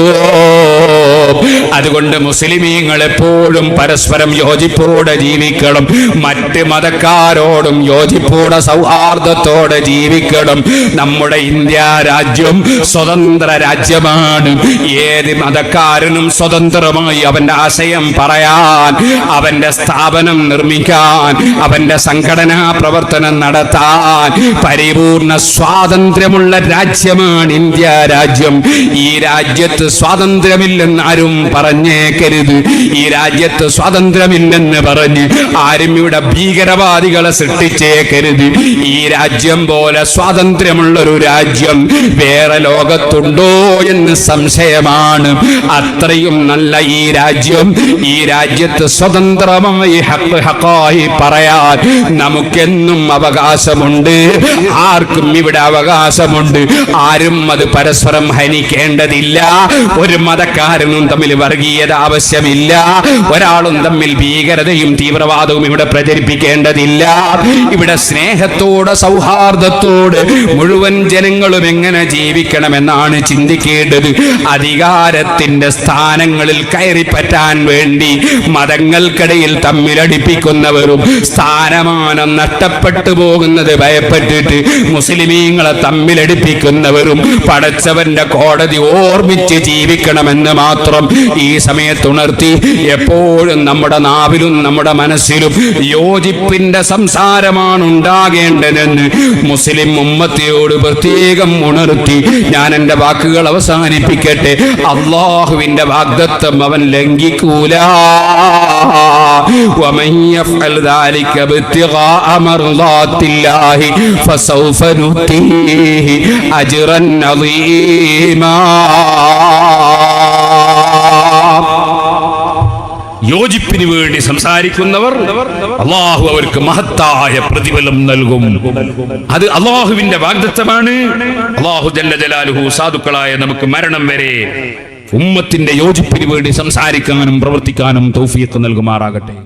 അതുകൊണ്ട് മുസ്ലിമീങ്ങൾ എപ്പോഴും പരസ്പരം യോജിപ്പോടെ ജീവിക്കണം, മറ്റ് മതക്കാരോടും യോജിപ്പോടെ സൗഹാർദ്ദത്തോടെ ജീവിക്കണം. നമ്മുടെ ഇന്ത്യ രാജ്യം സ്വതന്ത്ര രാജ്യമാണ്. ഏത് മതക്കാരനും സ്വതന്ത്രമായി അവന്റെ ആശയം പറയാൻ, അവന്റെ സ്ഥാപനം നിർമ്മിക്കാൻ, അവന്റെ സംഘടനാ പ്രവർത്തനം നടത്താൻ പരിപൂർണ സ്വാതന്ത്ര്യമുള്ള രാജ്യമാണ് ഇന്ത്യ രാജ്യം. ഈ രാജ്യത്ത് സ്വാതന്ത്ര്യമില്ലെന്ന് ആരും പറഞ്ഞേക്കരുത്. ഈ രാജ്യത്ത് സ്വാതന്ത്ര്യമില്ലെന്ന് പറഞ്ഞ് ആരും ഇവിടെ ഭീകരവാദികളെ സൃഷ്ടിച്ചേക്കരുത്. ഈ രാജ്യം പോലെ സ്വാതന്ത്ര്യമുള്ളൊരു രാജ്യം വേറെ ലോകത്തുണ്ടോ എന്ന് സംശയമാണ്. അത്രയും നല്ല ഈ രാജ്യം, ഈ രാജ്യത്ത് സ്വതന്ത്രമായി ഹഖായി പറയാൻ നമുക്കെന്നും അവകാശമുണ്ട്. ആർക്കും ഇവിടെ അവകാശമുണ്ട്. ആരും അത് പരസ്പരം ഹനിക്കേണ്ടതില്ല. ഒരു മതക്കാരനും തമ്മിൽ വർഗീയത ആവശ്യമില്ല. ഒരാളും തമ്മിൽ ഭീകരതയും തീവ്രവാദവും ഇവിടെ പ്രചരിപ്പിക്കേണ്ടതില്ല. ഇവിടെ സ്നേഹത്തോടെ സൗഹാർദ്ദത്തോടെ മുഴുവൻ ജനങ്ങളും എങ്ങനെ ജീവിക്കണമെന്നാണ് ചിന്തിക്കേണ്ടത്. അധികാരത്തിന്റെ സ്ഥാനങ്ങളിൽ കയറിപ്പറ്റാൻ വേണ്ടി മതങ്ങൾക്കിടയിൽ തമ്മിലടിപ്പിക്കുന്നവരും സ്ഥാനമാനം നഷ്ടപ്പെട്ടു പോകുന്നത് ഭയപ്പെട്ടിട്ട് മുസ്ലിമീങ്ങളെ തമ്മിലടിപ്പിക്കുന്നവരും പടച്ചവന്റെ കോടതി ഓർമ്മിച്ച് ജീവിക്കണമെന്ന് മാത്രം ഈ സമയത്ത് ഉണർത്തി എപ്പോഴും നമ്മുടെ നാവിലും നമ്മുടെ മനസ്സിലും യോജിപ്പിന്റെ സംസാരമാണ് ഉണ്ടാകേണ്ടതെന്ന് മുസ്ലിം ഉമ്മത്തിയോട് പ്രത്യേകം ഉണർത്തി ഞാൻ എൻ്റെ വാക്കുകൾ അവസാനിപ്പിക്കട്ടെ. അല്ലാഹുവിന്റെ വാഗ്ദത്തം അവൻ ലംഘിക്കൂല. വമൻ യഫ്അൽ ദാലിക ഇബ്തിഗാഅ മർളാത്തില്ലാഹി ഫസൗഫ നുതീഹി അജ്റൻ അളീമാ. യോജിപ്പിന് വേണ്ടി സംസാരിക്കുന്നവർ അല്ലാഹു അവർക്ക് മഹത്തായ പ്രതിഫലം നൽകും. അത് അല്ലാഹുവിന്റെ വാഗ്ദത്തമാണ്. അല്ലാഹു ജല്ല ജലാലുഹു സാധുക്കളായ നമുക്ക് മരണം വരെ ഉമ്മത്തിന്റെ യോജിപ്പിന് വേണ്ടി സംസാരിക്കാനും പ്രവർത്തിക്കാനും തൗഫീഖ് നൽകുമാറാകട്ടെ.